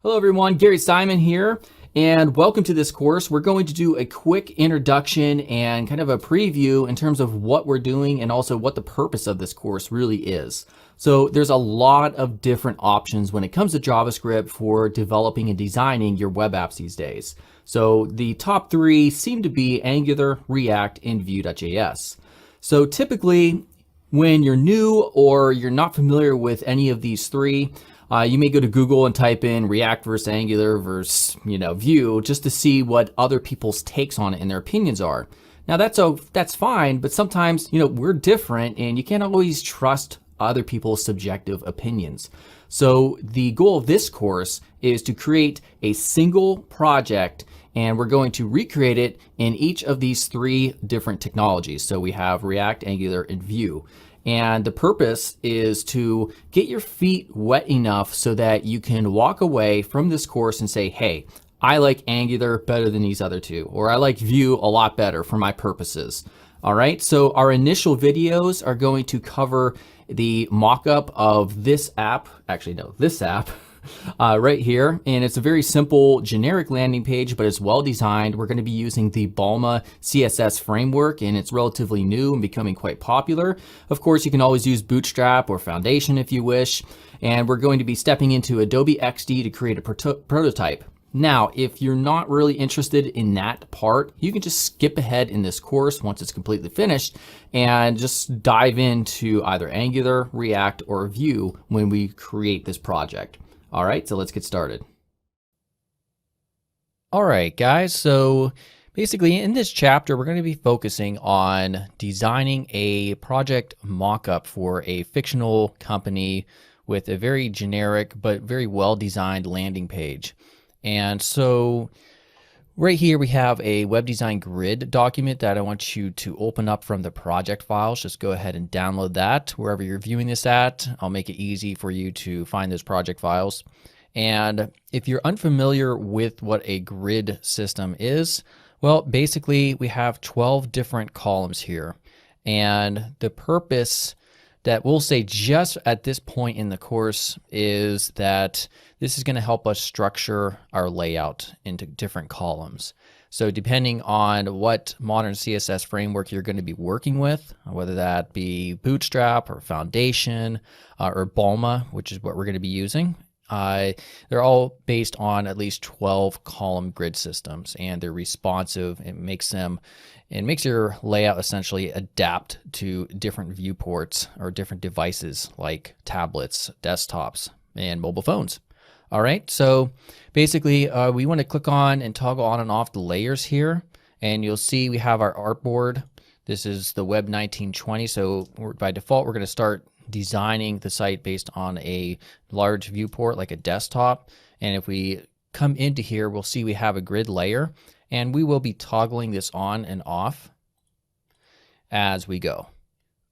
Hello everyone, Gary Simon here, and welcome to this course. We're going to do a quick introduction and kind of a preview in terms of what we're doing and also what the purpose of this course really is. So there's a lot of different options when it comes to JavaScript for developing and designing your web apps these days. So the top three seem to be Angular, React, and Vue.js. So typically when you're new or you're not familiar with any of these three, you may go to Google and type in React versus Angular versus Vue just to see what other people's takes on it and their opinions are. Now that's fine, but sometimes we're different and you can't always trust other people's subjective opinions. So the goal of this course is to create a single project, and we're going to recreate it in each of these three different technologies. So we have React, Angular, and Vue. And the purpose is to get your feet wet enough so that you can walk away from this course and say, hey, I like Angular better than these other two, or I like Vue a lot better for my purposes. All right, so our initial videos are going to cover the mock-up of this app, this app, right here. And it's a very simple generic landing page, but it's well designed. We're going to be using the Balma CSS framework, and it's relatively new and becoming quite popular. Of course, you can always use Bootstrap or Foundation if you wish. And we're going to be stepping into Adobe XD to create a prototype. Now, if you're not really interested in that part, you can just skip ahead in this course once it's completely finished and just dive into either Angular, React, or Vue when we create this project. All right, so let's get started. All right, guys, so basically in this chapter, we're going to be focusing on designing a project mock-up for a fictional company with a very generic but very well-designed landing page. And so right here, we have a web design grid document that I want you to open up from the project files. Just go ahead and download that wherever you're viewing this at. I'll make it easy for you to find those project files. And if you're unfamiliar with what a grid system is, well, basically we have 12 different columns here. And the purpose that we'll say just at this point in the course is that this is going to help us structure our layout into different columns. So depending on what modern CSS framework you're going to be working with, whether that be Bootstrap or Foundation or Balma, which is what we're going to be using, they're all based on at least 12 column grid systems, and they're responsive. It makes your layout essentially adapt to different viewports or different devices like tablets, desktops, and mobile phones. All right, so basically we want to click on and toggle on and off the layers here, and you'll see we have our artboard. This is the Web 1920, so by default we're going to start designing the site based on a large viewport like a desktop. And if we come into here, we'll see we have a grid layer, and we will be toggling this on and off as we go.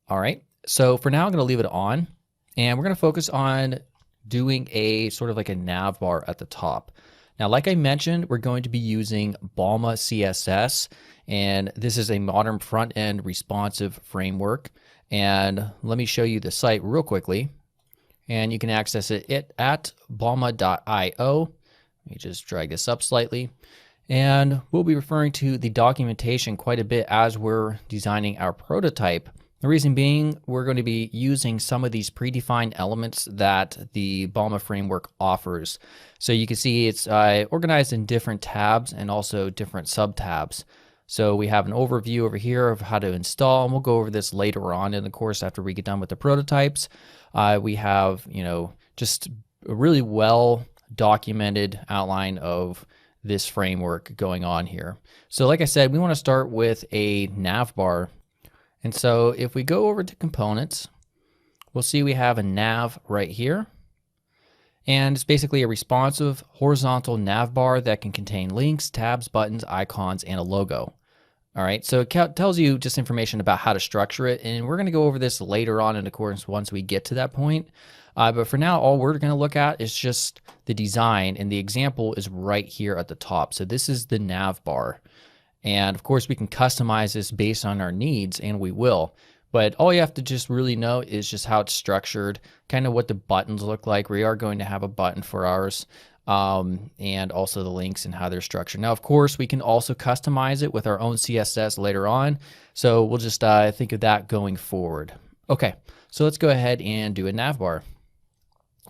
All right, so for now I'm going to leave it on, and we're going to focus on doing a sort of like a nav bar at the top. Now, like I mentioned, we're going to be using Balma CSS, and this is a modern front-end responsive framework. And let me show you the site real quickly, and you can access it at balma.io. Let me just drag this up slightly. And we'll be referring to the documentation quite a bit as we're designing our prototype. The reason being, we're going to be using some of these predefined elements that the Balma framework offers. So you can see it's organized in different tabs and also different sub-tabs. So we have an overview over here of how to install, and we'll go over this later on in the course after we get done with the prototypes. We have, just a really well documented outline of this framework going on here. So like I said, we want to start with a nav bar. And so if we go over to components, we'll see we have a nav right here. And it's basically a responsive horizontal nav bar that can contain links, tabs, buttons, icons, and a logo. All right, so it tells you just information about how to structure it, and we're going to go over this later on in the course once we get to that point. But for now, all we're going to look at is just the design, and the example is right here at the top. So this is the nav bar. And of course, we can customize this based on our needs, and we will. But all you have to just really know is just how it's structured, kind of what the buttons look like. We are going to have a button for ours. and also the links and how they're structured. Now, of course, we can also customize it with our own CSS later on. So we'll just think of that going forward. Okay, so let's go ahead and do a nav bar.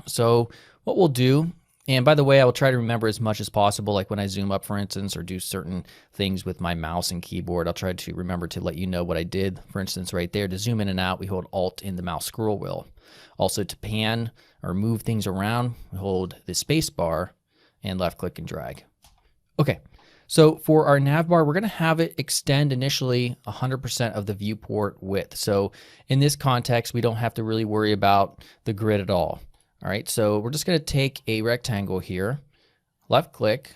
So what we'll do, and by the way, I will try to remember as much as possible, like when I zoom up, for instance, or do certain things with my mouse and keyboard, I'll try to remember to let you know what I did. For instance, right there, to zoom in and out, we hold Alt in the mouse scroll wheel. Also, to pan or move things around, we hold the space bar and left click and drag. Okay, so for our nav bar, we're going to have it extend initially 100% of the viewport width. So in this context, we don't have to really worry about the grid at all. All right, so we're just going to take a rectangle here, left click,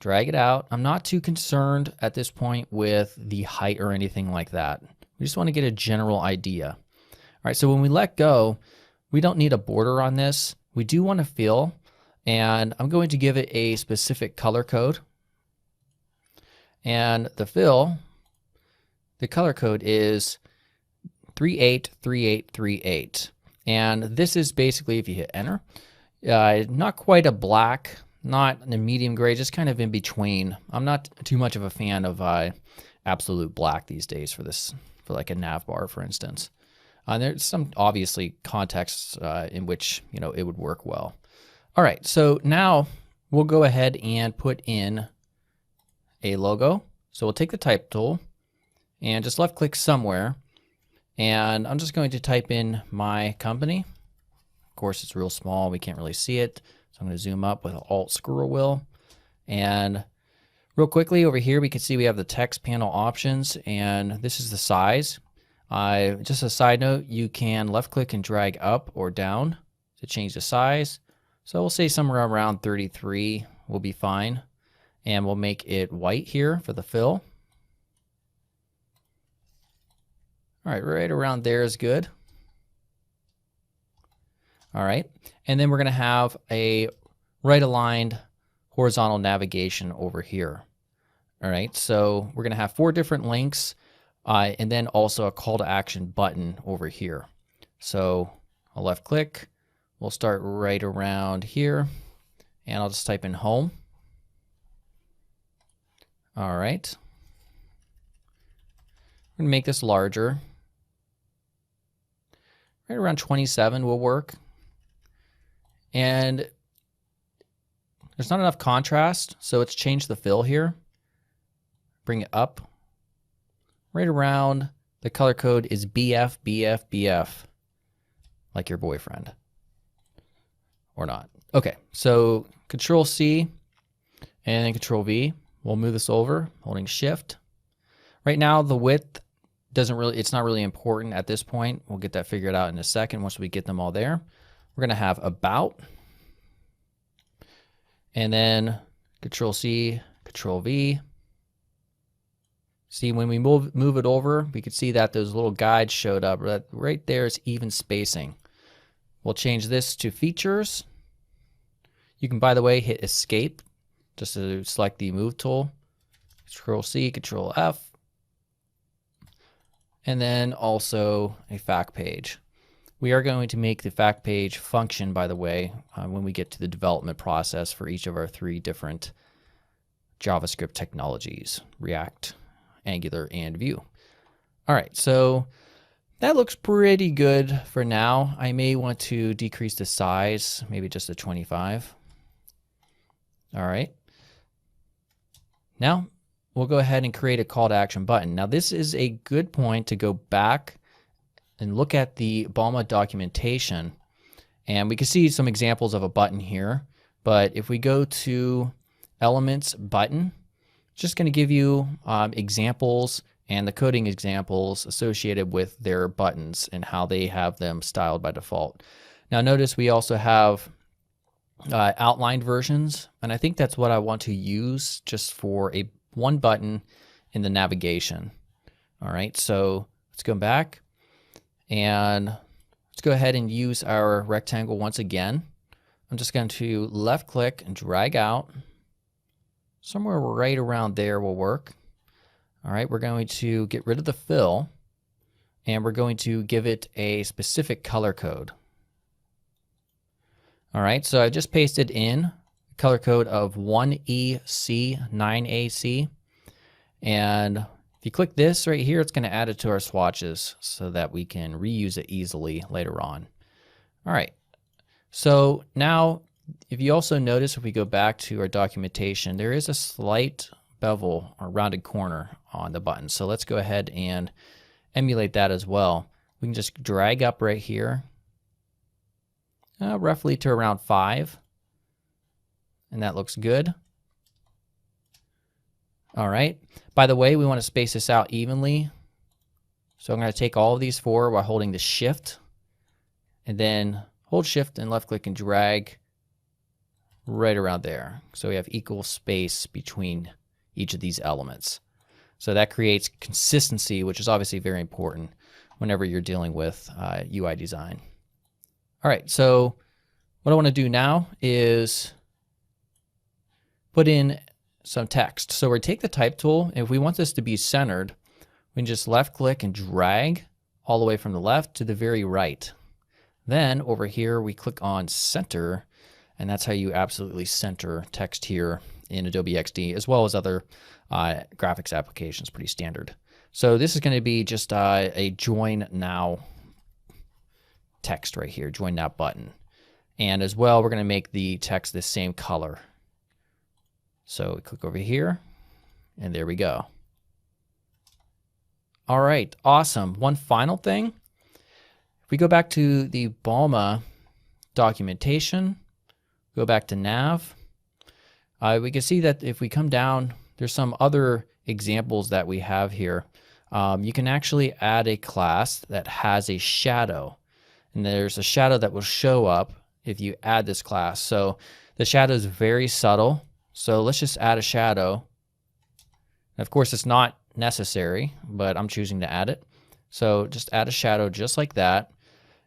drag it out. I'm not too concerned at this point with the height or anything like that. We just want to get a general idea. All right, so when we let go, we don't need a border on this. We do want to fill, and I'm going to give it a specific color code. And the fill, the color code is 383838. And this is basically, if you hit enter, not quite a black, not a medium gray, just kind of in between. I'm not too much of a fan of absolute black these days for this, for like a nav bar, for instance. There's some obviously contexts in which it would work well. All right, so now we'll go ahead and put in a logo. So we'll take the type tool and just left click somewhere. And I'm just going to type in my company. Of course, it's real small. We can't really see it. So I'm going to zoom up with an Alt scroll wheel. And real quickly over here, we can see we have the text panel options, and this is the size. Just a side note, you can left click and drag up or down to change the size. So we'll say somewhere around 33 will be fine. And we'll make it white here for the fill. All right, right around there is good. All right, and then we're going to have a right aligned horizontal navigation over here. All right, so we're going to have 4 different links and then also a call to action button over here. So I'll left click, we'll start right around here, and I'll just type in home. All right, we're going to make this larger. Right around 27 will work. And there's not enough contrast, so let's change the fill here. Bring it up. Right around, the color code is BF, BF, BF, like your boyfriend. Or not. Okay, so Control C and then Control V. We'll move this over, holding Shift. Right now, the width it's not really important at this point. We'll get that figured out in a second once we get them all there. We're going to have about, and then Control C, Control V. See, when we move it over, we can see that those little guides showed up. Right there is even spacing. We'll change this to features. You can, by the way, hit Escape just to select the Move tool. Control C, Control F. And then also a fact page. We are going to make the fact page function, by the way, when we get to the development process for each of our 3 different JavaScript technologies, React, Angular, and Vue. All right, so that looks pretty good for now. I may want to decrease the size, maybe just to 25. All right. Now, we'll go ahead and create a call to action button. Now, this is a good point to go back and look at the Balma documentation. And we can see some examples of a button here. But if we go to Elements button, it's just going to give you examples and the coding examples associated with their buttons and how they have them styled by default. Now, notice we also have outlined versions. And I think that's what I want to use just for one button in the navigation. All right, so let's go back and let's go ahead and use our rectangle once again. I'm just going to left click and drag out. Somewhere right around there will work. All right, we're going to get rid of the fill and we're going to give it a specific color code. All right, so I just pasted in color code of 1EC9AC. And if you click this right here, it's going to add it to our swatches so that we can reuse it easily later on. All right, so now if you also notice, if we go back to our documentation, there is a slight bevel or rounded corner on the button. So let's go ahead and emulate that as well. We can just drag up right here, roughly to around 5. And that looks good. All right. By the way, we want to space this out evenly. So I'm going to take all of these 4 while holding the shift, and then hold shift and left click and drag right around there. So we have equal space between each of these elements. So that creates consistency, which is obviously very important whenever you're dealing with UI design. All right, so what I want to do now is put in some text. So we take the type tool, and if we want this to be centered, we can just left click and drag all the way from the left to the very right. Then over here, we click on center, and that's how you absolutely center text here in Adobe XD, as well as other graphics applications, pretty standard. So this is going to be just a join now text right here, join now button. And as well, we're going to make the text the same color. So we click over here, and there we go. All right, awesome. One final thing. If we go back to the Balma documentation, go back to nav, we can see that if we come down, there's some other examples that we have here. You can actually add a class that has a shadow, and there's a shadow that will show up if you add this class. So the shadow is very subtle. So let's just add a shadow. Of course, it's not necessary, but I'm choosing to add it. So just add a shadow just like that,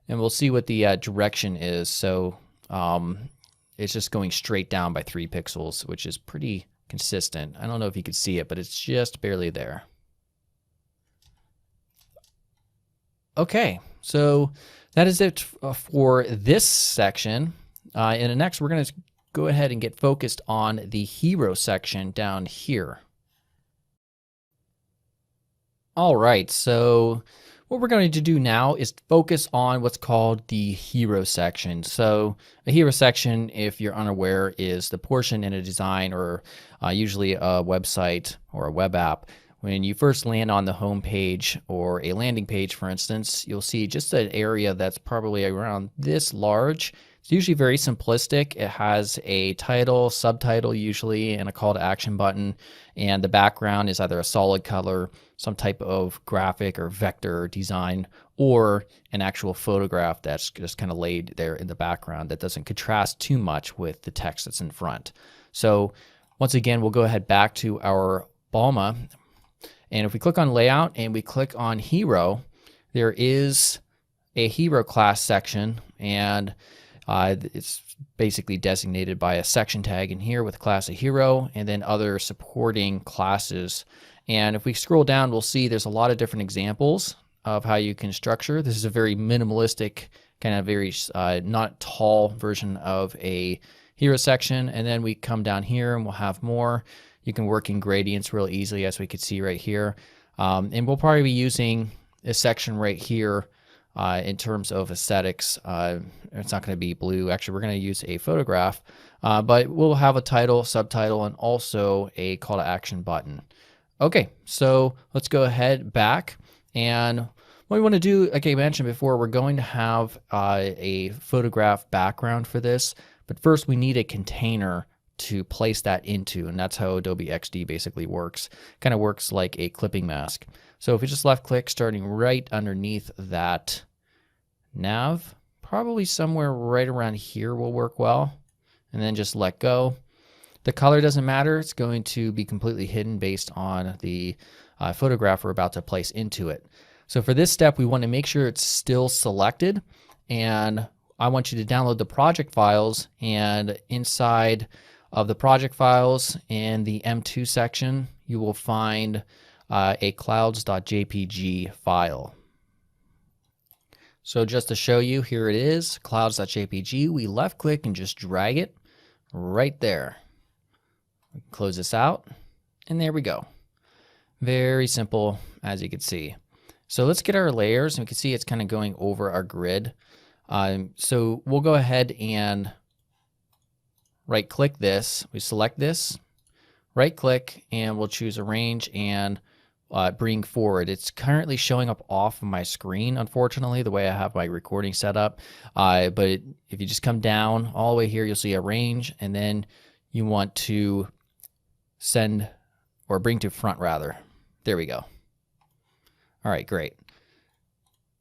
and we'll see what the direction is. So it's just going straight down by 3 pixels, which is pretty consistent. I don't know if you could see it, but it's just barely there. Okay, so that is it for this section. In the next, we're going to go ahead and get focused on the hero section down here. All right, so what we're going to do now is focus on what's called the hero section. So a hero section, if you're unaware, is the portion in a design or usually a website or a web app. When you first land on the home page or a landing page, for instance, you'll see just an area that's probably around this large. It's usually very simplistic. It has a title, subtitle usually, and a call to action button. And the background is either a solid color, some type of graphic or vector design, or an actual photograph that's just kind of laid there in the background that doesn't contrast too much with the text that's in front. So once again, we'll go ahead back to our Balma. And if we click on layout and we click on hero, there is a hero class section, and it's basically designated by a section tag in here with class of hero and then other supporting classes. And if we scroll down, we'll see there's a lot of different examples of how you can structure. This is a very minimalistic, kind of very not tall version of a hero section. And then we come down here and we'll have more. You can work in gradients real easily, as we could see right here. And we'll probably be using this section right here in terms of aesthetics. It's not going to be blue. Actually, we're going to use a photograph, but we'll have a title, subtitle, and also a call to action button. Okay, so let's go ahead back. And what we want to do, like I mentioned before, we're going to have a photograph background for this. But first, we need a container to place that into, and that's how Adobe XD basically works. Kind of works like a clipping mask. So if we just left click, starting right underneath that nav, probably somewhere right around here will work well, and then just let go. The color doesn't matter. It's going to be completely hidden based on the photograph we're about to place into it. So for this step, we want to make sure it's still selected, and I want you to download the project files, and inside of the project files in the M2 section, you will find a clouds.jpg file. So just to show you, here it is, clouds.jpg. We left click and just drag it right there. Close this out, and there we go. Very simple, as you can see. So let's get our layers, and we can see it's kind of going over our grid. So we'll go ahead and right click this. We select this, right click, and we'll choose arrange and bring forward. It's currently showing up off of my screen, unfortunately, the way I have my recording set up. But if you just come down all the way here, you'll see arrange, and then you want to send or bring to front rather. There we go. All right, great.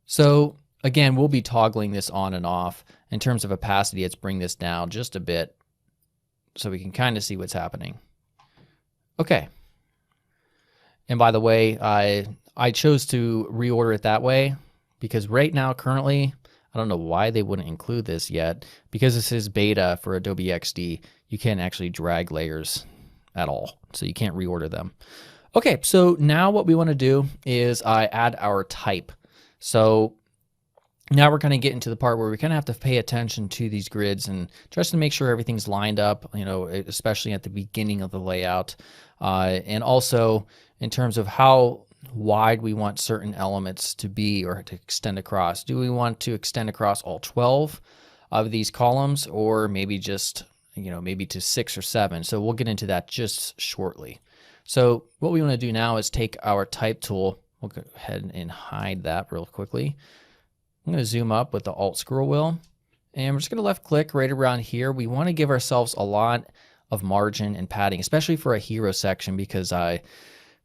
So again, we'll be toggling this on and off. In terms of opacity, let's bring this down just a bit so we can kind of see what's happening. Okay. And by the way, I chose to reorder it that way because right now, currently, I don't know why they wouldn't include this yet. Because this is beta for Adobe XD, you can't actually drag layers at all. So you can't reorder them. Okay, so now what we want to do is add our type. So now we're kind of getting to the part where we kind of have to pay attention to these grids and just to make sure everything's lined up, you know, especially at the beginning of the layout. And also in terms of how wide we want certain elements to be or to extend across. Do we want to extend across all 12 of these columns, or maybe just, you know, maybe to 6 or 7? So we'll get into that just shortly. So what we want to do now is take our type tool. We'll go ahead and hide that real quickly. I'm going to zoom up with the Alt scroll wheel, and we're just going to left click right around here. We want to give ourselves a lot of margin and padding, especially for a hero section, because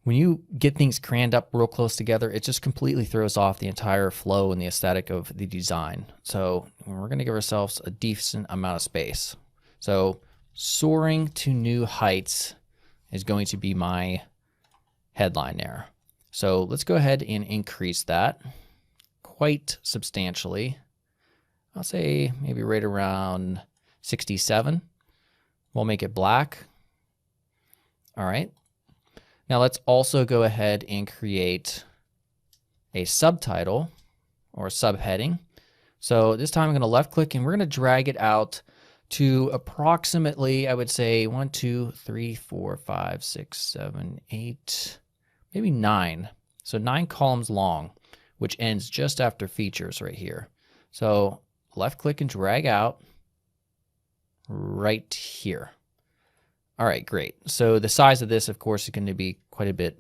when you get things crammed up real close together, it just completely throws off the entire flow and the aesthetic of the design. So we're going to give ourselves a decent amount of space. So soaring to new heights is going to be my headline there. So let's go ahead and increase that quite substantially. I'll say maybe right around 67. We'll make it black. All right. Now let's also go ahead and create a subtitle or subheading. So this time I'm going to left click and we're going to drag it out to approximately, I would say 1, 2, 3, 4, 5, 6, 7, 8, maybe 9. So 9 columns long, which ends just after features right here. So left click and drag out right here. All right, great. So the size of this, of course, is going to be quite a bit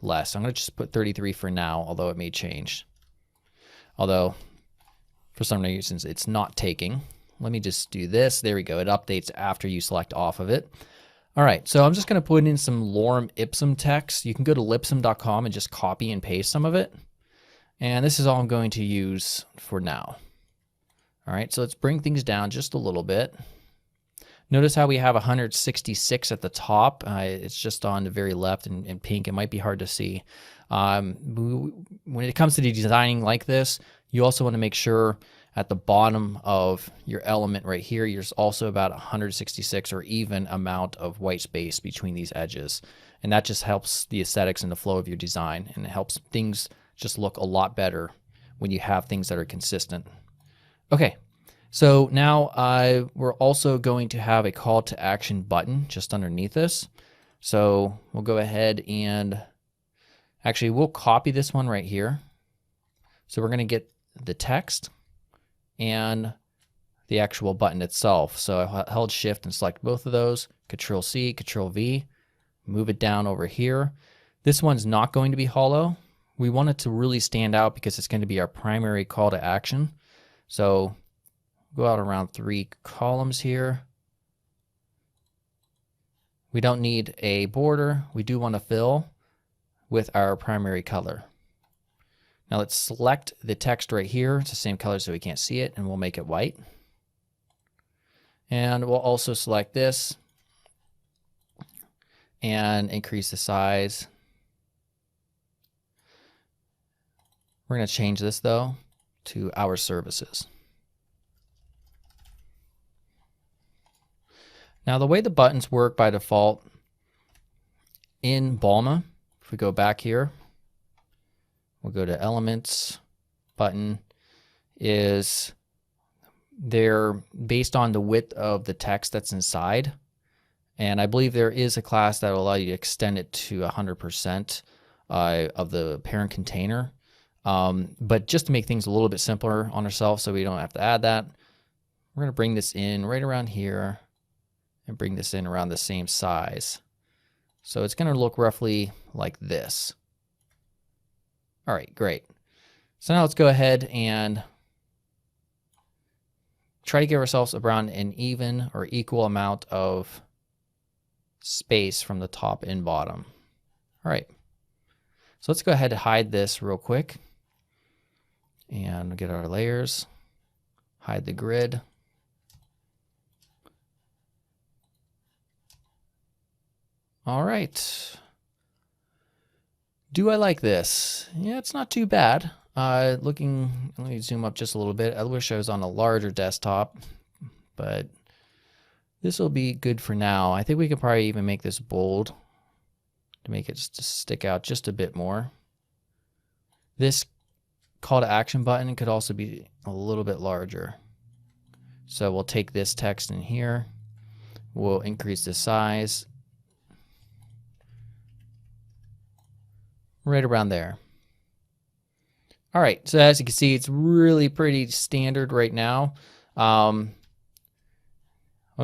less. I'm going to just put 33 for now, although it may change. Although, for some reasons, it's not taking. Let me just do this. There we go. It updates after you select off of it. All right, so I'm just going to put in some lorem ipsum text. You can go to lipsum.com and just copy and paste some of it. And this is all I'm going to use for now. All right, so let's bring things down just a little bit. Notice how we have 166 at the top. It's just on the very left in pink. It might be hard to see. When it comes to designing like this, you also want to make sure at the bottom of your element right here, there's also about 166 or even amount of white space between these edges. And that just helps the aesthetics and the flow of your design, and it helps things just look a lot better when you have things that are consistent. Okay. So now we're also going to have a call to action button just underneath this. So we'll go ahead and actually we'll copy this one right here. So we're going to get the text and the actual button itself. So I held shift and select both of those, Control C, Control V, move it down over here. This one's not going to be hollow. We want it to really stand out because it's going to be our primary call to action. So go out around 3 columns here. We don't need a border. We do want to fill with our primary color. Now let's select the text right here. It's the same color so we can't see it, and we'll make it white. And we'll also select this and increase the size. We're going to change this though to our services. Now the way the buttons work by default in Balma, if we go back here, we'll go to Elements, Button, is they're based on the width of the text that's inside. And I believe there is a class that will allow you to extend it to 100% of the parent container. But just to make things a little bit simpler on ourselves so we don't have to add that, we're going to bring this in right around here and bring this in around the same size. So it's going to look roughly like this. All right, great. So now let's go ahead and try to give ourselves around an even or equal amount of space from the top and bottom. All right. So let's go ahead and hide this real quick and get our layers, hide the grid. All right. Do I like this? Yeah, it's not too bad. Let me zoom up just a little bit. I wish I was on a larger desktop, but this will be good for now. I think we could probably even make this bold to make it stick out just a bit more. This call to action button could also be a little bit larger. So we'll take this text in here. We'll increase the size right around there. All right, so as you can see, it's really pretty standard right now. I'm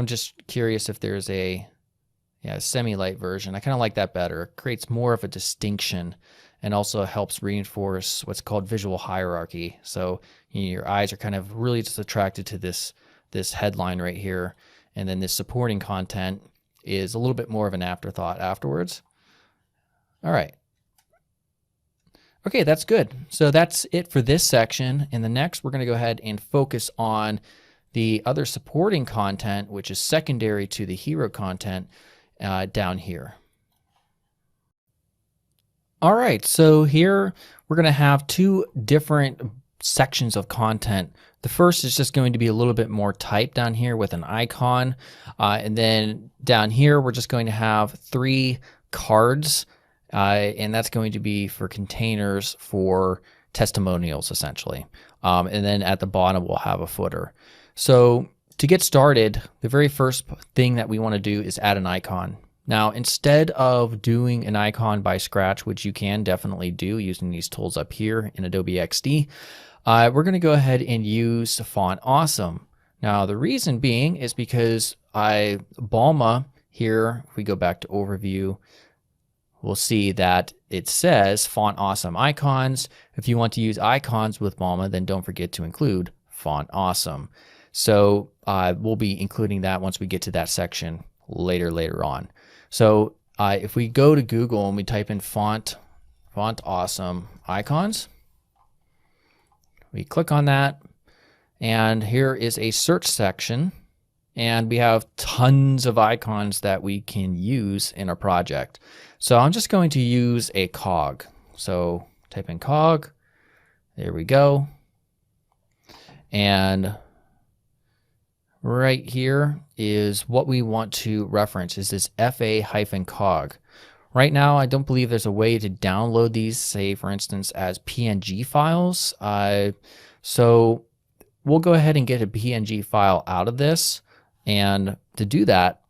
just curious if there's a semi-light version. I kind of like that better. It creates more of a distinction and also helps reinforce what's called visual hierarchy. So your eyes are kind of really just attracted to this headline right here, and then this supporting content is a little bit more of an afterthought afterwards. All right. Okay, that's good. So that's it for this section. In the next, we're going to go ahead and focus on the other supporting content, which is secondary to the hero content down here. All right, so here we're going to have two different sections of content. The first is just going to be a little bit more type down here with an icon. And then down here, we're just going to have 3 cards. And that's going to be for containers for testimonials, essentially. And then at the bottom, we'll have a footer. So to get started, the very first thing that we want to do is add an icon. Now, instead of doing an icon by scratch, which you can definitely do using these tools up here in Adobe XD, we're going to go ahead and use Font Awesome. Now, the reason being is because Balma here, if we go back to Overview, we'll see that it says Font Awesome Icons. If you want to use icons with Balma, then don't forget to include Font Awesome. So we'll be including that once we get to that section later on. So if we go to Google and we type in Font Awesome Icons, we click on that, and here is a search section, and we have tons of icons that we can use in a project. So I'm just going to use a cog. So type in cog, there we go. And right here is what we want to reference, is this FA-cog. Right now, I don't believe there's a way to download these, say for instance, as PNG files. So we'll go ahead and get a PNG file out of this. And to do that,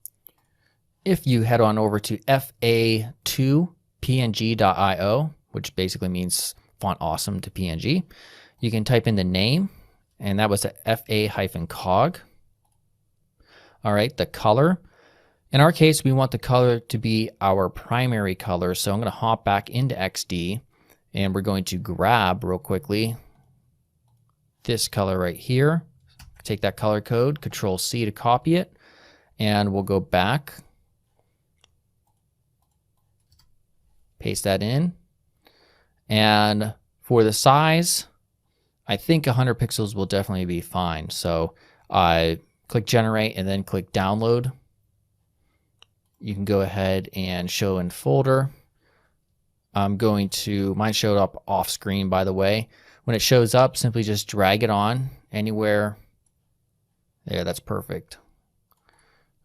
if you head on over to fa2png.io, which basically means font awesome to PNG, you can type in the name, and that was the FA-cog. All right, the color. In our case, we want the color to be our primary color, so I'm going to hop back into XD, and we're going to grab real quickly this color right here. Take that color code, Control-C to copy it, and we'll go back, paste that in, and for the size, I think 100 pixels will definitely be fine. So click Generate and then click Download. You can go ahead and show in folder. I'm going to, mine showed up off screen, by the way. When it shows up, simply just drag it on anywhere. There, that's perfect.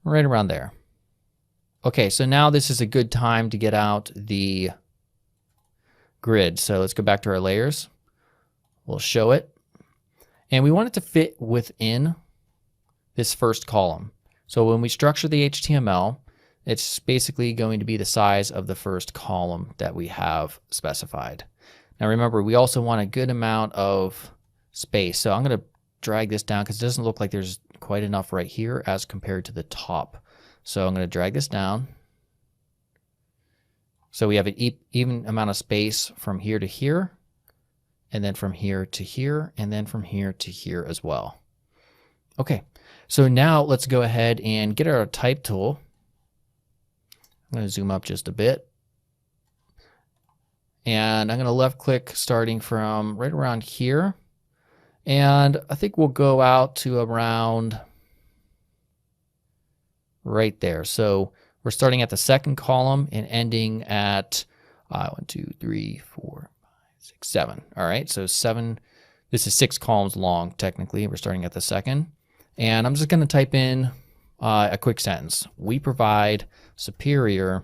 Right around there. Okay, so now this is a good time to get out the grid. So let's go back to our layers. We'll show it. And we want it to fit within this first column. So when we structure the HTML, it's basically going to be the size of the first column that we have specified. Now remember, we also want a good amount of space. So I'm going to drag this down because it doesn't look like there's quite enough right here as compared to the top. So I'm going to drag this down. So we have an even amount of space from here to here, and then from here to here, and then from here to here as well. Okay, so now let's go ahead and get our type tool. I'm going to zoom up just a bit. And I'm going to left click starting from right around here. And I think we'll go out to around right there. So we're starting at the second column and ending at 1, 2, 3, 4, 5, 6, 7. All right, so 7. This is 6 columns long technically. We're starting at the second. And I'm just going to type in a quick sentence. We provide superior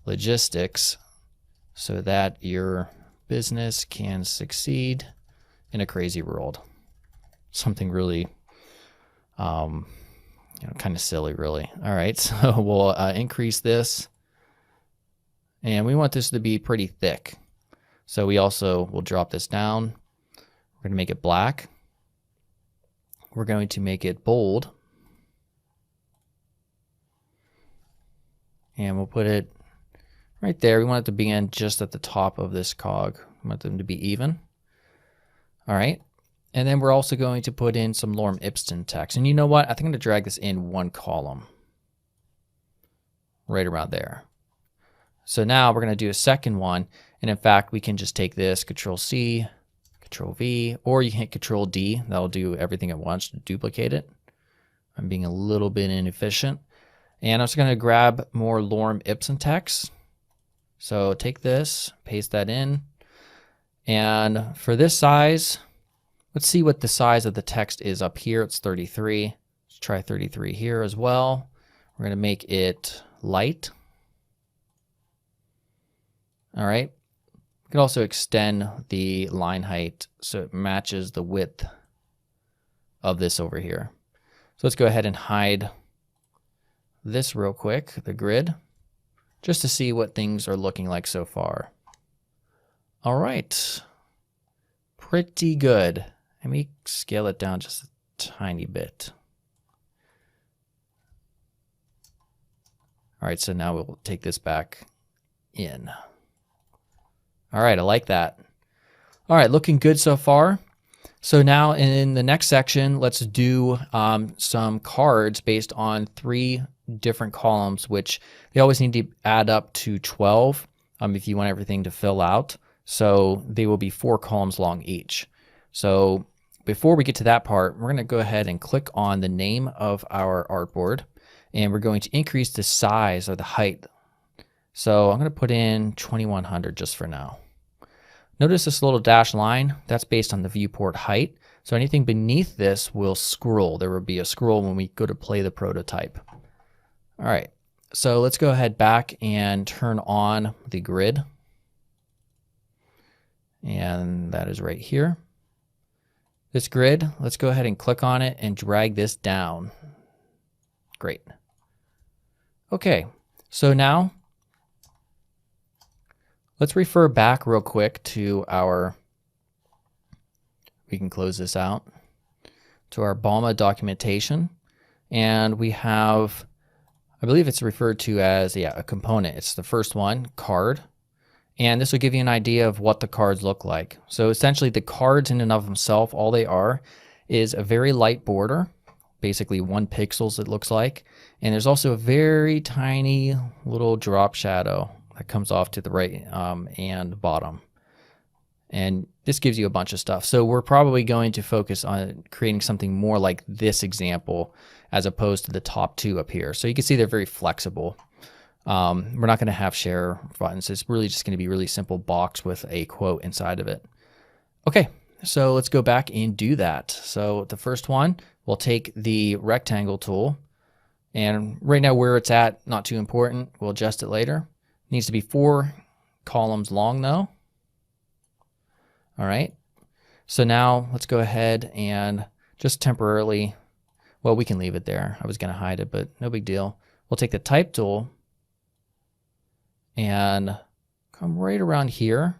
logistics so that your business can succeed in a crazy world. Something really, kind of silly, really. All right, so we'll increase this, and we want this to be pretty thick. So we also will drop this down. We're going to make it black. We're going to make it bold, and we'll put it right there. We want it to begin just at the top of this cog. We want them to be even. All right. And then we're also going to put in some lorem ipsum text. And you know what? I think I'm going to drag this in one column right around there. So now we're going to do a second one. And in fact, we can just take this, Control C, Control V, or you can hit Control D. That'll do everything at once to duplicate it. I'm being a little bit inefficient. And I'm just going to grab more lorem ipsum text. So take this, paste that in. And for this size, let's see what the size of the text is up here. It's 33. Let's try 33 here as well. We're going to make it light. All right. We can also extend the line height so it matches the width of this over here. So let's go ahead and hide this real quick, the grid, just to see what things are looking like so far. All right. Pretty good. Let me scale it down just a tiny bit. All right, so now we'll take this back in. All right, I like that. All right, looking good so far. So now in the next section, let's do some cards based on 3 different columns, which they always need to add up to 12 if you want everything to fill out. So they will be 4 columns long each. So before we get to that part, we're going to go ahead and click on the name of our artboard, and we're going to increase the size or the height. So I'm going to put in 2100 just for now. Notice this little dashed line, that's based on the viewport height. So anything beneath this will scroll. There will be a scroll when we go to play the prototype. All right, so let's go ahead back and turn on the grid. And that is right here. This grid, let's go ahead and click on it and drag this down. Great. Okay, so now let's refer back real quick to our, we can close this out, to our Balma documentation. And we have, I believe it's referred to as, a component. It's the first one, card. And this will give you an idea of what the cards look like. So essentially the cards in and of themselves, all they are is a very light border, basically 1 pixels it looks like. And there's also a very tiny little drop shadow that comes off to the right and bottom. And this gives you a bunch of stuff. So we're probably going to focus on creating something more like this example as opposed to the top 2 up here. So you can see they're very flexible. We're not going to have share buttons. It's really just going to be a really simple box with a quote inside of it. Okay, so let's go back and do that. So the first one, we'll take the rectangle tool, and right now where it's at, not too important. We'll adjust it later. It needs to be 4 columns long though. All right, So now let's go ahead and just temporarily, well, we can leave it there. I was going to hide it, but no big deal. We'll take the type tool and come right around here.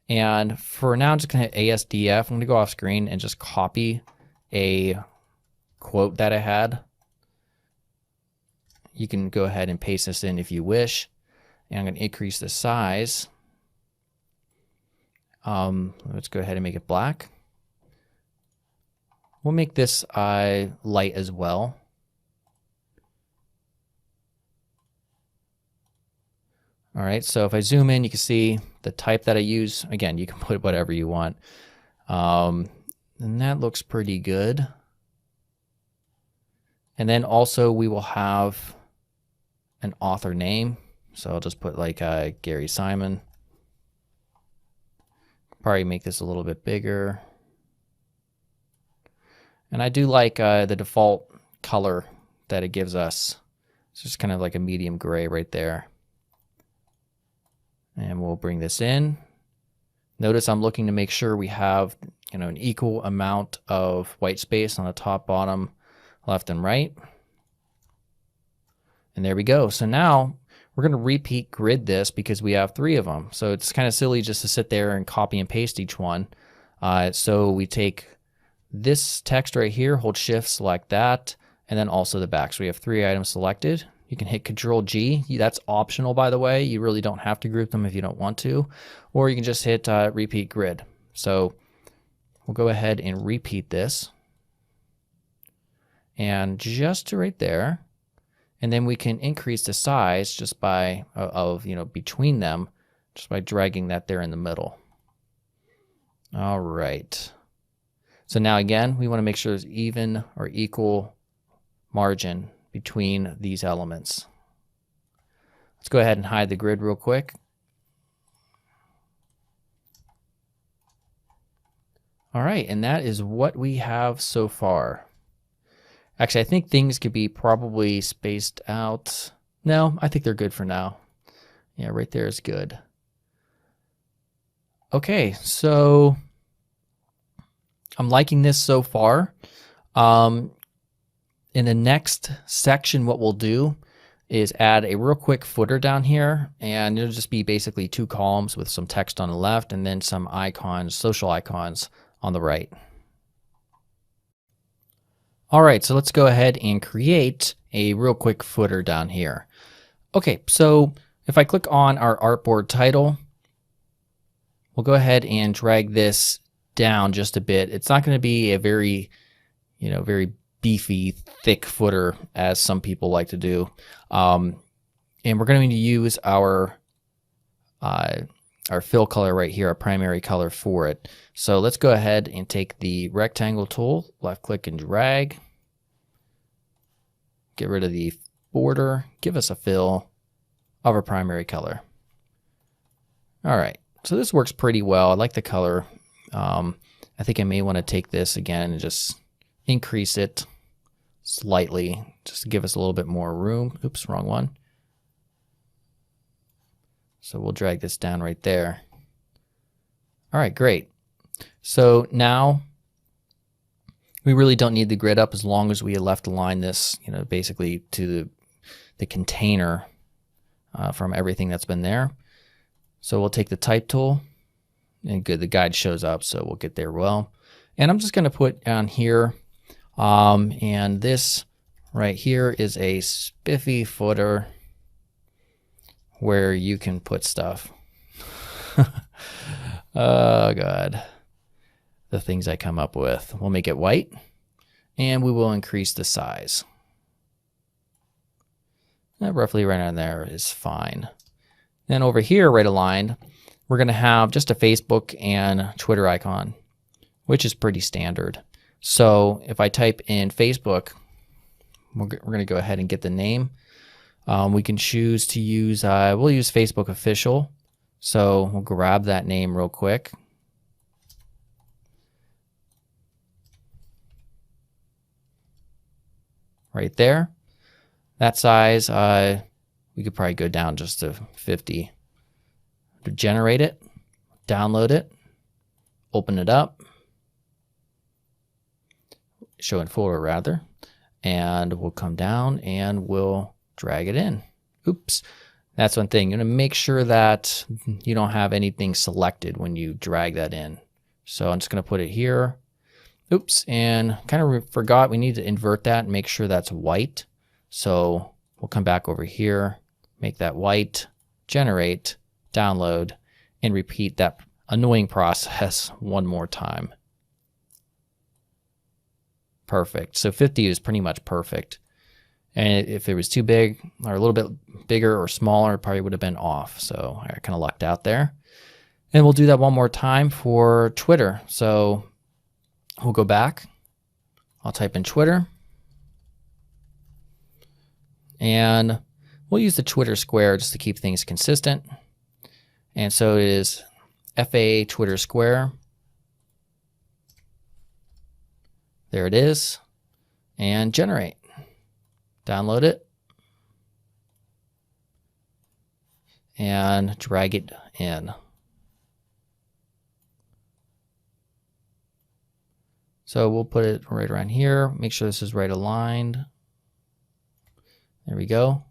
And for now, I'm just going to hit ASDF. I'm going to go off screen and just copy a quote that I had. You can go ahead and paste this in if you wish. And I'm going to increase the size. Let's go ahead and make it black. We'll make this light as well. All right, so if I zoom in, you can see the type that I use. Again, you can put whatever you want. And that looks pretty good. And then also we will have an author name. So I'll just put like Gary Simon. Probably make this a little bit bigger. And I do like the default color that it gives us. It's just kind of like a medium gray right there. And we'll bring this in. Notice I'm looking to make sure we have, an equal amount of white space on the top, bottom, left, and right. And there we go. So now we're going to repeat grid this because we have 3 of them. So it's kind of silly just to sit there and copy and paste each one. So we take this text right here, hold shift, select that, and then also the back. So we have 3 items selected. You can hit Control G. That's optional, by the way. You really don't have to group them if you don't want to. Or you can just hit repeat grid. So we'll go ahead and repeat this. And just to right there. And then we can increase the size just by, between them, just by dragging that there in the middle. All right. So now again, we want to make sure there's even or equal margin between these elements. Let's go ahead and hide the grid real quick. All right, and that is what we have so far. Actually, I think things could be probably spaced out. No, I think they're good for now. Yeah, right there is good. Okay, so I'm liking this so far. In the next section, what we'll do is add a real quick footer down here, and it'll just be basically 2 columns with some text on the left and then some icons, social icons on the right. All right, so let's go ahead and create a real quick footer down here. Okay, so if I click on our artboard title, we'll go ahead and drag this down just a bit. It's not going to be a very, very beefy, thick footer as some people like to do. And we're going to use our fill color right here, our primary color for it. So let's go ahead and take the rectangle tool, left click and drag. Get rid of the border, give us a fill of our primary color. All right, so this works pretty well. I like the color. I think I may want to take this again and just increase it slightly, just to give us a little bit more room. Oops, wrong one. So we'll drag this down right there. All right, great. So now we really don't need the grid up as long as we left align this, basically to the container from everything that's been there. So we'll take the type tool, and good, the guide shows up, so we'll get there well. And I'm just going to put down here, and this right here is a spiffy footer where you can put stuff. Oh God, the things I come up with. We'll make it white, and we will increase the size. Roughly right on there is fine. Then over here, right aligned, we're going to have just a Facebook and Twitter icon, which is pretty standard. So if I type in Facebook, we're going to go ahead and get the name. We can choose to use, we'll use Facebook Official. So we'll grab that name real quick. Right there. That size, we could probably go down just to 50. To generate it, download it, open it up, show in folder rather, and we'll come down and we'll drag it in. Oops, that's one thing. You're gonna make sure that you don't have anything selected when you drag that in. So I'm just gonna put it here. Oops, and kind of forgot we need to invert that and make sure that's white. So we'll come back over here, make that white, generate, download, and repeat that annoying process one more time. Perfect. So 50 is pretty much perfect. And if it was too big or a little bit bigger or smaller, it probably would have been off. So I kind of lucked out there. And we'll do that one more time for Twitter. So we'll go back. I'll type in Twitter. And we'll use the Twitter square just to keep things consistent. And so it is FA Twitter square. There it is. And generate. Download it. And drag it in. So we'll put it right around here. Make sure this is right aligned. There we go.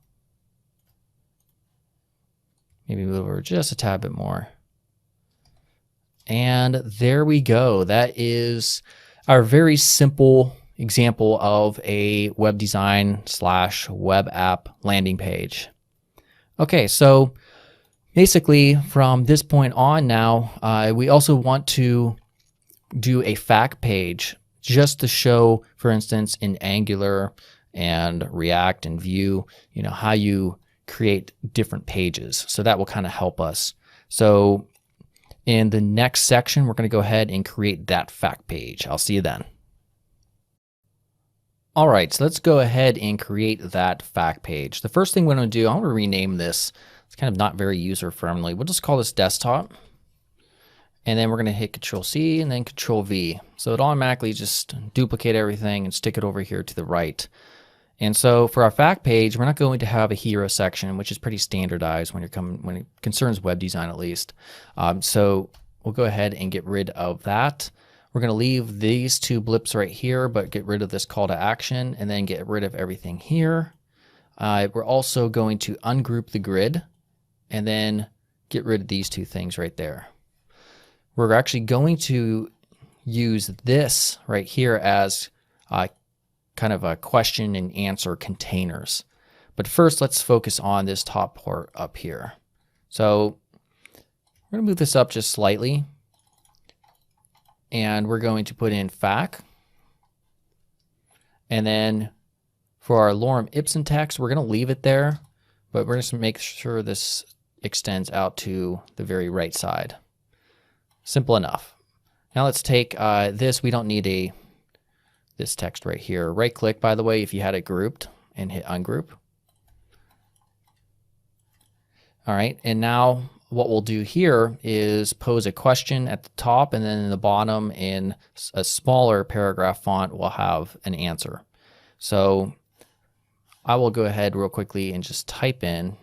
Maybe move over just a tad bit more. And there we go. That is our very simple example of a web design / web app landing page. Okay, so basically from this point on now, we also want to do a fact page just to show, for instance, in Angular and React and Vue, how you create different pages. So that will kind of help us. So in the next section, we're going to go ahead and create that fact page. I'll see you then. All right, so let's go ahead and create that fact page. The first thing we're going to do, I want to rename this. It's kind of not very user-friendly. We'll just call this desktop. And then we're going to hit Control-C and then Control-V. So it automatically just duplicate everything and stick it over here to the right. And so for our fact page, we're not going to have a hero section, which is pretty standardized when it concerns web design at least. So we'll go ahead and get rid of that. We're going to leave these two blips right here, but get rid of this call to action and then get rid of everything here. We're also going to ungroup the grid and then get rid of these two things right there. We're actually going to use this right here as kind of a question and answer containers. But first, let's focus on this top part up here. So we're going to move this up just slightly. And we're going to put in fac. And then for our lorem ipsum text, we're going to leave it there. But we're just going to make sure this extends out to the very right side. Simple enough. Now let's take this. We don't need this text right here. Right click, by the way, if you had it grouped, and hit ungroup. All right, and now what we'll do here is pose a question at the top, and then in the bottom in a smaller paragraph font, we'll have an answer. So I will go ahead real quickly and just type in,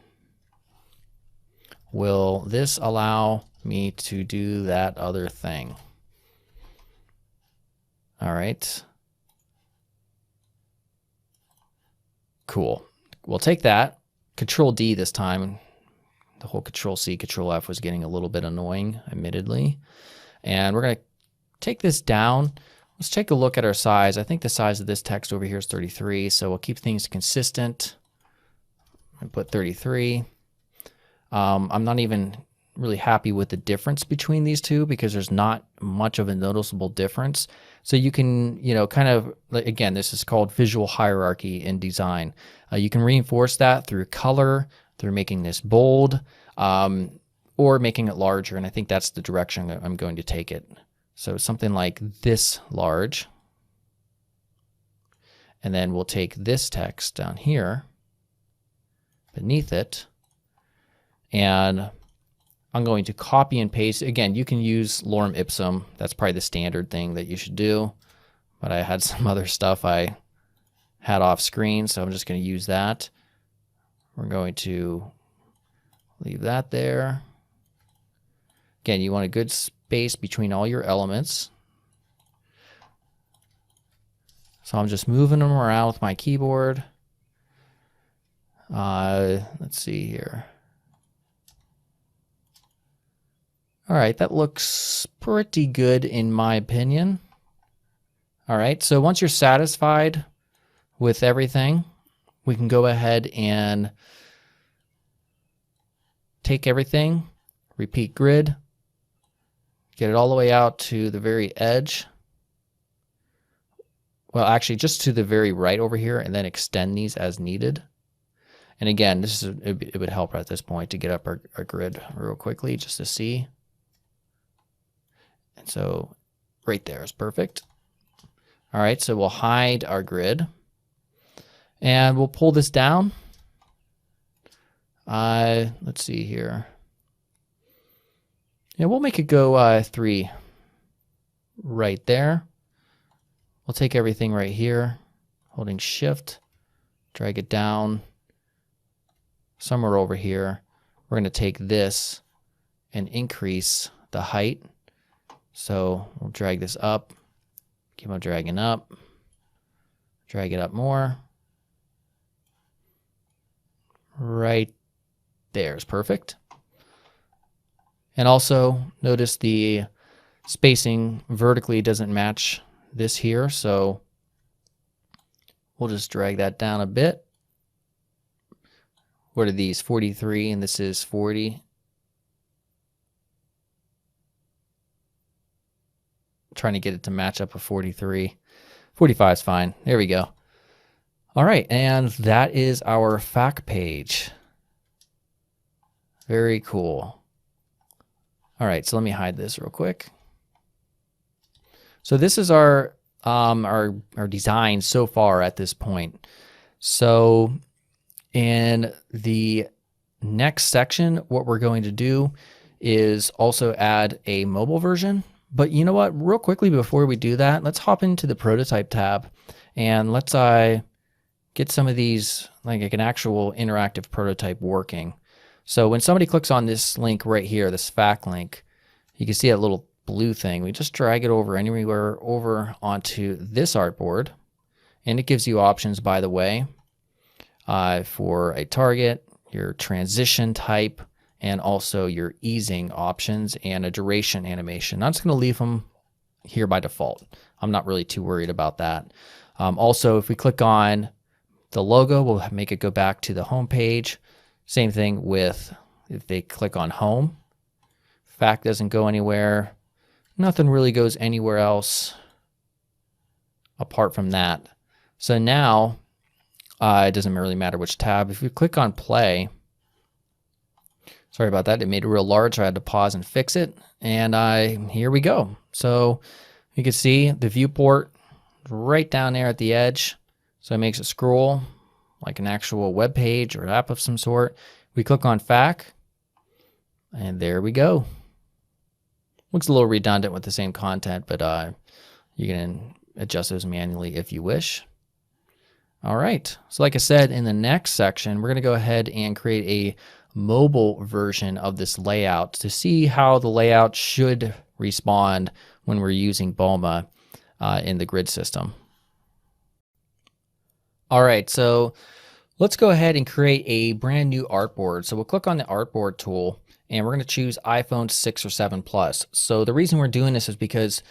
will this allow me to do that other thing? All right. Cool. We'll take that. Control D this time. The whole Control C, Control F was getting a little bit annoying, admittedly. And we're going to take this down. Let's take a look at our size. I think the size of this text over here is 33, so we'll keep things consistent and put 33. I'm not even really happy with the difference between these two because there's not much of a noticeable difference. So you can, kind of, again, this is called visual hierarchy in design. You can reinforce that through color, through making this bold, or making it larger. And I think that's the direction that I'm going to take it. So something like this large. And then we'll take this text down here beneath it. And I'm going to copy and paste. Again, you can use lorem ipsum. That's probably the standard thing that you should do. But I had some other stuff I had off screen, so I'm just going to use that. We're going to leave that there. Again, you want a good space between all your elements. So I'm just moving them around with my keyboard. Let's see here. All right, that looks pretty good in my opinion. All right, so once you're satisfied with everything, we can go ahead and take everything, repeat grid, get it all the way out to the very edge. Well, actually just to the very right over here, and then extend these as needed. And again, it would help at this point to get up our grid real quickly just to see. And so right there is perfect. All right, so we'll hide our grid and we'll pull this down. Let's see here. Yeah, we'll make it go 3 right there. We'll take everything right here, holding shift, drag it down somewhere over here. We're going to take this and increase the height. So we'll drag this up, keep on dragging up, drag it up more. Right there is perfect. And also notice the spacing vertically doesn't match this here, so we'll just drag that down a bit. What are these? 43, and this is 40. Trying to get it to match up with 43. 45 is fine. There we go. All right, and that is our fact page. Very cool. All right, so let me hide this real quick. So this is our design so far at this point. So in the next section, what we're going to do is also add a mobile version. But you know what? Real quickly before we do that, let's hop into the prototype tab and let's get some of these, like an actual interactive prototype working. So when somebody clicks on this link right here, this fact link, you can see that little blue thing. We just drag it over anywhere over onto this artboard, and it gives you options, by the way, for a target, your transition type, and also your easing options and a duration animation. I'm just going to leave them here by default. I'm not really too worried about that. Also, if we click on the logo, we'll make it go back to the home page. Same thing with if they click on home. Fact doesn't go anywhere. Nothing really goes anywhere else apart from that. So now it doesn't really matter which tab. If we click on play, sorry about that, it made it real large, so I had to pause and fix it. And here we go. So you can see the viewport right down there at the edge. So it makes it scroll like an actual web page or app of some sort. We click on fact, and there we go. Looks a little redundant with the same content, but you can adjust those manually if you wish. All right, so like I said, in the next section, we're gonna go ahead and create a mobile version of this layout to see how the layout should respond when we're using Bulma in the grid system. All right, so let's go ahead and create a brand new artboard. So we'll click on the artboard tool, and we're going to choose iPhone 6 or 7 Plus. So the reason we're doing this is because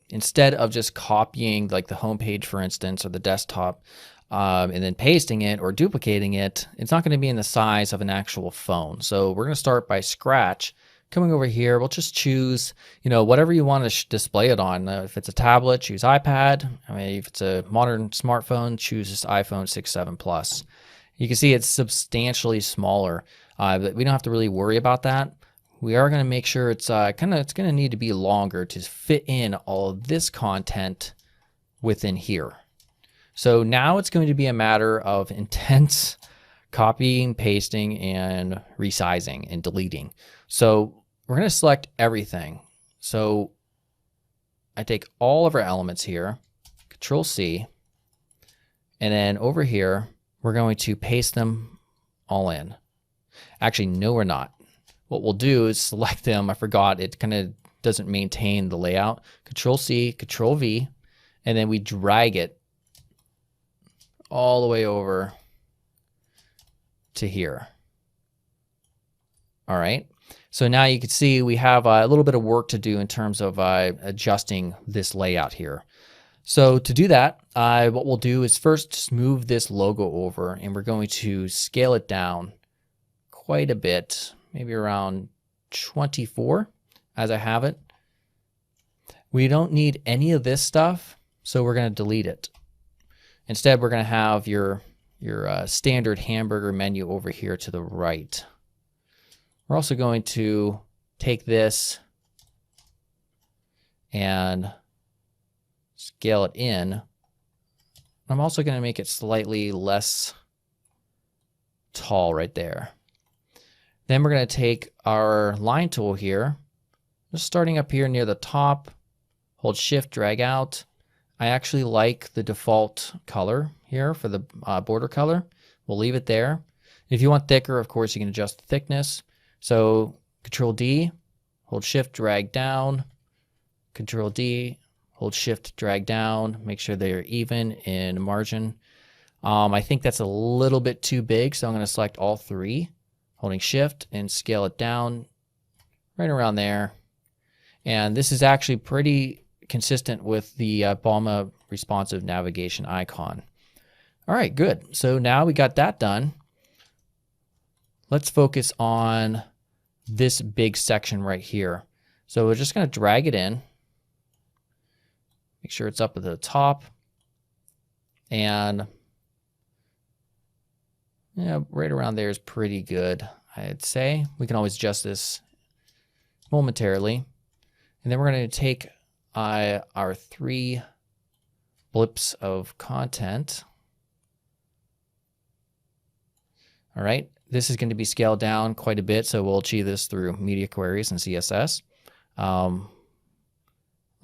instead of just copying like the home page, for instance, or the desktop, and then pasting it or duplicating it, it's not going to be in the size of an actual phone. So we're going to start by scratch. Coming over here, we'll just choose, whatever you want to display it on. If it's a tablet, choose iPad. I mean, if it's a modern smartphone, choose this iPhone 6, 7 Plus. You can see it's substantially smaller, but we don't have to really worry about that. We are going to make sure it's going to need to be longer to fit in all of this content within here. So now it's going to be a matter of intense copying, pasting, and resizing and deleting. So we're going to select everything. So I take all of our elements here, Control C, and then over here, we're going to paste them all in. Actually, no, we're not. What we'll do is select them. I forgot, it kind of doesn't maintain the layout. Control C, Control V, and then we drag it all the way over to here. All right. So now you can see we have a little bit of work to do in terms of adjusting this layout here. So to do that, what we'll do is first just move this logo over, and we're going to scale it down quite a bit, maybe around 24 as I have it. We don't need any of this stuff, so we're going to delete it. Instead, we're going to have your standard hamburger menu over here to the right. We're also going to take this and scale it in. I'm also going to make it slightly less tall right there. Then we're going to take our line tool here, just starting up here near the top, hold Shift, drag out. I actually like the default color here for the border color. We'll leave it there. If you want thicker, of course, you can adjust the thickness. So Control D, hold Shift, drag down, Control D, hold Shift, drag down, make sure they're even in margin. I think that's a little bit too big, so I'm going to select all three, holding Shift and scale it down right around there. And this is actually pretty consistent with the Balma responsive navigation icon. All right, good. So now we got that done. Let's focus on this big section right here. So we're just going to drag it in. Make sure it's up at the top. And yeah, right around there is pretty good, I'd say. We can always adjust this momentarily. And then we're going to take our 3 blips of content. All right, this is going to be scaled down quite a bit, so we'll achieve this through media queries and CSS.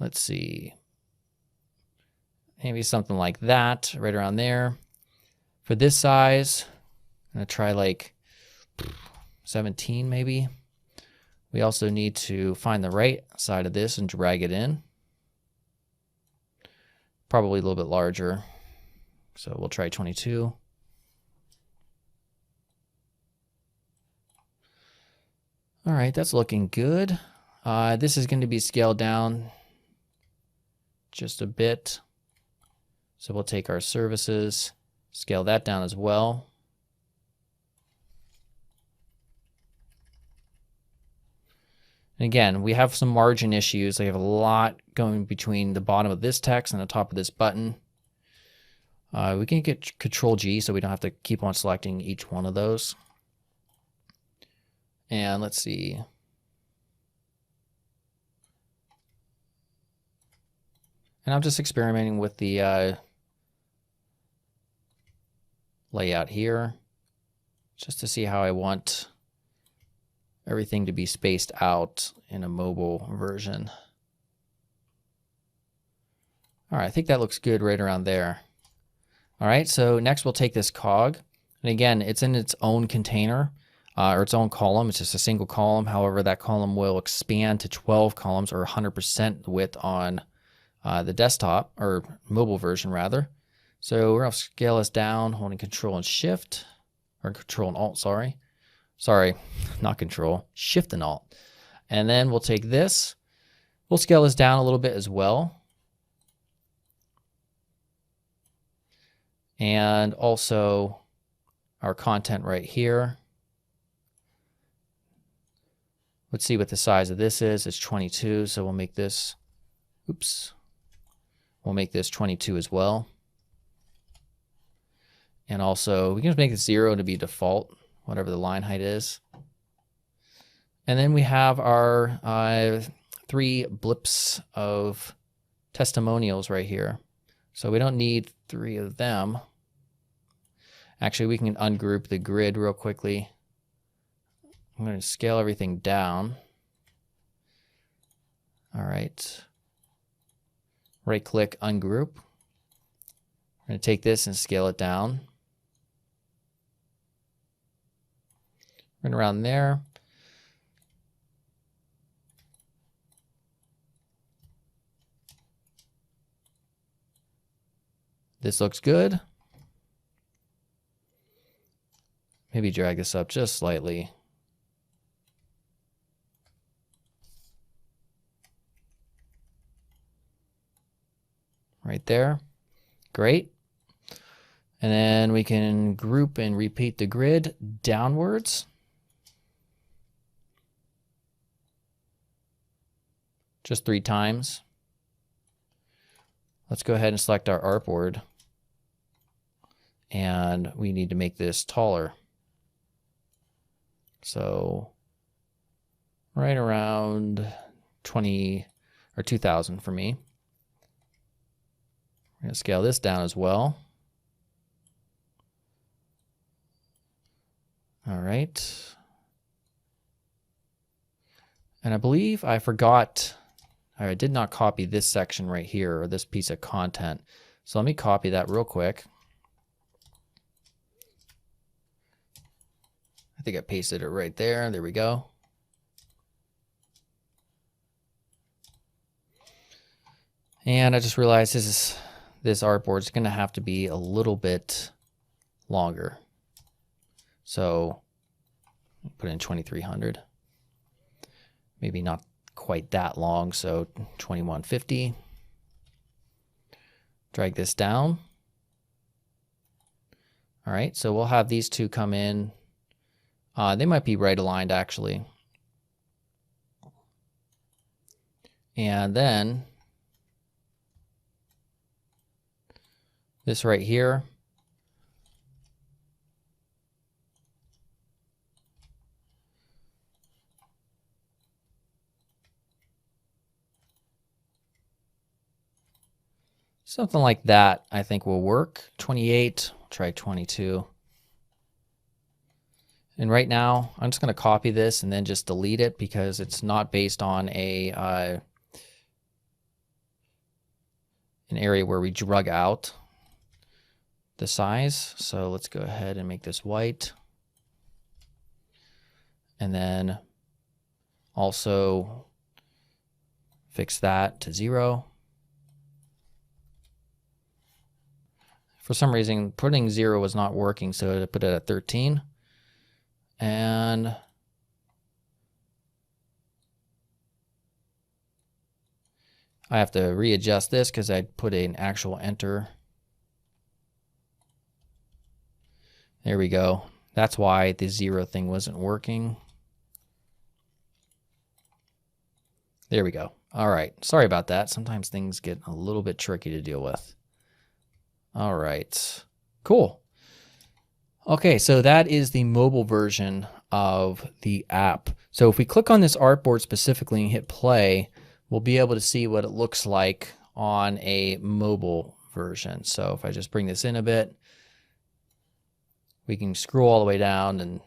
Let's see, maybe something like that, right around there. For this size, I'm going to try like 17 maybe. We also need to find the right side of this and drag it in. Probably a little bit larger, so we'll try 22. All right, that's looking good. This is going to be scaled down just a bit. So we'll take our services, scale that down as well. And again, we have some margin issues. We have a lot going between the bottom of this text and the top of this button. We can get Control G so we don't have to keep on selecting each one of those. And let's see. And I'm just experimenting with the layout here just to see how I want everything to be spaced out in a mobile version. All right, I think that looks good right around there. All right, so next we'll take this cog. And again, it's in its own container. Or its own column. It's just a single column. However, that column will expand to 12 columns or 100% width on the desktop or mobile version rather. So we're going to scale this down, holding Control and Shift, or Control and Alt, sorry. Sorry, not Control, Shift and Alt. And then we'll take this. We'll scale this down a little bit as well. And also our content right here. Let's see what the size of this is. It's 22, so we'll make this, we'll make this 22 as well. And also, we can just make it 0 to be default, whatever the line height is. And then we have our 3 blips of testimonials right here. So we don't need 3 of them. Actually, we can ungroup the grid real quickly. I'm going to scale everything down. All right. Right click, ungroup. I'm going to take this and scale it down. Right around there. This looks good. Maybe drag this up just slightly. Right there. Great. And then we can group and repeat the grid downwards. Just 3 times. Let's go ahead and select our artboard. And we need to make this taller. So right around 20 or 2000 for me. We're going to scale this down as well. All right. And I believe I forgot, or I did not copy this section right here, or this piece of content. So let me copy that real quick. I think I pasted it right there. There we go. And I just realized this artboard is going to have to be a little bit longer. So put in 2300. Maybe not quite that long, so 2150. Drag this down. All right, so we'll have these two come in. They might be right aligned actually. And then this right here. Something like that I think will work. 28, try 22. And right now I'm just going to copy this and then just delete it because it's not based on an area where we drug out the size. So let's go ahead and make this white. And then also fix that to 0. For some reason, putting 0 was not working, so I put it at 13. And I have to readjust this because I put an actual enter. There we go. That's why the 0 thing wasn't working. There we go. All right. Sorry about that. Sometimes things get a little bit tricky to deal with. All right, cool. Okay, so that is the mobile version of the app. So if we click on this artboard specifically and hit play, we'll be able to see what it looks like on a mobile version. So if I just bring this in a bit, we can scroll all the way down and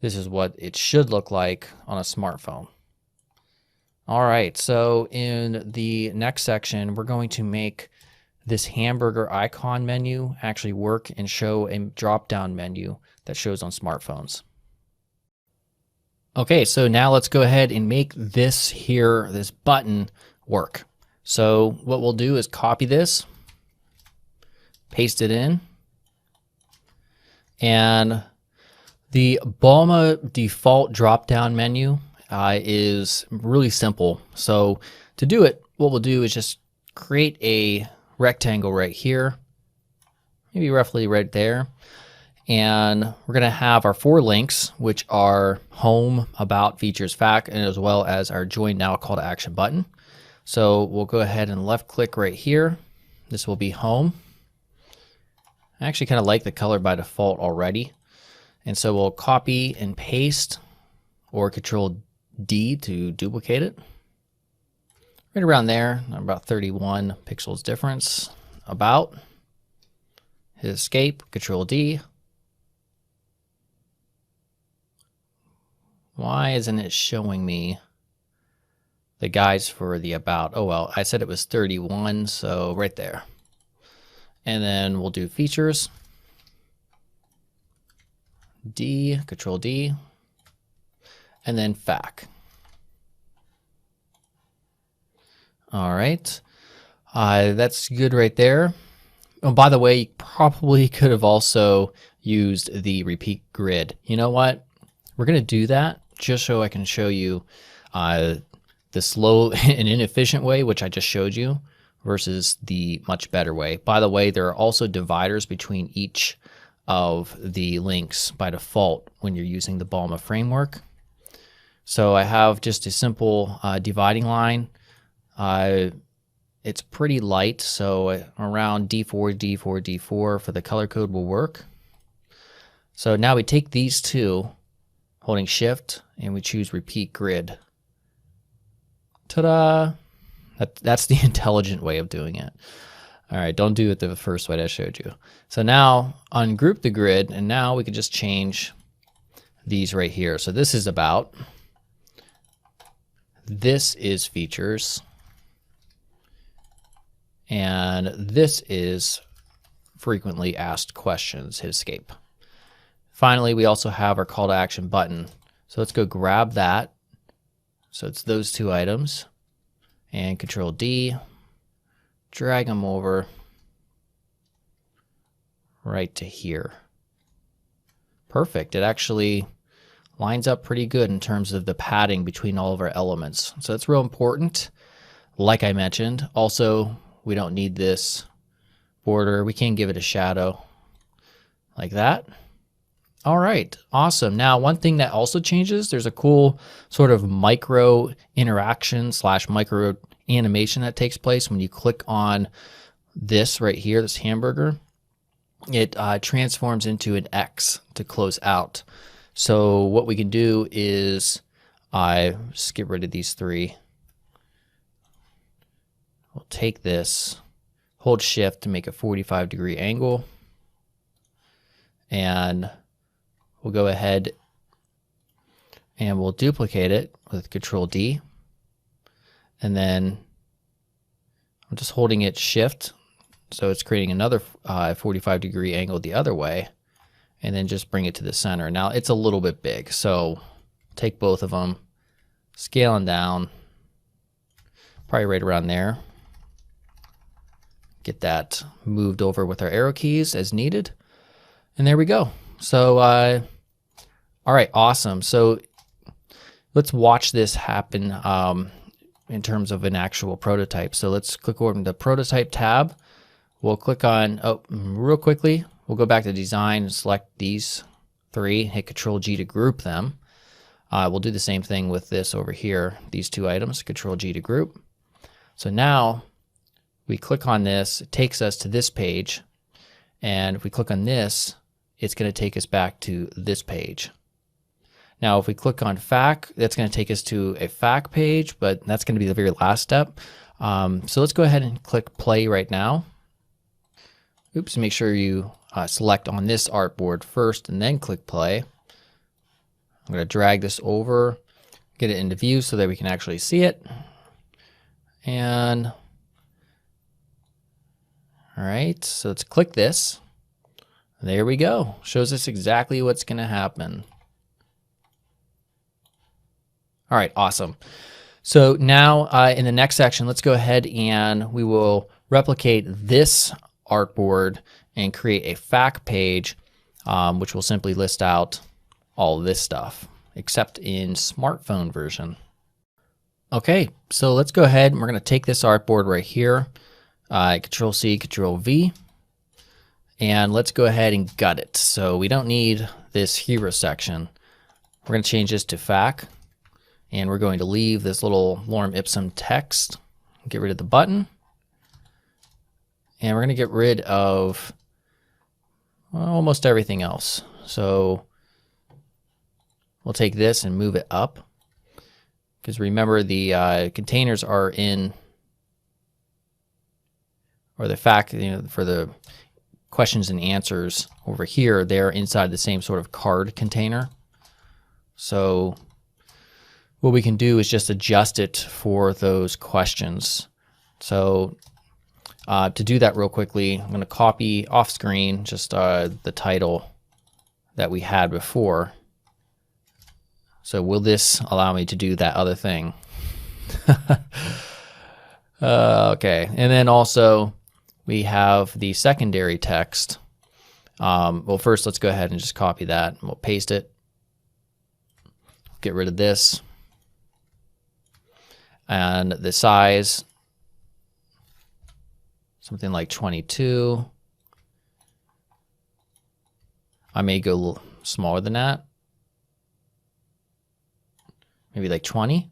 this is what it should look like on a smartphone. All right, so in the next section, we're going to make this hamburger icon menu actually work and show a drop-down menu that shows on smartphones. Okay, so now let's go ahead and make this here, this button, work. So what we'll do is copy this, paste it in, and the Balma default drop-down menu is really simple. So to do it, what we'll do is just create a rectangle right here, maybe roughly right there. And we're going to have our 4 links, which are home, about, features, fact, and as well as our join now call to action button. So we'll go ahead and left click right here. This will be home. I actually kind of like the color by default already. And so we'll copy and paste or Control D to duplicate it. Right around there, about 31 pixels difference. About, hit escape, Control D. Why isn't it showing me the guides for the about? Oh well, I said it was 31, so right there. And then we'll do features. D, Control D. And then fact. All right, that's good right there. Oh, by the way, you probably could have also used the repeat grid. You know what? We're going to do that just so I can show you the slow and inefficient way, which I just showed you, versus the much better way. By the way, there are also dividers between each of the links by default when you're using the Balma framework. So I have just a simple dividing line. It's pretty light, so around D4, D4, D4 for the color code will work. So now we take these two, holding shift, and we choose repeat grid. Ta-da! That's the intelligent way of doing it. All right, don't do it the first way I showed you. So now ungroup the grid, and now we can just change these right here. So this is about, this is features, and this is frequently asked questions. Hit escape. Finally, we also have our call to action button. So let's go grab that. So it's those two items, and Control D, drag them over right to here. Perfect. It actually lines up pretty good in terms of the padding between all of our elements. So that's real important. Like I mentioned, also, we don't need this border. We can give it a shadow like that. All right, awesome. Now, one thing that also changes, there's a cool sort of micro interaction / micro animation that takes place when you click on this right here, this hamburger. It transforms into an X to close out. So what we can do is just get rid of these three. We'll take this, hold shift to make a 45-degree angle, and we'll go ahead and we'll duplicate it with Control D, and then I'm just holding it shift, so it's creating another 45-degree angle the other way, and then just bring it to the center. Now it's a little bit big, so take both of them, scale them down, probably right around there. Get that moved over with our arrow keys as needed. And there we go. So, all right, awesome. So let's watch this happen in terms of an actual prototype. So let's click over to the prototype tab. We'll click on, real quickly, we'll go back to design and select these three, hit Control G to group them. We'll do the same thing with this over here, these two items, Control G to group. So now we click on this, it takes us to this page, and if we click on this, it's going to take us back to this page. Now, if we click on FAQ, that's going to take us to a FAQ page, but that's going to be the very last step. So let's go ahead and click play right now. Oops, make sure you select on this artboard first and then click play. I'm going to drag this over, get it into view so that we can actually see it. And all right, so let's click this. There we go. Shows us exactly what's going to happen. All right, awesome. So now in the next section, let's go ahead and we will replicate this artboard and create a FAQ page, which will simply list out all this stuff, except in smartphone version. Okay, so let's go ahead and we're going to take this artboard right here. Control C, Control V, and let's go ahead and gut it. So we don't need this hero section. We're going to change this to FAQ, and we're going to leave this little lorem ipsum text, get rid of the button, and we're going to get rid of almost everything else. So we'll take this and move it up, because remember the containers are in, or the FAQ, for the questions and answers over here, they're inside the same sort of card container. So what we can do is just adjust it for those questions. So to do that real quickly, I'm going to copy off screen just the title that we had before. So will this allow me to do that other thing? Okay, and then also we have the secondary text. Well, first let's go ahead and just copy that and we'll paste it. Get rid of this. And the size, something like 22. I may go a little smaller than that. Maybe like 20.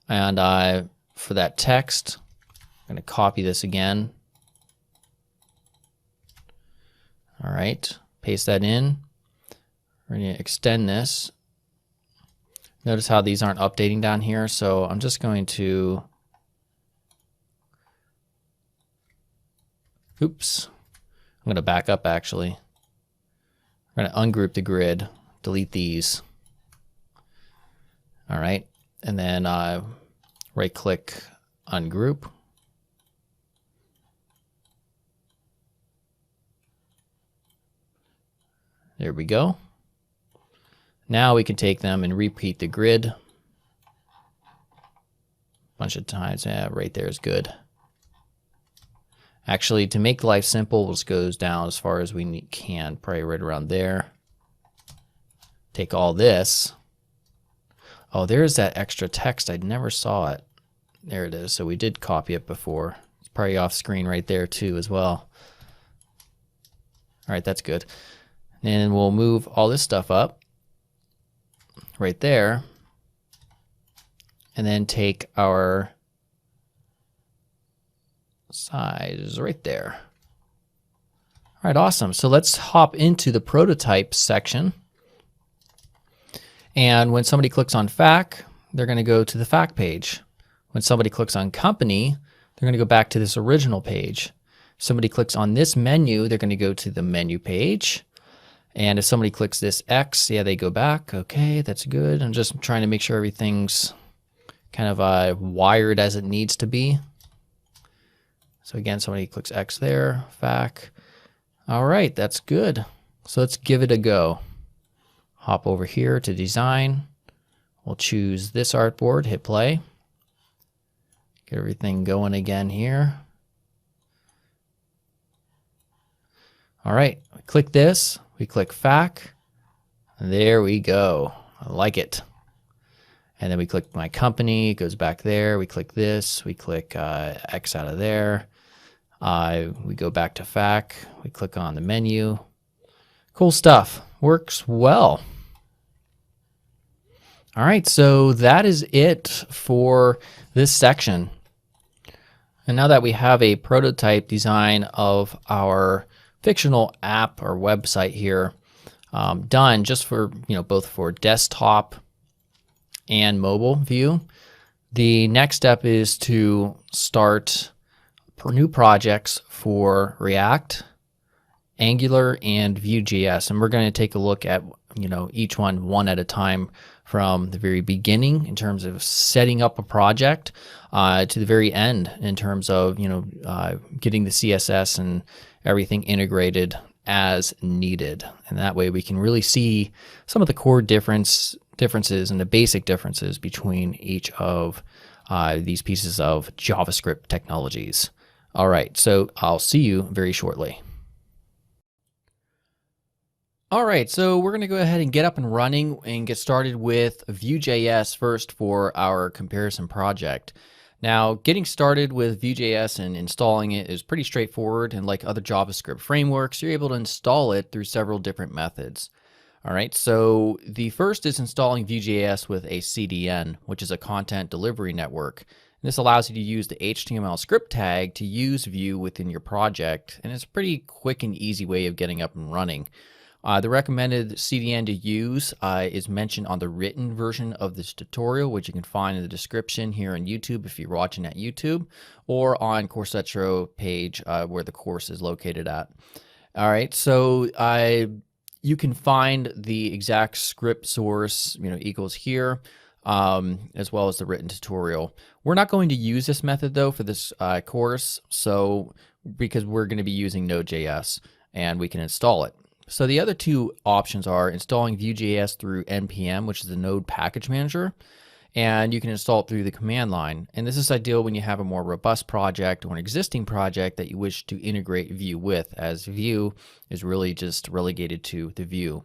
And for that text, I'm going to copy this again. All right, paste that in. We're going to extend this. Notice how these aren't updating down here, so I'm just going to, oops, I'm going to back up actually. We're going to ungroup the grid, delete these. All right, and then right click, ungroup. There we go. Now we can take them and repeat the grid a bunch of times. Yeah, right there is good. Actually, to make life simple, we'll just go down as far as we can, probably right around there. Take all this. Oh, there's that extra text. I never saw it. There it is. So we did copy it before. It's probably off screen right there too as well. All right, that's good. And we'll move all this stuff up right there. And then take our size right there. All right, awesome. So let's hop into the prototype section. And when somebody clicks on FAQ, they're going to go to the FAQ page. When somebody clicks on company, they're going to go back to this original page. If somebody clicks on this menu, they're going to go to the menu page. And if somebody clicks this X, yeah, they go back. Okay, that's good. I'm just trying to make sure everything's kind of wired as it needs to be. So again, somebody clicks X there, FAQ. All right, that's good. So let's give it a go. Hop over here to design. We'll choose this artboard, hit play. Get everything going again here. All right, click this. We click FAQ. There we go. I like it. And then we click my company, it goes back there. We click this, we click X out of there. We go back to FAQ, we click on the menu. Cool stuff, works well. All right, so that is it for this section. And now that we have a prototype design of our fictional app or website here done just for, both for desktop and mobile view, the next step is to start new projects for React, Angular, and Vue.js. And we're going to take a look at, each one at a time from the very beginning in terms of setting up a project to the very end in terms of, getting the CSS and everything integrated as needed. And that way we can really see some of the core differences and the basic differences between each of these pieces of JavaScript technologies. All right, so I'll see you very shortly. All right, so we're going to go ahead and get up and running and get started with Vue.js first for our comparison project. Now, getting started with Vue.js and installing it is pretty straightforward, and like other JavaScript frameworks, you're able to install it through several different methods. All right, so the first is installing Vue.js with a CDN, which is a content delivery network. And this allows you to use the HTML script tag to use Vue within your project, and it's a pretty quick and easy way of getting up and running. The recommended CDN to use is mentioned on the written version of this tutorial, which you can find in the description here on YouTube if you're watching at YouTube, or on Coursetro page where the course is located at. All right, so you can find the exact script source, equals here, as well as the written tutorial. We're not going to use this method though for this course, so because we're going to be using Node.js and we can install it. So the other two options are installing Vue.js through NPM, which is the Node Package Manager, and you can install it through the command line. And this is ideal when you have a more robust project or an existing project that you wish to integrate Vue with, as Vue is really just relegated to the Vue.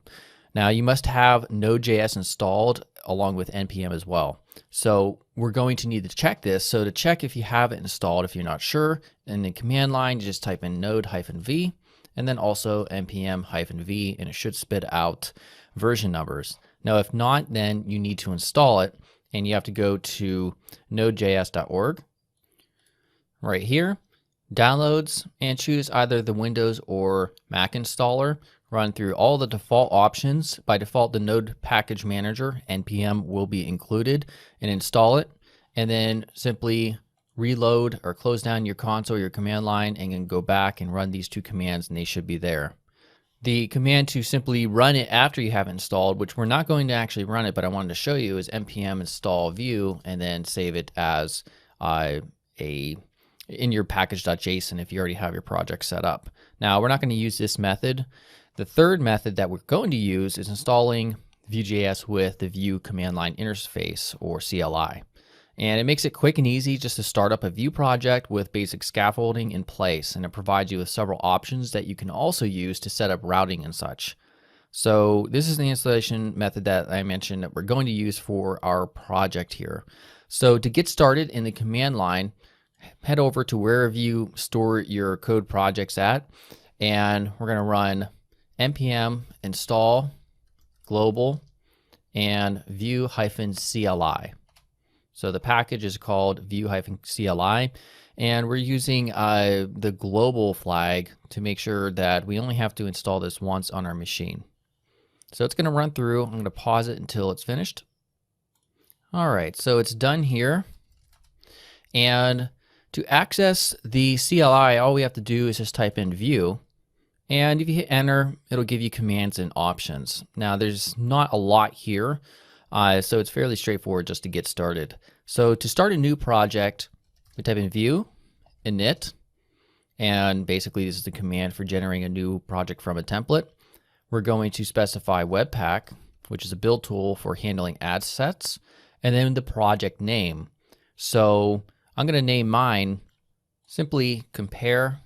Now you must have Node.js installed along with npm as well. So we're going to need to check this. So to check if you have it installed, if you're not sure, in the command line, you just type in node-v and then also npm-v, and it should spit out version numbers. Now, if not, then you need to install it, and you have to go to nodejs.org right here, downloads, and choose either the Windows or Mac installer. Run through all the default options. By default, the Node Package Manager, npm, will be included, and install it. And then simply reload or close down your console, your command line, and then go back and run these two commands, and they should be there. The command to simply run it after you have it installed, which we're not going to actually run it, but I wanted to show you, is npm install Vue, and then save it as in your package.json if you already have your project set up. Now, we're not going to use this method. The third method that we're going to use is installing Vue.js with the Vue command line interface, or CLI. And it makes it quick and easy just to start up a Vue project with basic scaffolding in place, and it provides you with several options that you can also use to set up routing and such. So this is the installation method that I mentioned that we're going to use for our project here. So to get started in the command line, head over to wherever you store your code projects at, and we're going to run npm install global and Vue-CLI. So the package is called Vue-CLI, and we're using the global flag to make sure that we only have to install this once on our machine. So it's going to run through. I'm going to pause it until it's finished. All right, so it's done here. And to access the CLI, all we have to do is just type in Vue. And if you hit enter, it'll give you commands and options. Now, there's not a lot here, so it's fairly straightforward just to get started. So to start a new project, we type in Vue init, and basically this is the command for generating a new project from a template. We're going to specify Webpack, which is a build tool for handling ad sets, and then the project name. So I'm going to name mine simply compare-vue.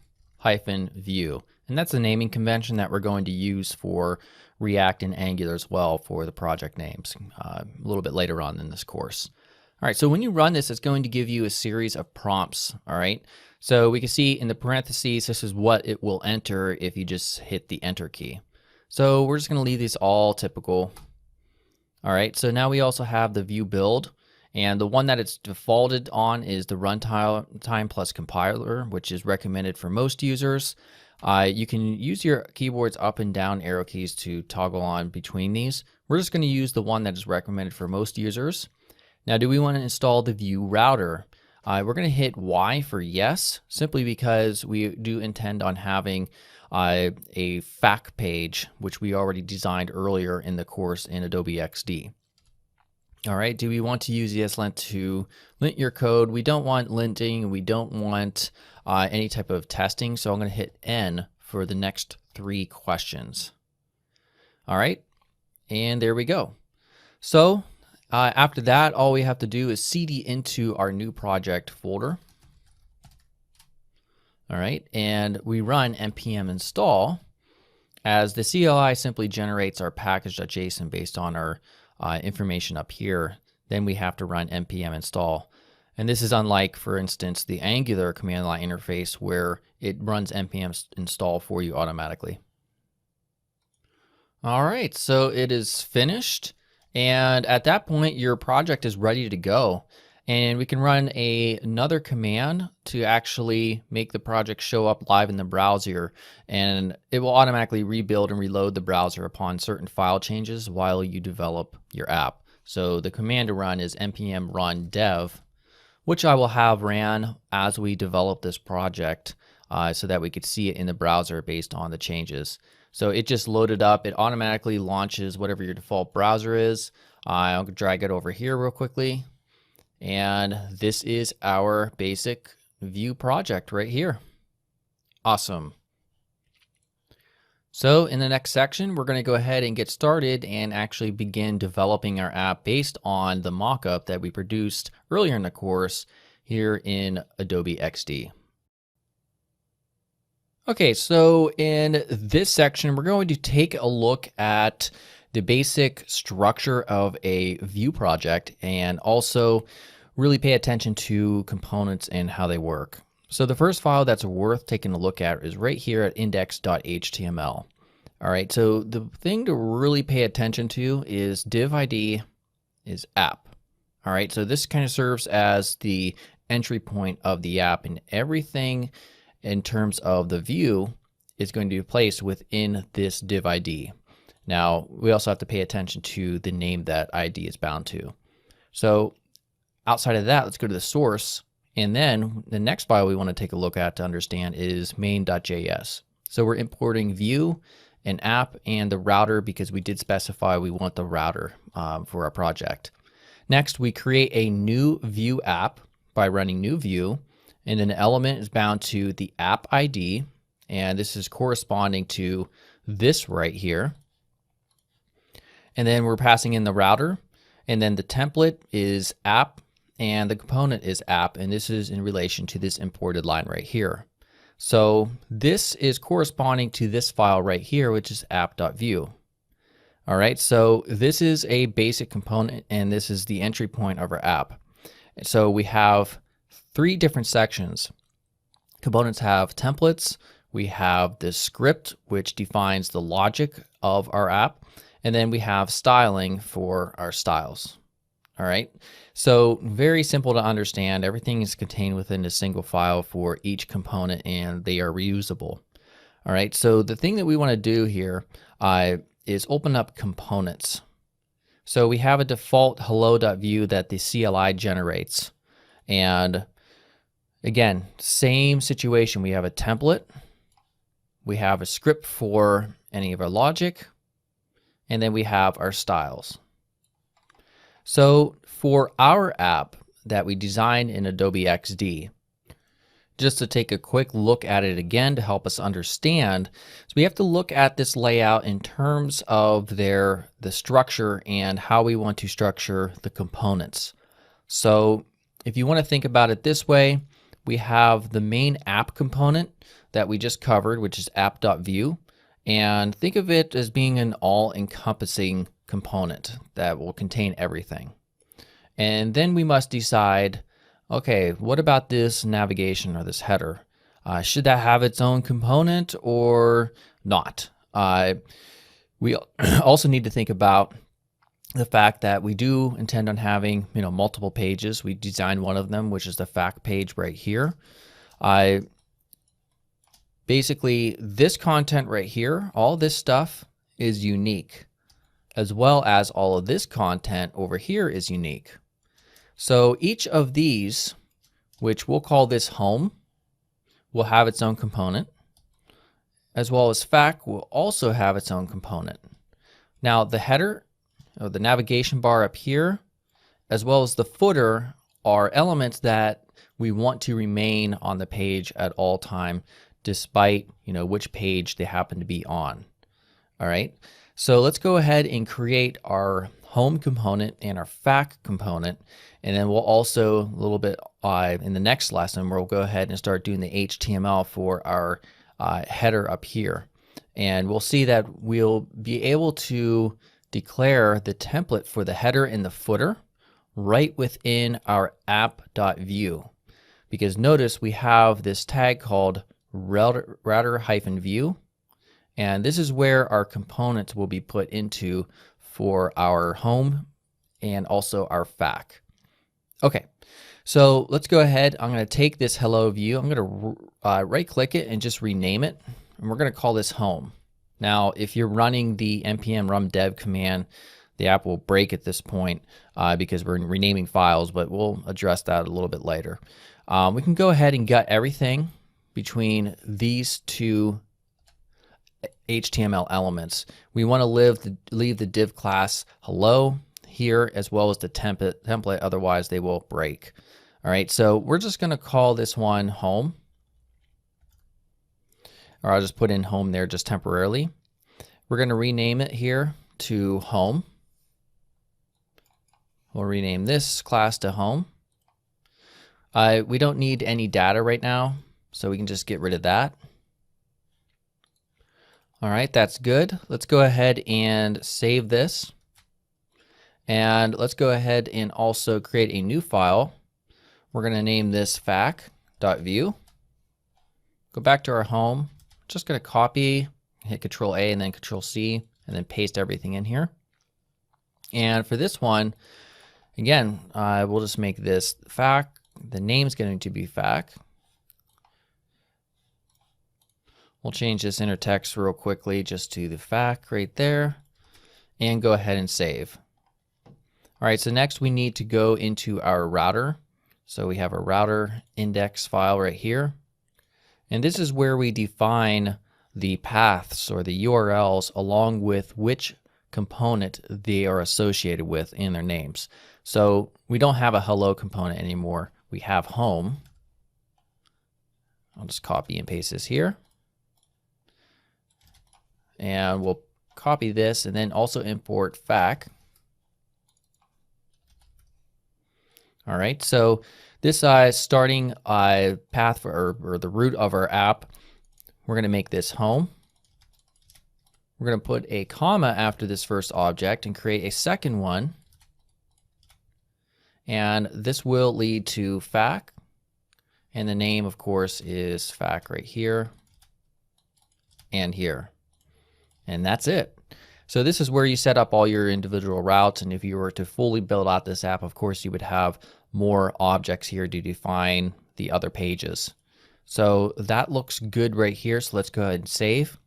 And that's the naming convention that we're going to use for React and Angular as well for the project names a little bit later on in this course. All right, so when you run this, it's going to give you a series of prompts, all right? So we can see in the parentheses, this is what it will enter if you just hit the enter key. So we're just gonna leave these all typical. All right, so now we also have the Vue build, and the one that it's defaulted on is the runtime plus compiler, which is recommended for most users. You can use your keyboard's up and down arrow keys to toggle on between these. We're just going to use the one that is recommended for most users. Now, do we want to install the Vue router? We're going to hit Y for yes, simply because we do intend on having a FAQ page, which we already designed earlier in the course in Adobe XD. All right, do we want to use ESLint to lint your code? We don't want linting. We don't want any type of testing. So I'm going to hit N for the next 3 questions. All right, and there we go. So after that, all we have to do is cd into our new project folder. All right, and we run npm install, as the CLI simply generates our package.json based on our information up here. Then we have to run npm install. And this is unlike, for instance, the Angular command line interface where it runs npm install for you automatically. All right, so it is finished. And at that point, your project is ready to go. And we can run another command to actually make the project show up live in the browser. And it will automatically rebuild and reload the browser upon certain file changes while you develop your app. So the command to run is npm run dev, which I will have ran as we develop this project so that we could see it in the browser based on the changes. So it just loaded up. It automatically launches whatever your default browser is. I'll drag it over here real quickly. And this is our basic Vue project right here. Awesome. So in the next section, we're going to go ahead and get started and actually begin developing our app based on the mockup that we produced earlier in the course here in Adobe XD. Okay, so in this section, we're going to take a look at the basic structure of a Vue project and also really pay attention to components and how they work. So the first file that's worth taking a look at is right here at index.html. All right, so the thing to really pay attention to is div ID is app. All right, so this kind of serves as the entry point of the app, and everything in terms of the view is going to be placed within this div ID. Now, we also have to pay attention to the name that ID is bound to. So outside of that, let's go to the source. And then the next file we want to take a look at to understand is main.js. So we're importing Vue, an app, and the router because we did specify we want the router for our project. Next, we create a new Vue app by running new Vue, and then the element is bound to the app ID, and this is corresponding to this right here. And then we're passing in the router, and then the template is app, and the component is app, and this is in relation to this imported line right here. So this is corresponding to this file right here, which is app.vue. All right, so this is a basic component, and this is the entry point of our app. So we have three different sections. Components have templates, we have the script, which defines the logic of our app, and then we have styling for our styles. All right, so very simple to understand. Everything is contained within a single file for each component, and they are reusable. All right, so the thing that we want to do here is open up components. So we have a default hello.vue that the CLI generates. And again, same situation. We have a template, we have a script for any of our logic, and then we have our styles. So for our app that we designed in Adobe XD, just to take a quick look at it again to help us understand, so we have to look at this layout in terms of the structure and how we want to structure the components. So if you want to think about it this way, we have the main app component that we just covered, which is app.vue, and think of it as being an all-encompassing component that will contain everything. And then we must decide, okay, what about this navigation or this header? Should that have its own component or not? We also need to think about the fact that we do intend on having multiple pages. We designed one of them, which is the fact page right here. Basically, this content right here, all this stuff is unique, as well as all of this content over here is unique. So each of these, which we'll call this home, will have its own component, as well as fact will also have its own component. Now the header, or the navigation bar up here, as well as the footer, are elements that we want to remain on the page at all time, despite which page they happen to be on. All right, so let's go ahead and create our home component and our fact component, and then we'll also a little bit in the next lesson we'll go ahead and start doing the HTML for our header up here, and we'll see that we'll be able to declare the template for the header and the footer right within our app.vue, because notice we have this tag called router-view, and this is where our components will be put into for our home and also our fact. Okay, so let's go ahead. I'm going to take this hello view. I'm going to right click it and just rename it, and we're going to call this home. Now, if you're running the npm run dev command, the app will break at this point because we're renaming files, but we'll address that a little bit later. We can go ahead and gut everything between these two HTML elements. We want to leave the div class hello here as well as the template, otherwise they will break. All right, so we're just going to call this one home, or I'll just put in home there just temporarily. We're going to rename it here to home. We'll rename this class to home. We don't need any data right now, so we can just get rid of that. All right, that's good. Let's go ahead and save this. And let's go ahead and also create a new file. We're going to name this fac.vue. Go back to our home. Just going to copy, hit Control A and then Control C, and then paste everything in here. And for this one, again, we'll just make this fac. The name's going to be fac. We'll change this inner text real quickly just to the fac right there and go ahead and save. All right, so next we need to go into our router. So we have a router index file right here. And this is where we define the paths or the URLs along with which component they are associated with in their names. So we don't have a hello component anymore. We have home. I'll just copy and paste this here. And we'll copy this and then also import fac. All right, so this starting path for, or the root of our app, we're going to make this home. We're going to put a comma after this first object and create a second one. And this will lead to fac. And the name, of course, is fac right here and here. And that's it. So this is where you set up all your individual routes. And if you were to fully build out this app, of course, you would have more objects here to define the other pages. So that looks good right here. So let's go ahead and save.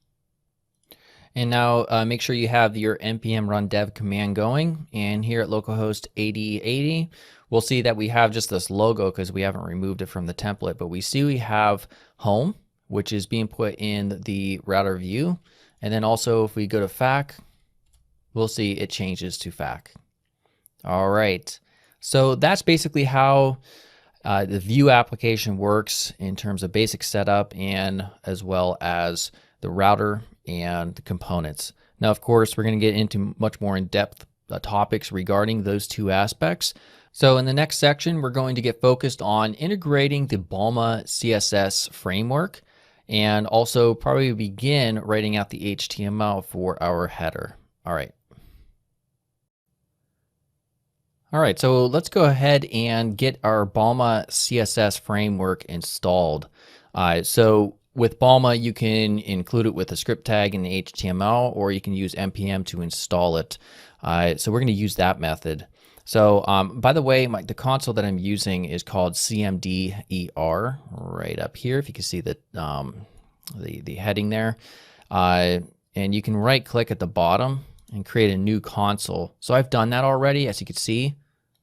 And now make sure you have your npm run dev command going. And here at localhost 8080, we'll see that we have just this logo because we haven't removed it from the template. But we see we have home, which is being put in the router view. And then also if we go to fac, we'll see it changes to fac. All right. So that's basically how the Vue application works in terms of basic setup and as well as the router and the components. Now, of course, we're going to get into much more in-depth topics regarding those two aspects. So in the next section, we're going to get focused on integrating the Balma CSS framework and also probably begin writing out the HTML for our header. All right. All right, so let's go ahead and get our Balma CSS framework installed. So with Balma, you can include it with a script tag in the HTML, or you can use npm to install it. So we're going to use that method. So by the way, the console that I'm using is called CMDER right up here. If you can see the heading there, and you can right click at the bottom and create a new console. So I've done that already, as you can see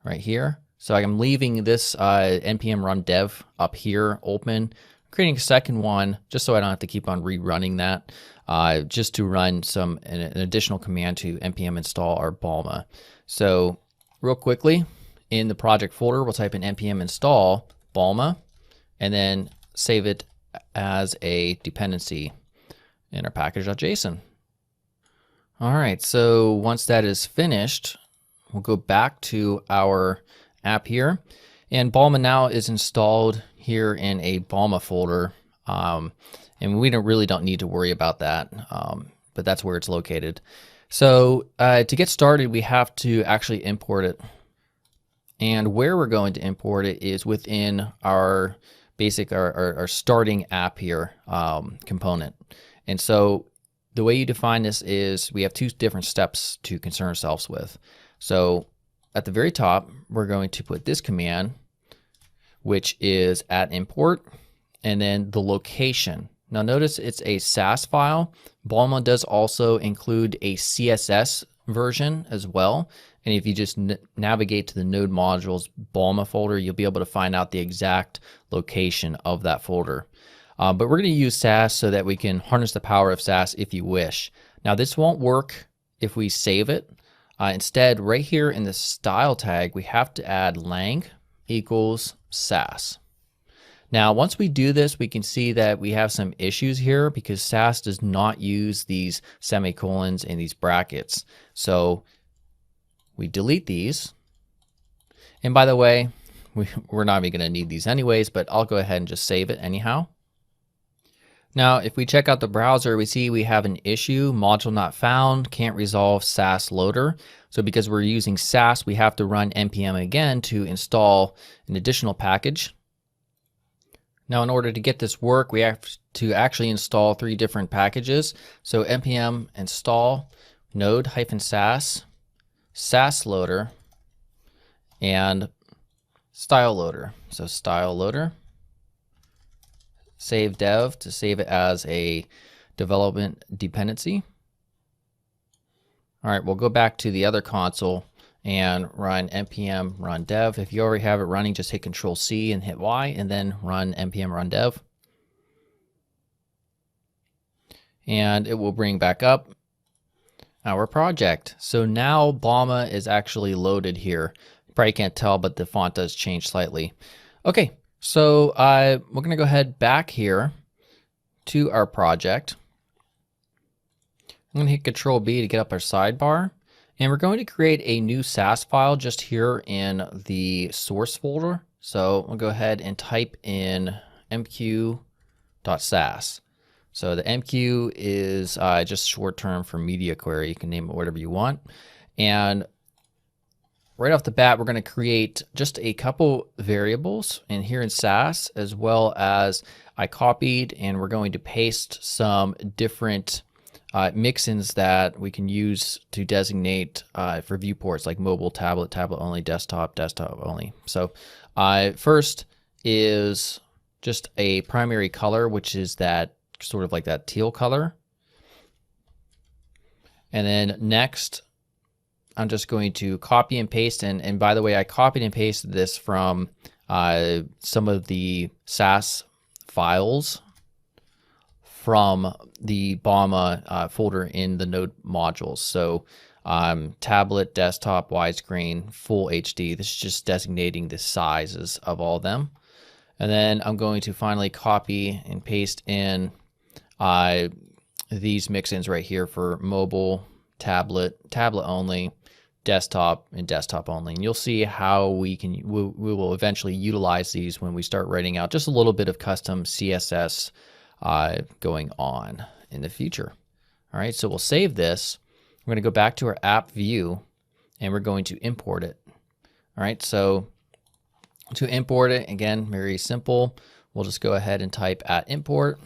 right here. So I'm leaving this npm run dev up here open, creating a second one just so I don't have to keep on rerunning that, just to run an additional command to npm install our Balma. So real quickly, in the project folder, we'll type in npm install Balma and then save it as a dependency in our package.json. All right, so once that is finished, we'll go back to our app here. And Balma now is installed here in a Balma folder. And we really don't need to worry about that, but that's where it's located. So to get started, we have to actually import it. And where we're going to import it is within our basic, our starting app here component. And so the way you define this is we have two different steps to concern ourselves with. So at the very top, we're going to put this command, which is @import, and then the location. Now notice it's a SAS file. Balma does also include a CSS version as well. And if you just navigate to the node modules Balma folder, you'll be able to find out the exact location of that folder. But we're going to use SAS so that we can harness the power of SAS if you wish. Now this won't work if we save it. Instead, right here in the style tag, we have to add lang equals SAS. Now, once we do this, we can see that we have some issues here because Sass does not use these semicolons and these brackets. So we delete these. And by the way, we're not even going to need these anyways, but I'll go ahead and just save it anyhow. Now, if we check out the browser, we see we have an issue, module not found, can't resolve Sass loader. So because we're using Sass, we have to run npm again to install an additional package. Now, in order to get this work, we have to actually install 3 different packages. So npm install node-sass, Sass loader, and style loader. So style loader. Save dev to save it as a development dependency. All right, we'll go back to the other console and run npm run dev. If you already have it running, just hit Control C and hit Y and then run npm run dev. And it will bring back up our project. So now Bama is actually loaded here. You probably can't tell, but the font does change slightly. Okay. So we're going to go ahead back here to our project. I'm going to hit Control B to get up our sidebar. And we're going to create a new Sass file just here in the source folder. So we'll go ahead and type in mq.sass. So the mq is just short term for media query. You can name it whatever you want. And right off the bat, we're going to create just a couple variables in here in Sass, as well as I copied and we're going to paste some different mixins that we can use to designate for viewports like mobile, tablet, tablet only, desktop, desktop only. So first is just a primary color, which is that sort of like that teal color. And then next, I'm just going to copy and paste. And by the way, I copied and pasted this from some of the Sass files from the Bama folder in the node modules. So tablet, desktop, widescreen, full HD. This is just designating the sizes of all of them. And then I'm going to finally copy and paste in these mixins right here for mobile, tablet, tablet only, desktop, and desktop only. And you'll see how we will eventually utilize these when we start writing out just a little bit of custom CSS going on in the future. All right, so we'll save this. We're going to go back to our app view and we're going to import it. All right, so to import it, again, very simple. We'll just go ahead and type @import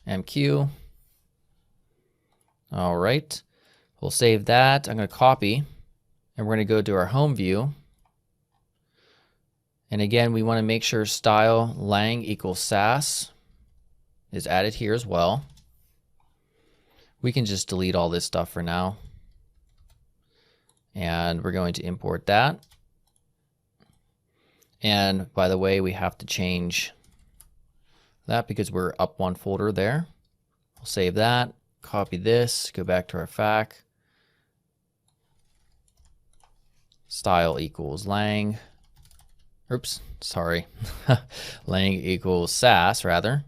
mq. All right. We'll save that. I'm going to copy and we're going to go to our home view. And again, we want to make sure style lang equals Sass is added here as well. We can just delete all this stuff for now. And we're going to import that. And by the way, we have to change that because we're up one folder there. We'll save that, copy this, go back to our FAQ. Style equals lang. Oops, sorry. Lang equals Sass, rather.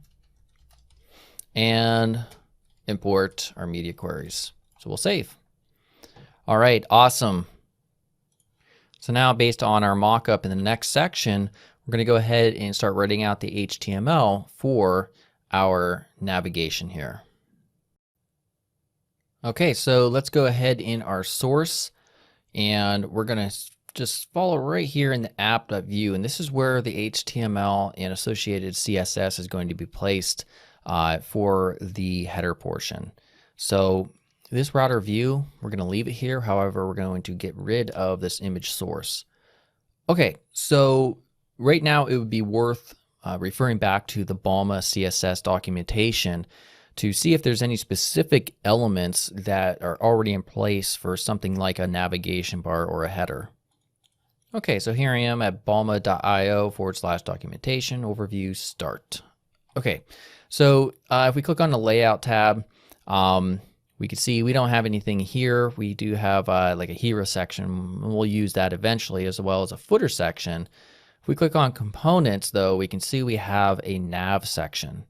And import our media queries. So we'll save. All right, awesome. So now based on our mockup in the next section, we're going to go ahead and start writing out the HTML for our navigation here. Okay, so let's go ahead in our source and we're going to just follow right here in the app.view. And this is where the HTML and associated CSS is going to be placed for the header portion. So this router view, we're going to leave it here. However, we're going to get rid of this image source. Okay, so right now it would be worth referring back to the Balma CSS documentation to see if there's any specific elements that are already in place for something like a navigation bar or a header. Okay, so here I am at balma.io/documentation overview start. Okay, so if we click on the layout tab, we can see we don't have anything here. We do have like a hero section. We'll use that eventually, as well as a footer section. If we click on components though, we can see we have a nav section.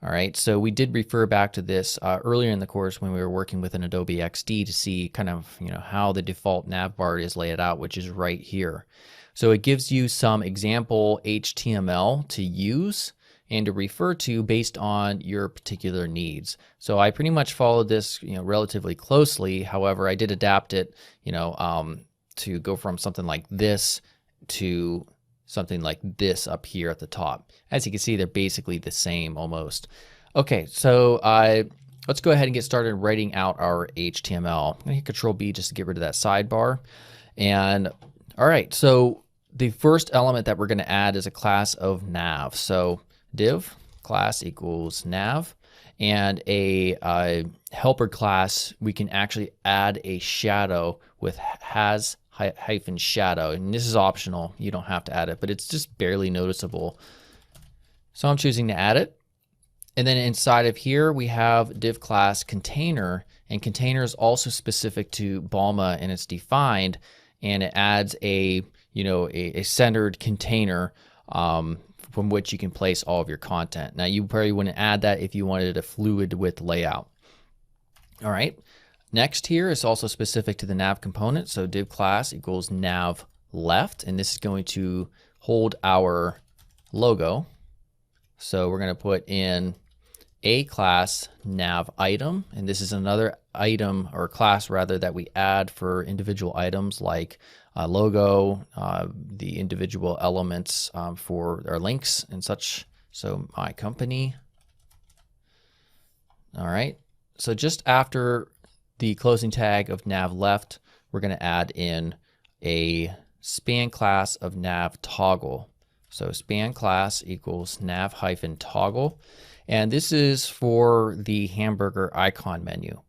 All right, so we did refer back to this earlier in the course when we were working with an Adobe XD to see kind of how the default nav bar is laid out, which is right here. So it gives you some example HTML to use and to refer to based on your particular needs. So I pretty much followed this relatively closely. However, I did adapt it to go from something like this to something like this up here at the top. As you can see, they're basically the same almost. Okay, so let's go ahead and get started writing out our HTML. I'm gonna hit Control B just to get rid of that sidebar. And all right, so the first element that we're gonna add is a class of nav. So div class equals nav, and a helper class, we can actually add a shadow with has hyphen shadow, and this is optional. You don't have to add it, but it's just barely noticeable. So I'm choosing to add it. And then inside of here, we have div class container, and container is also specific to Balma, and it's defined, and it adds a centered container from which you can place all of your content. Now you probably wouldn't add that if you wanted a fluid width layout. All right. Next here is also specific to the nav component. So div class equals nav left, and this is going to hold our logo. So we're going to put in a class nav item, and this is another item or class rather that we add for individual items like logo, the individual elements for our links and such. So my company. All right. So just after the closing tag of nav left, we're going to add in a span class of nav toggle. So span class equals nav hyphen toggle. And this is for the hamburger icon menu.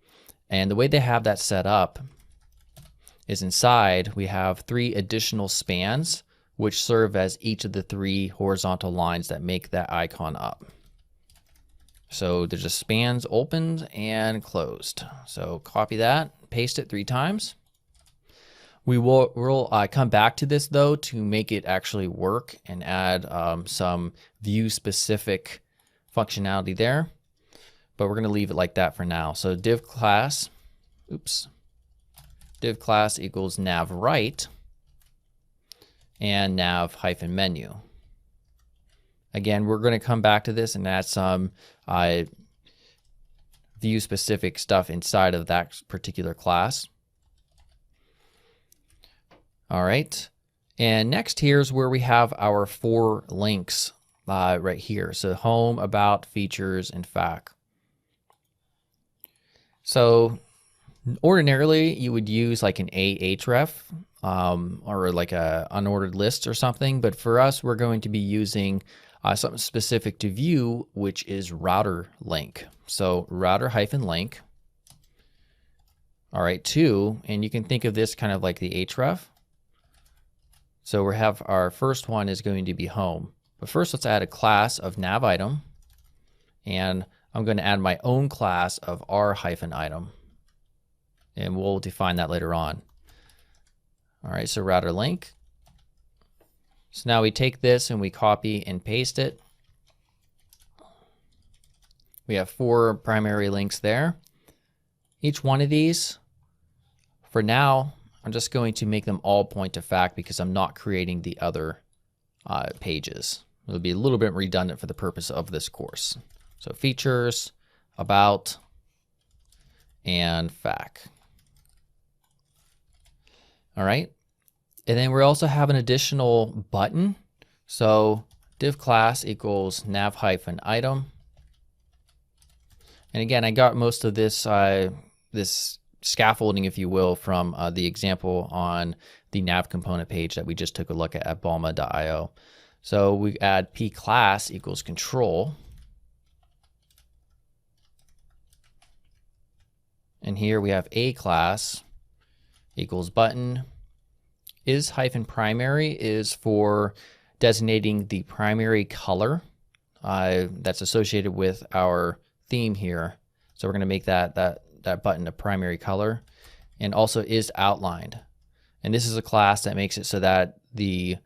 And the way they have that set up is inside we have 3 additional spans which serve as each of the 3 horizontal lines that make that icon up. So there's just spans opened and closed. So copy that, paste it 3 times. We'll come back to this though to make it actually work and add some Vue specific functionality there. But we're going to leave it like that for now. So div class equals nav right and nav hyphen menu. Again, we're going to come back to this and add some Vue specific stuff inside of that particular class. All right. And next here's where we have our 4 links right here. So home, about, features, and fac. So ordinarily you would use like an ahref or like a unordered list or something. But for us, we're going to be using something specific to Vue, which is router link. So router hyphen link. All right, 2, and you can think of this kind of like the href. So we have our first one is going to be home. But first let's add a class of nav item, and I'm going to add my own class of r hyphen item, and we'll define that later on. All right, so router link. So now we take this and we copy and paste it. We have 4 primary links there. Each one of these, for now, I'm just going to make them all point to fact because I'm not creating the other pages. It'll be a little bit redundant for the purpose of this course. So features, about, and fac. All right. And then we also have an additional button. So div class equals nav hyphen item. And again, I got most of this this scaffolding, if you will, from the example on the nav component page that we just took a look at balma.io. So we add p class equals control. And here we have a class equals button. Is hyphen primary is for designating the primary color that's associated with our theme here. So we're going to make that button a primary color, and also is outlined. And this is a class that makes it so that the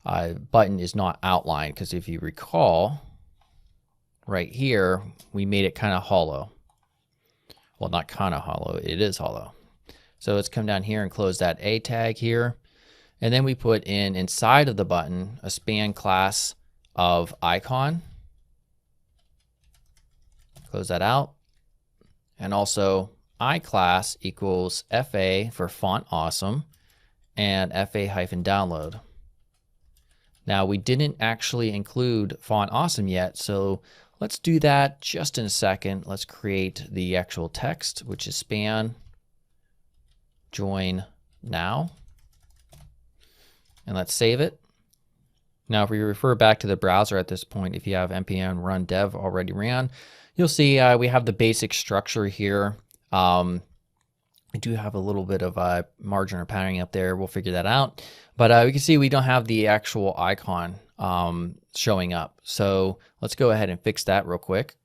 button is not outlined, because if you recall, right here, we made it kind of hollow. Well, not kind of hollow, it is hollow. So let's come down here and close that A tag here. And then we put in inside of the button a span class of icon. Close that out. And also iClass equals FA for font awesome and FA-download. Now we didn't actually include font awesome yet, so let's do that just in a second. Let's create the actual text, which is span join now. And let's save it. Now if we refer back to the browser at this point, if you have npm run dev already ran, you'll see we have the basic structure here. We do have a little bit of margin or patterning up there. We'll figure that out. But we can see we don't have the actual icon showing up. So let's go ahead and fix that real quick.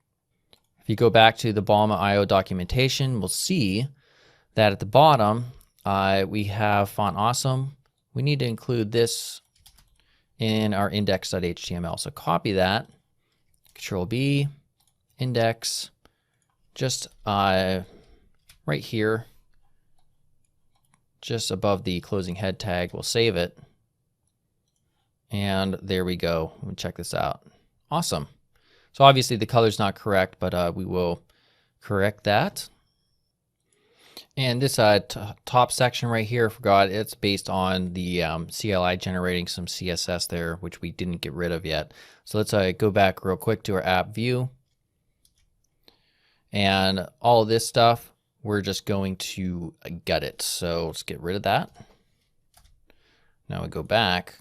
If you go back to the Balma.io documentation, we'll see that at the bottom, we have font awesome. We need to include this in our index.html. So copy that, Control B, index, just right here, just above the closing head tag. We'll save it. And there we go. Let me check this out. Awesome. So obviously the color's not correct, but we will correct that. And this top section right here, I forgot, it's based on the CLI generating some CSS there, which we didn't get rid of yet. So let's go back real quick to our app view. And all of this stuff, we're just going to gut it. So let's get rid of that. Now we go back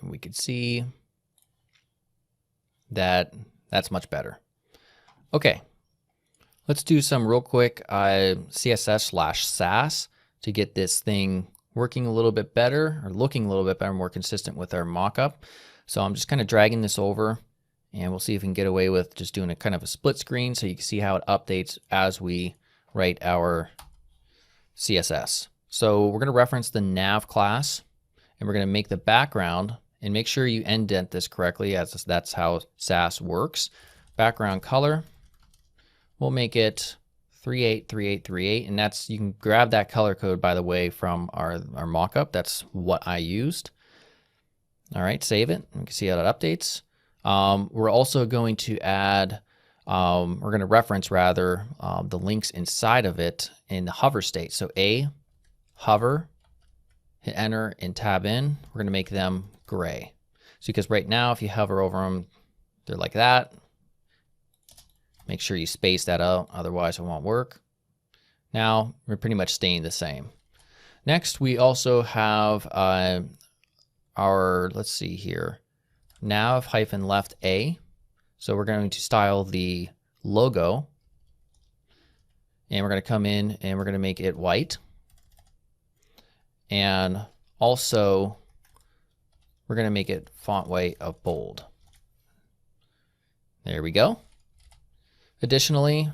and we can see that that's much better. Okay. Let's do some real quick CSS/Sass to get this thing working a little bit better, or looking a little bit better, more consistent with our mockup. So I'm just kind of dragging this over, and we'll see if we can get away with just doing a kind of a split screen so you can see how it updates as we write our CSS. So we're going to reference the nav class, and we're going to make the background, and make sure you indent this correctly, as that's how Sass works. Background color. We'll make it 383838, and that's, you can grab that color code, by the way, from our mockup. That's what I used. All right, save it. You can see how it updates. We're also going to add, we're going to reference rather the links inside of it in the hover state. So A, hover, hit enter, and tab in. We're going to make them gray. So because right now, if you hover over them, they're like that. Make sure you space that out, otherwise it won't work. Now we're pretty much staying the same. Next, we also have our, let's see here, nav-left A. So we're going to style the logo, and we're going to come in and we're going to make it white. And also we're going to make it font weight of bold. There we go. Additionally,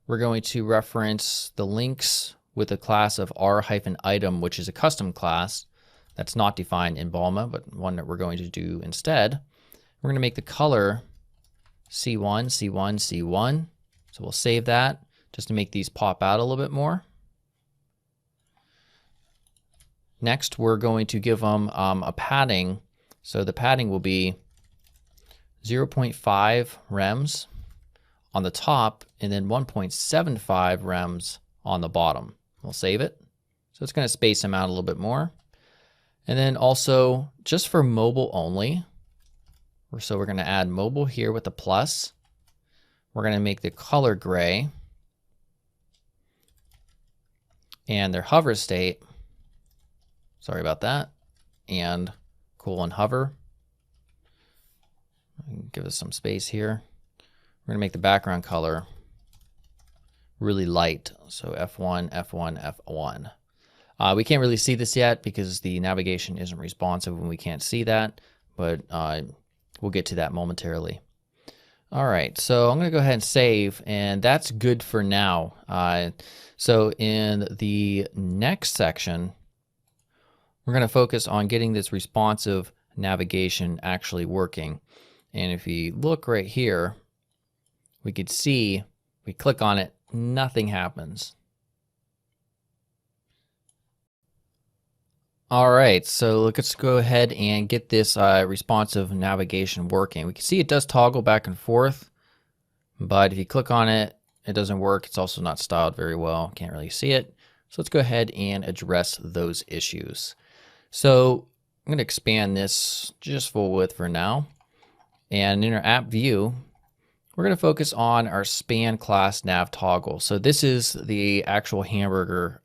we're going to reference the links with a class of r-item, which is a custom class that's not defined in Balma, but one that we're going to do instead. We're going to make the color C1, C1, C1. So we'll save that just to make these pop out a little bit more. Next, we're going to give them a padding. So the padding will be 0.5 rems on the top, and then 1.75 rems on the bottom. We'll save it. So it's going to space them out a little bit more. And then also, just for mobile only, so we're going to add mobile here with a plus. We're going to make the color gray. And their hover state, sorry about that, and colon hover. Give us some space here. We're going to make the background color really light. So F1, F1, F1. We can't really see this yet because the navigation isn't responsive and we can't see that, but we'll get to that momentarily. All right, so I'm going to go ahead and save, and that's good for now. So in the next section, we're going to focus on getting this responsive navigation actually working. And if we look right here, we could see, we click on it, nothing happens. All right, so let's go ahead and get this responsive navigation working. We can see it does toggle back and forth, but if you click on it, it doesn't work. It's also not styled very well. Can't really see it. So let's go ahead and address those issues. So I'm going to expand this just full width for now. And in our app view, we're going to focus on our span class nav toggle. So this is the actual hamburger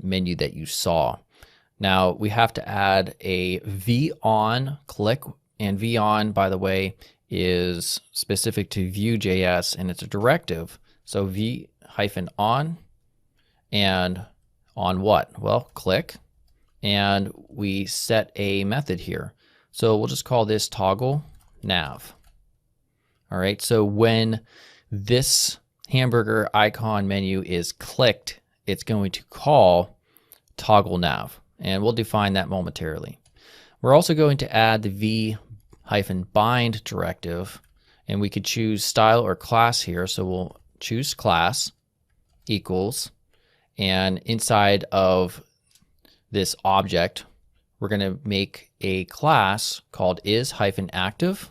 menu that you saw. Now we have to add a v-on click, and v-on, by the way, is specific to Vue.js, and it's a directive. So v-on, and on what? Well, click, and we set a method here. So we'll just call this toggle nav. All right, so when this hamburger icon menu is clicked, it's going to call toggle nav, and we'll define that momentarily. We're also going to add the v-bind directive, and we could choose style or class here. So we'll choose class equals, and inside of this object, we're going to make a class called is-active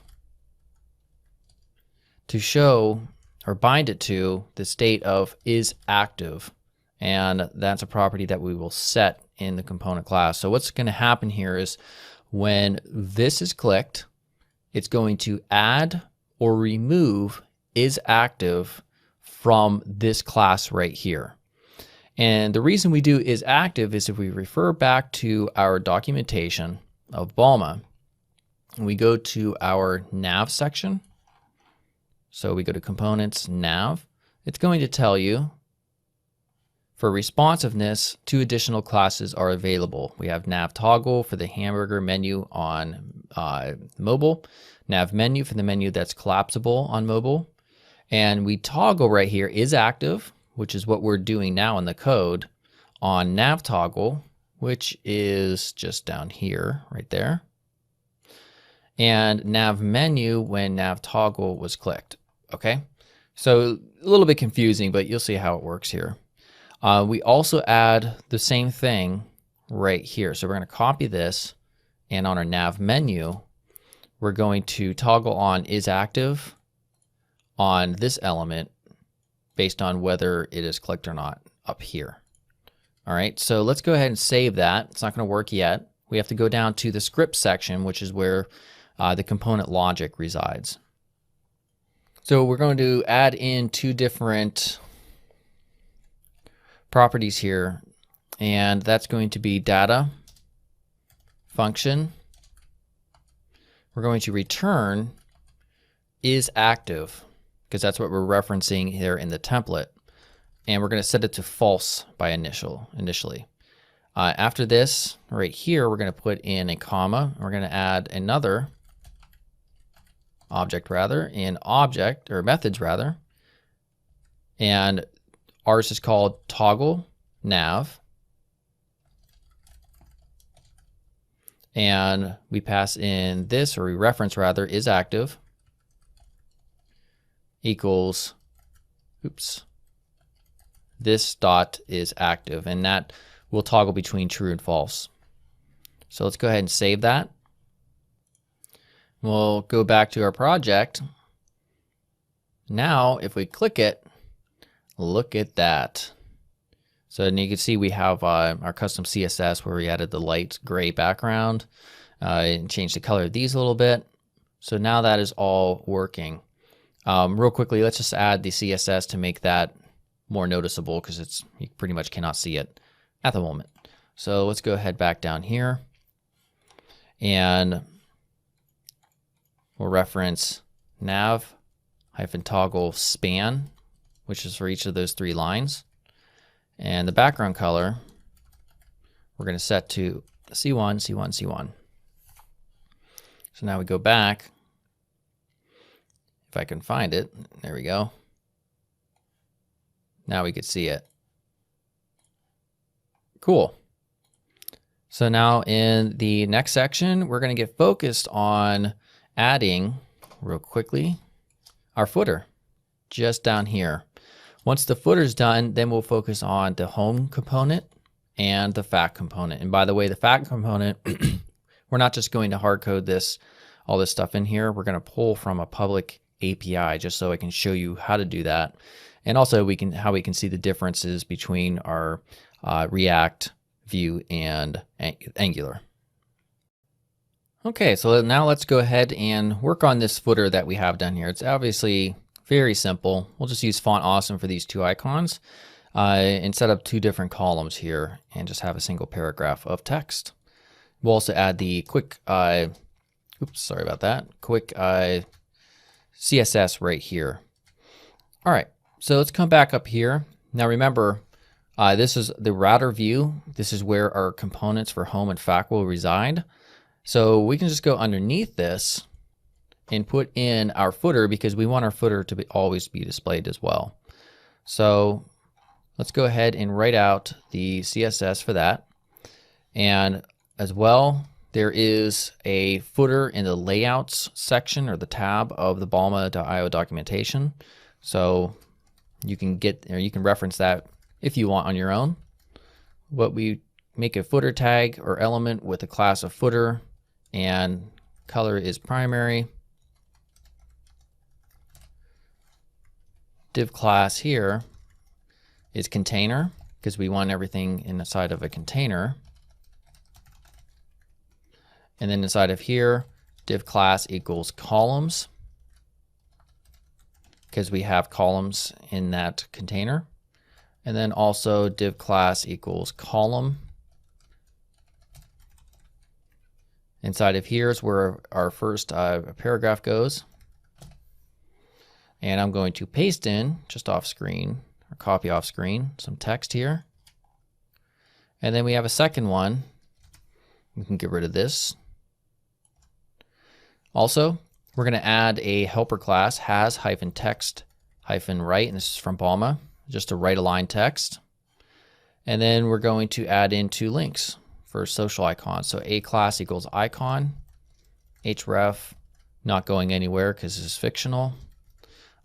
to show or bind it to the state of is active. And that's a property that we will set in the component class. So what's going to happen here is when this is clicked, it's going to add or remove is active from this class right here. And the reason we do is active is if we refer back to our documentation of Balma, and we go to our nav section. So we go to components nav. It's going to tell you for responsiveness, 2 additional classes are available. We have nav toggle for the hamburger menu on mobile, nav menu for the menu that's collapsible on mobile, and we toggle right here is active, which is what we're doing now in the code, on nav toggle, which is just down here, right there, and nav menu when nav toggle was clicked. Okay, so a little bit confusing, but you'll see how it works here. We also add the same thing right here. So we're going to copy this, and on our nav menu, we're going to toggle on is active on this element based on whether it is clicked or not up here. All right, so let's go ahead and save that. It's not going to work yet. We have to go down to the script section, which is where the component logic resides. So we're going to add in 2 different properties here, and that's going to be data function. We're going to return is active because that's what we're referencing here in the template, and we're going to set it to false by initially. After this, right here, we're going to put in a comma. We're going to add another object in object or methods rather, and ours is called toggle nav, and we pass in this, or we reference rather, is active equals, this dot is active, and that will toggle between true and false. So let's go ahead and save that. We'll go back to our project. Now, if we click it, look at that. So you can see we have our custom CSS where we added the light gray background and changed the color of these a little bit. So now that is all working. Real quickly, let's just add the CSS to make that more noticeable because you pretty much cannot see it at the moment. So let's go ahead back down here, and we'll reference nav-toggle span, which is for each of those 3 lines. And the background color, we're going to set to C1, C1, C1. So now we go back. If I can find it, there we go. Now we could see it. Cool. So now in the next section, we're going to get focused on adding, real quickly, our footer just down here. Once the footer's done, then we'll focus on the home component and the fact component. And by the way, the fact component, we're not just going to hard code all this stuff in here. We're going to pull from a public API just so I can show you how to do that. And also how we can see the differences between our React, Vue, and Angular. Okay, so now let's go ahead and work on this footer that we have down here. It's obviously very simple. We'll just use Font Awesome for these two icons and set up two different columns here and just have a single paragraph of text. We'll also add the quick, quick CSS right here. All right, so let's come back up here. Now remember, this is the router view. This is where our components for home and fact will reside. So we can just go underneath this and put in our footer because we want our footer to always be displayed as well. So let's go ahead and write out the CSS for that. And as well, there is a footer in the layouts section or the tab of the Balma.io documentation. So you can reference that if you want on your own. What we make a footer tag or element with a class of footer, and color is primary. Div class here is container because we want everything inside of a container. And then inside of here, div class equals columns because we have columns in that container. And then also div class equals column. Inside of here is where our first paragraph goes. And I'm going to paste in, just off screen, or copy off screen, some text here. And then we have a second one. We can get rid of this. Also, we're going to add a helper class, has-text-write, and this is from Balma, just to write align text. And then we're going to add in two links for social icons. So a class equals icon, href, not going anywhere because this is fictional.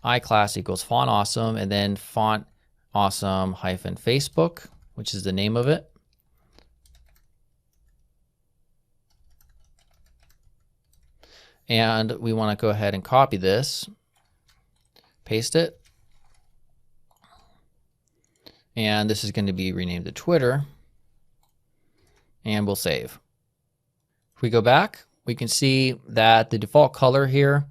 I class equals font awesome, and then font awesome hyphen Facebook, which is the name of it. And we want to go ahead and copy this, paste it. And this is going to be renamed to Twitter. And we'll save. If we go back, we can see that the default color here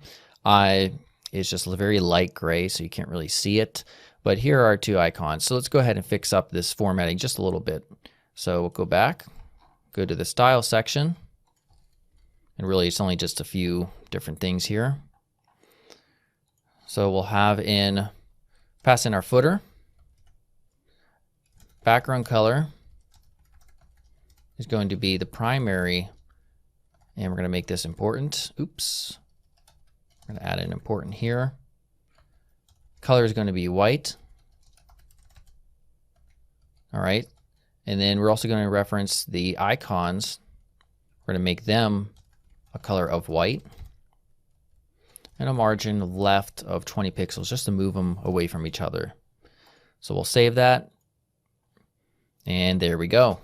is just a very light gray, so you can't really see it. But here are our two icons. So let's go ahead and fix up this formatting just a little bit. So we'll go back, go to the style section. And really, it's only just a few different things here. So we'll pass in our footer. Background color is going to be the primary, and we're going to make this important. Oops. We're going to add an important here. Color is going to be white. All right. And then we're also going to reference the icons. We're going to make them a color of white and a margin left of 20 pixels just to move them away from each other. So we'll save that. And there we go.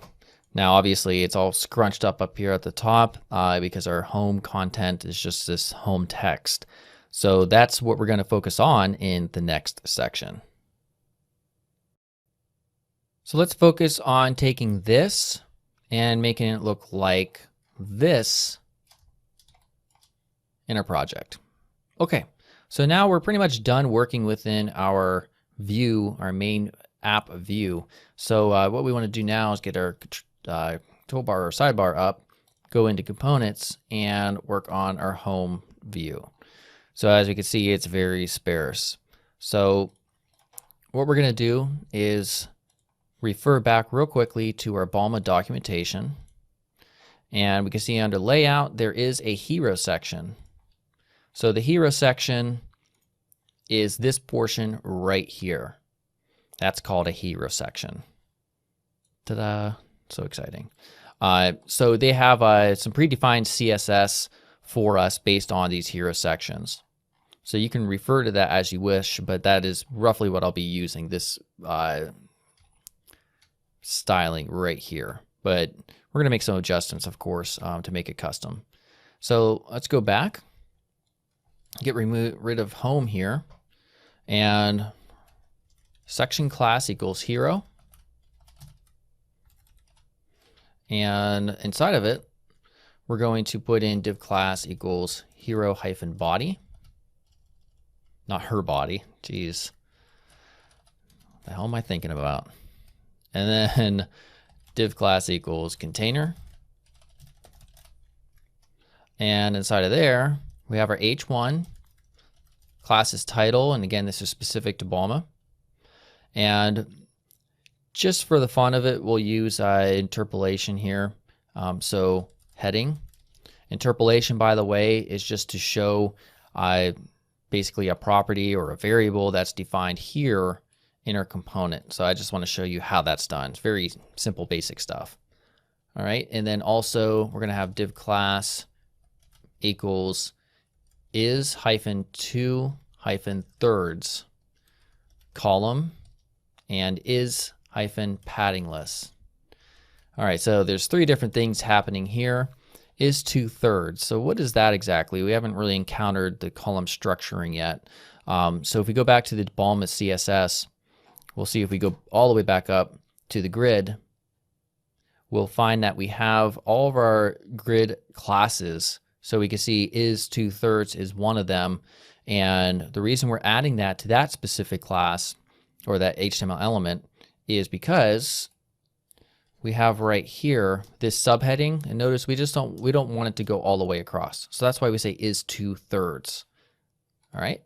Now, obviously, it's all scrunched up here at the top because our home content is just this home text. So that's what we're going to focus on in the next section. So let's focus on taking this and making it look like this in our project. Okay, so now we're pretty much done working within our view, our main app view. So what we want to do now is get our toolbar or sidebar up, go into components, and work on our home view. So as you can see, it's very sparse. So what we're going to do is refer back real quickly to our Balma documentation. And we can see under layout, there is a hero section. So the hero section is this portion right here. That's called a hero section. Ta-da. So exciting. So they have some predefined CSS for us based on these hero sections. So you can refer to that as you wish, but that is roughly what I'll be using, this styling right here. But we're going to make some adjustments, of course, to make it custom. So let's go back, get rid of home here, and section class equals hero. And inside of it, we're going to put in div class equals hero hyphen body. Not her body. Jeez. What the hell am I thinking about? And then div class equals container. And inside of there, we have our h1. Class is title. And again, this is specific to Balma. And just for the fun of it, we'll use interpolation here. So heading. Interpolation, by the way, is just to show basically a property or a variable that's defined here in our component. So I just want to show you how that's done. It's very simple, basic stuff. All right, and then also we're going to have div class equals is hyphen 2 hyphen thirds column and is hyphen paddingless. All right, so there's 3 different things happening here. Is 2/3. So what is that exactly? We haven't really encountered the column structuring yet. So if we go back to the Balma CSS, we'll see if we go all the way back up to the grid, we'll find that we have all of our grid classes. So we can see is 2/3 is one of them. And the reason we're adding that to that specific class or that HTML element is because we have right here this subheading, and notice we don't want it to go all the way across. So that's why we say is 2/3. All right.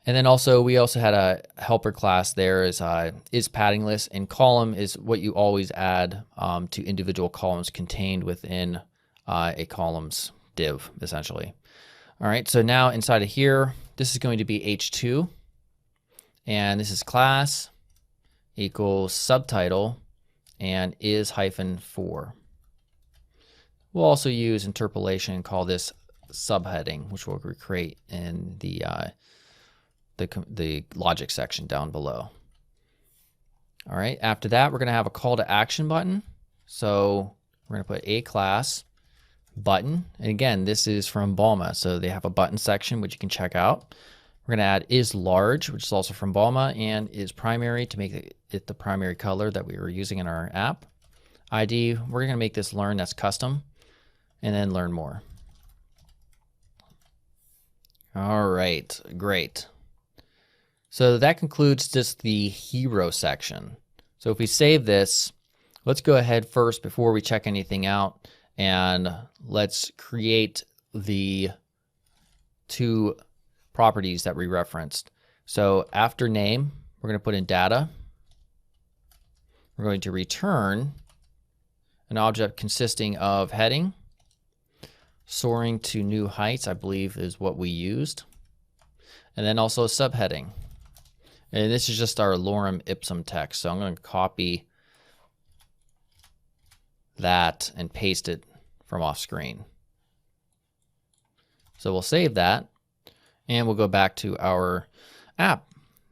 And then also we also had a helper class there is paddingless, and column is what you always add to individual columns contained within a columns div essentially. All right. So now inside of here, this is going to be h2, and this is class equals subtitle and is hyphen 4. We'll also use interpolation and call this subheading, which we'll recreate in the logic section down below. All right, after that, we're going to have a call to action button. So we're going to put a class button. And again, this is from Balma. So they have a button section, which you can check out. We're going to add is large, which is also from Balma, and is primary to make it the primary color that we were using in our app. ID, we're going to make this learn, that's custom, and then learn more. All right, great. So that concludes just the hero section. So if we save this, let's go ahead first before we check anything out, and let's create the 2 properties that we referenced. So after name, we're going to put in data. We're going to return an object consisting of heading, soaring to new heights, I believe is what we used, and then also a subheading. And this is just our lorem ipsum text. So I'm going to copy that and paste it from off screen. So we'll save that. And we'll go back to our app.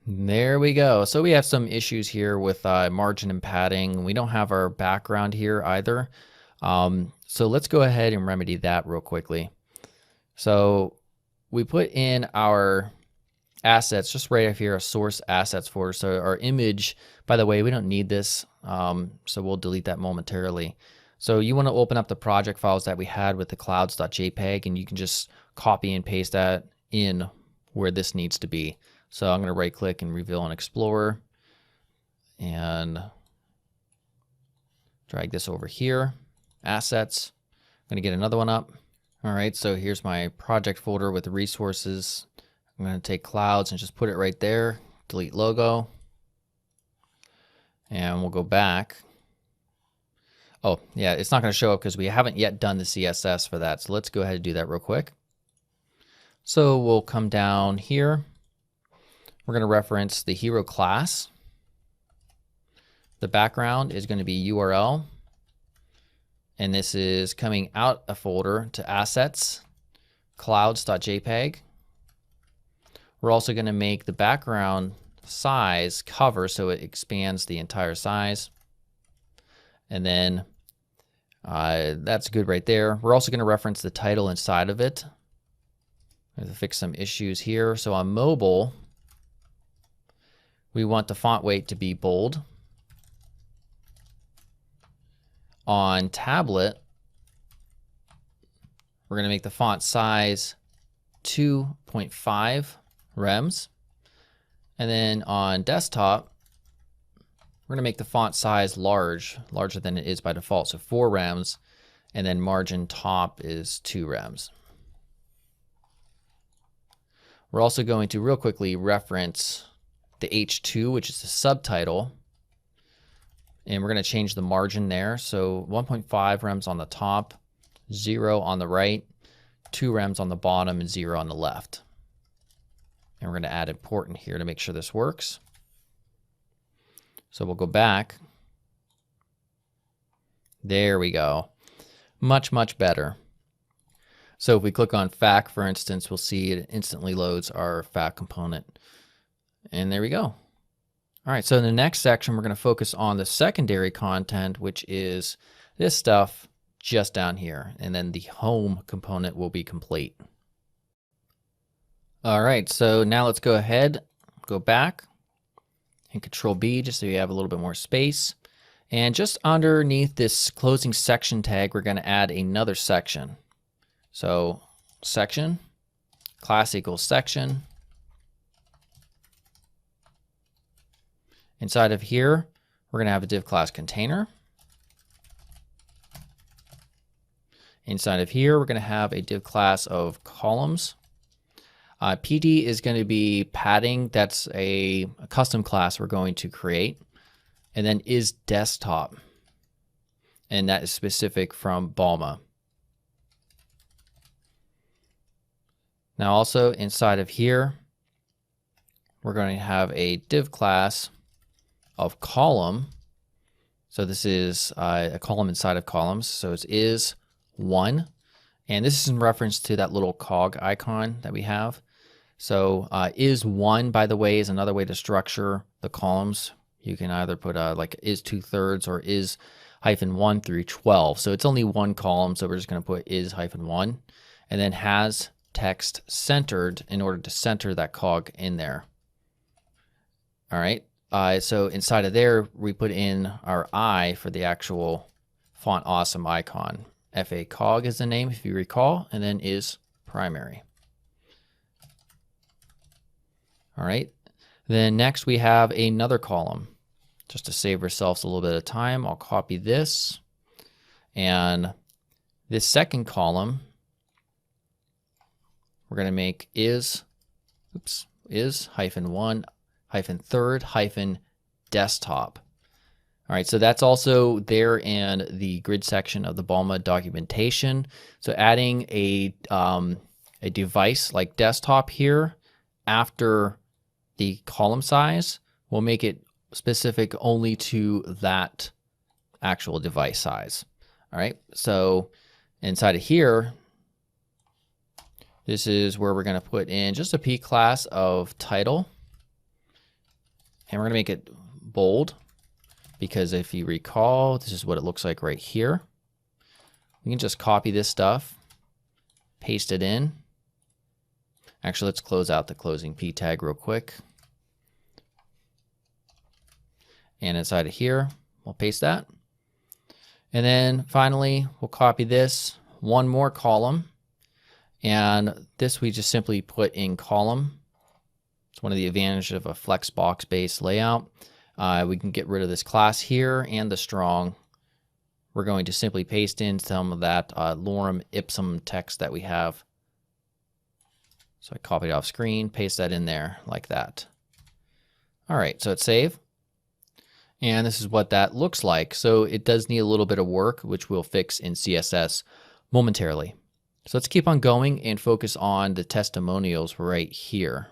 There we go. So we have some issues here with margin and padding. We don't have our background here either. So let's go ahead and remedy that real quickly. So we put in our assets just right up here, a source assets folder. So our image, by the way, we don't need this. So we'll delete that momentarily. So you want to open up the project files that we had with the clouds.jpg, and you can just copy and paste that in where this needs to be. So I'm going to right click and reveal an explorer and drag this over here, assets. I'm going to get another one up. All right, so here's my project folder with the resources. I'm going to take clouds and just put it right there, delete logo, and we'll go back. Oh yeah, it's not going to show up because we haven't yet done the CSS for that. So let's go ahead and do that real quick. So we'll come down here. We're going to reference the hero class. The background is going to be URL. And this is coming out a folder to assets, clouds.jpg. We're also going to make the background size cover so it expands the entire size. And then that's good right there. We're also going to reference the title inside of it. I'm going to fix some issues here. So on mobile, we want the font weight to be bold. On tablet, we're going to make the font size 2.5 rems. And then on desktop, we're going to make the font size larger than it is by default. So 4 rems, and then margin top is 2 rems. We're also going to real quickly reference the H2, which is the subtitle. And we're going to change the margin there. So 1.5 rems on the top, 0 on the right, 2 rems on the bottom, and 0 on the left. And we're going to add important here to make sure this works. So we'll go back. There we go. Much, much better. So if we click on FAQ, for instance, we'll see it instantly loads our FAQ component. And there we go. All right, so in the next section, we're going to focus on the secondary content, which is this stuff just down here. And then the home component will be complete. All right, so now let's go ahead, go back, and Control B just so you have a little bit more space. And just underneath this closing section tag, we're going to add another section. So section, class equals section. Inside of here, we're going to have a div class container. Inside of here, we're going to have a div class of columns. PD is going to be padding. That's a custom class we're going to create. And then is desktop. And that is specific from Balma. Now also inside of here, we're going to have a div class of column. So this is a column inside of columns. So it is one. And this is in reference to that little cog icon that we have. So is one, by the way, is another way to structure the columns. You can either put like is 2/3 or is -1 through 12. So it's only one column. So we're just going to put is -1 and then has text centered in order to center that cog in there. All right. So inside of there, we put in our I for the actual font awesome icon. FA cog is the name, if you recall, and then is primary. All right. Then next we have another column. Just to save ourselves a little bit of time, I'll copy this. And this second column, we're going to make is -1 -3 -desktop. All right, so that's also there in the grid section of the Balma documentation. So adding a device like desktop here after the column size will make it specific only to that actual device size. All right, so inside of here, this is where we're going to put in just a P class of title. And we're going to make it bold because if you recall, this is what it looks like right here. We can just copy this stuff, paste it in. Actually, let's close out the closing P tag real quick. And inside of here, we'll paste that. And then finally, we'll copy this, one more column. And this we just simply put in column. It's one of the advantages of a flexbox based layout. We can get rid of this class here and the strong. We're going to simply paste in some of that lorem ipsum text that we have. So I copied it off screen, paste that in there like that. All right, so it's save. And this is what that looks like. So it does need a little bit of work, which we'll fix in CSS momentarily. So let's keep on going and focus on the testimonials right here.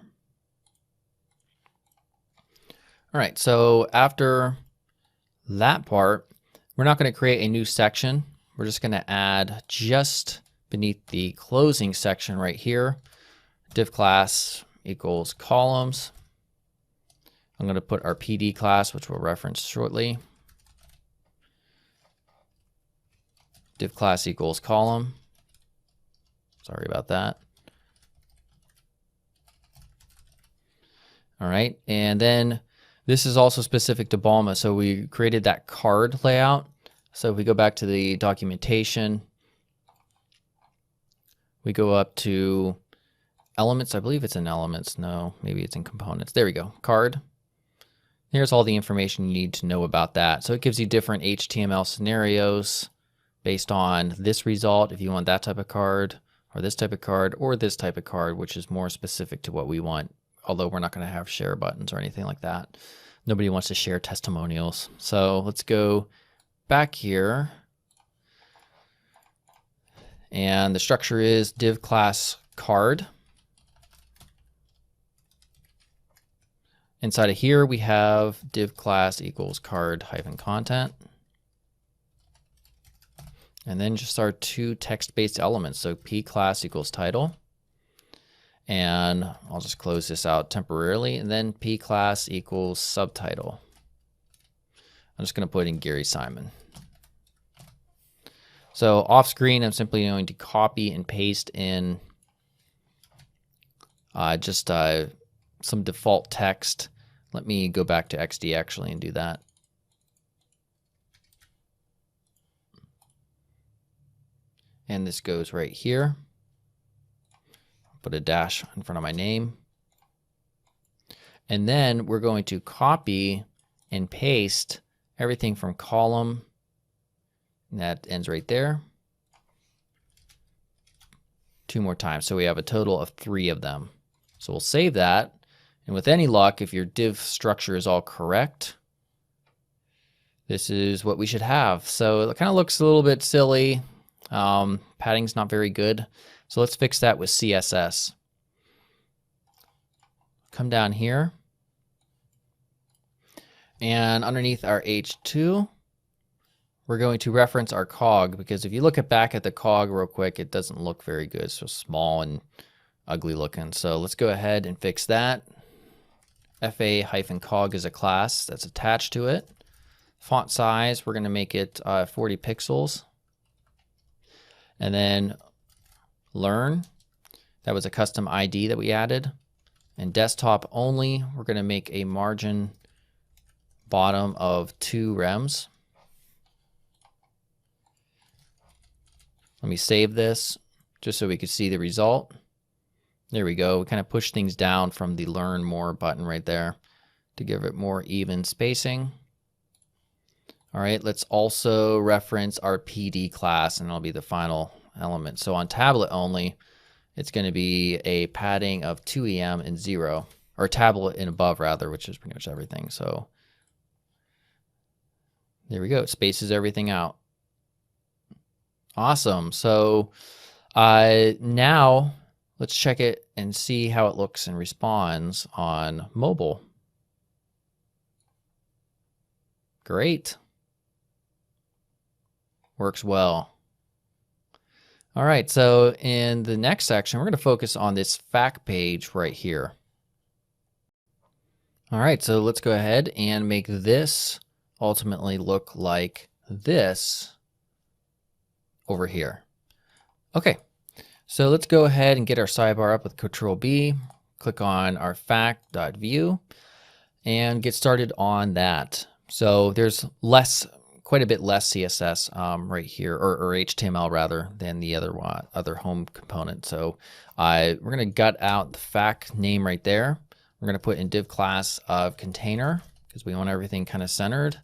All right, so after that part, we're not going to create a new section. We're just going to add just beneath the closing section right here, div class equals columns. I'm going to put our PD class, which we'll reference shortly. Div class equals column. Sorry about that. All right, and then this is also specific to Balma. So we created that card layout. So if we go back to the documentation, we go up to elements. I believe it's in elements. No, maybe it's in components. There we go, card. Here's all the information you need to know about that. So it gives you different HTML scenarios based on this result, if you want that type of card, or this type of card, or this type of card, which is more specific to what we want, although we're not going to have share buttons or anything like that. Nobody wants to share testimonials. So let's go back here. And the structure is div class card. Inside of here, we have div class equals card hyphen content. And then just our two text-based elements. So p class equals title. And I'll just close this out temporarily. And then p class equals subtitle. I'm just going to put in Gary Simon. So off screen, I'm simply going to copy and paste in some default text. Let me go back to XD actually and do that. And this goes right here. Put a dash in front of my name. And then we're going to copy and paste everything from column. And that ends right there. 2 more times. So we have a total of 3 of them. So we'll save that. And with any luck, if your div structure is all correct, this is what we should have. So it kind of looks a little bit silly. Padding's not very good. So let's fix that with CSS. Come down here. And underneath our H2, we're going to reference our cog, because if you look back at the cog real quick, it doesn't look very good. It's so small and ugly looking. So let's go ahead and fix that. FA-cog is a class that's attached to it. Font size, we're going to make it 40 pixels. And then learn, that was a custom ID that we added. And desktop only, we're going to make a margin bottom of 2 rems. Let me save this just so we could see the result. There we go. We kind of push things down from the learn more button right there to give it more even spacing. All right, let's also reference our PD class, and it'll be the final element. So on tablet only, it's going to be a padding of 2 EM and 0, or tablet and above rather, which is pretty much everything. So there we go. It spaces everything out. Awesome. So now let's check it and see how it looks and responds on mobile. Great. Works well. All right, so in the next section, we're going to focus on this fact page right here. All right, so let's go ahead and make this ultimately look like this over here. Okay, so let's go ahead and get our sidebar up with Control B, click on our fact.view, and get started on that. So there's quite a bit less CSS right here, or HTML rather, than the other home component. So we're going to gut out the fact name right there. We're going to put in div class of container, because we want everything kind of centered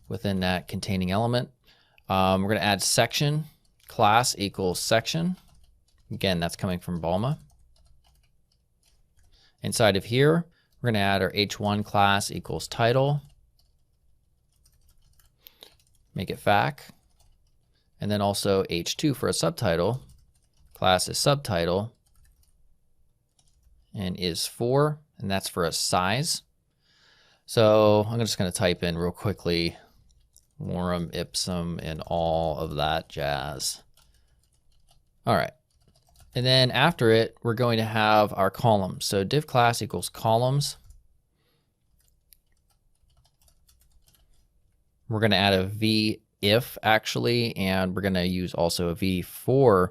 within that containing element. We're going to add section class equals section. Again, that's coming from Balma. Inside of here, we're going to add our h1 class equals title. Make it fac. And then also h2 for a subtitle. Class is subtitle and is 4, and that's for a size. So I'm just going to type in real quickly lorem ipsum and all of that jazz. All right. And then after it, we're going to have our columns. So div class equals columns. We're going to add a v if actually, and we're going to use also a v4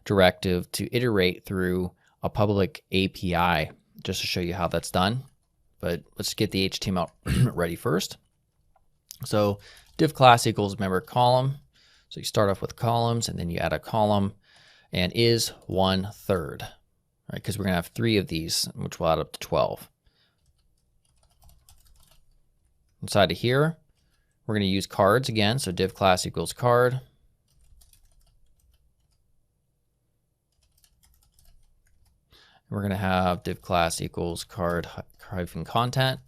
directive to iterate through a public API just to show you how that's done. But let's get the HTML ready first. So div class equals member column. So you start off with columns and then you add a column and is 1/3, right? Because we're going to have 3 of these, which will add up to 12. Inside of here, we're going to use cards again. So div class equals card. We're going to have div class equals card hyphen content.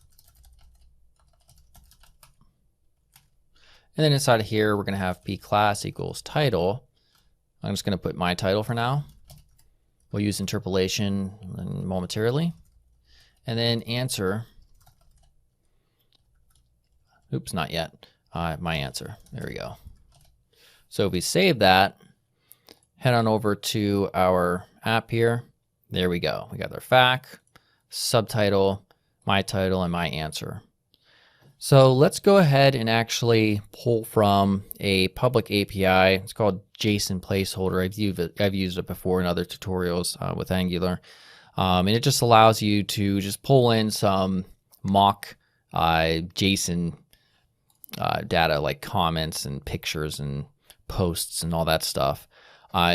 And then inside of here, we're going to have p class equals title. I'm just going to put my title for now. We'll use interpolation momentarily. And then answer. Oops, not yet. My answer. There we go. So if we save that, head on over to our app here. There we go. We got our FAQ, subtitle, my title, and my answer. So let's go ahead and actually pull from a public API. It's called JSON placeholder. I've used it before in other tutorials with Angular. And it just allows you to just pull in some mock JSON data like comments and pictures and posts and all that stuff.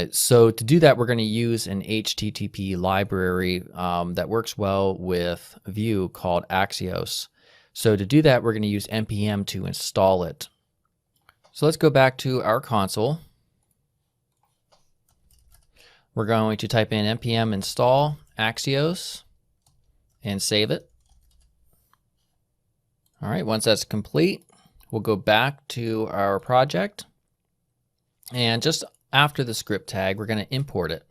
So to do that, we're going to use an HTTP library that works well with Vue called Axios. So to do that, we're going to use npm to install it. So let's go back to our console. We're going to type in npm install Axios and save it. All right, once that's complete, we'll go back to our project. And just after the script tag, we're going to import it.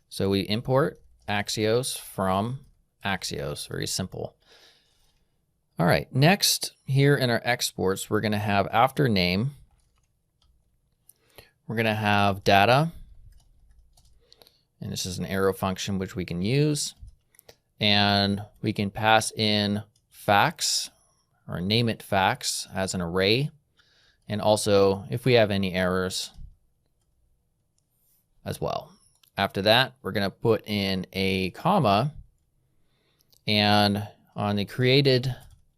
So we import Axios from Axios, very simple. All right, next here in our exports, we're going to have after name, we're going to have data, and this is an arrow function which we can use, and we can pass in facts or name it facts as an array, and also if we have any errors as well. After that, we're going to put in a comma, and on the created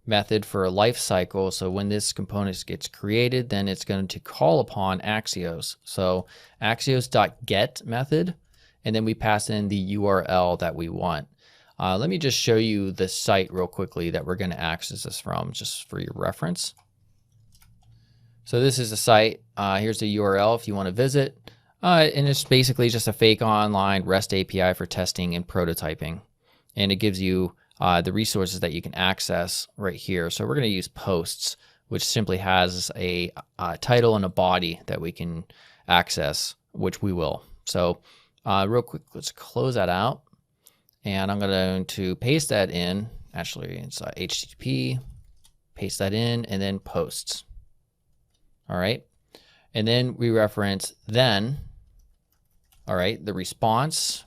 method for a life cycle, so when this component gets created, then it's going to call upon Axios. So axios.get method, and then we pass in the URL that we want. Let me just show you the site real quickly that we're going to access this from, just for your reference. So this is the site. Here's the URL if you want to visit. And it's basically just a fake online REST API for testing and prototyping. And it gives you the resources that you can access right here. So we're going to use posts, which simply has a title and a body that we can access, which we will. So real quick, let's close that out. And I'm going to paste that in. Actually, it's HTTP, paste that in, and then posts. All right. And then we reference then, all right, the response.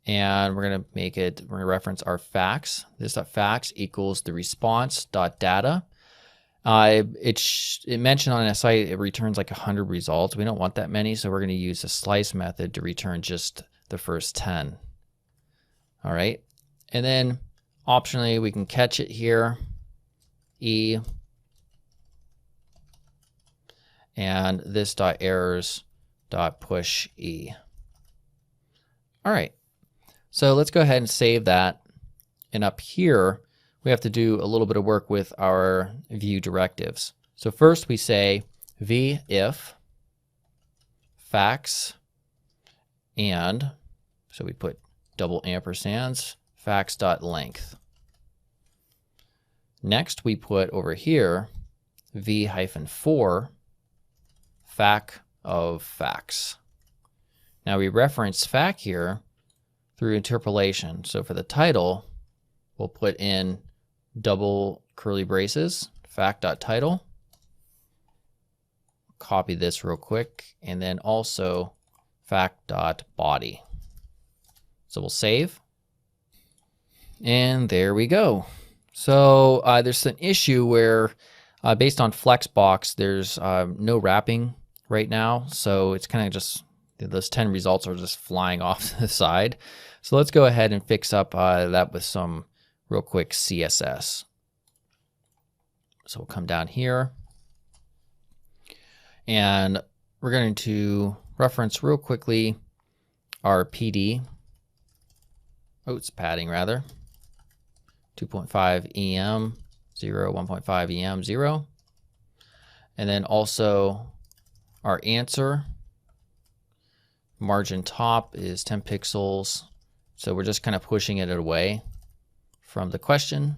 And we're going to make it, we're going to reference our facts. This.facts equals the response.data. It mentioned on a site it returns like 100 results. We don't want that many, so we're going to use a slice method to return just the first 10. All right. And then optionally, we can catch it here, E, and this.errors.push E. All right. So let's go ahead and save that. And up here, we have to do a little bit of work with our Vue directives. So first we say v if facts and, so we put double ampersands, facts.length. Next we put over here v-for fac of facts. Now we reference fac here through interpolation. So for the title, we'll put in double curly braces, fac.title. copy this real quick, and then also fact.body. So we'll save. And there we go. So there's an issue where based on Flexbox, there's no wrapping right now. So it's kind of just, those 10 results are just flying off to the side. So let's go ahead and fix up that with some real quick CSS. So we'll come down here and we're going to reference real quickly our PD. Oh, it's padding rather. 2.5 EM 0, 1.5 EM 0. And then also our answer. Margin top is 10 pixels. So we're just kind of pushing it away from the question.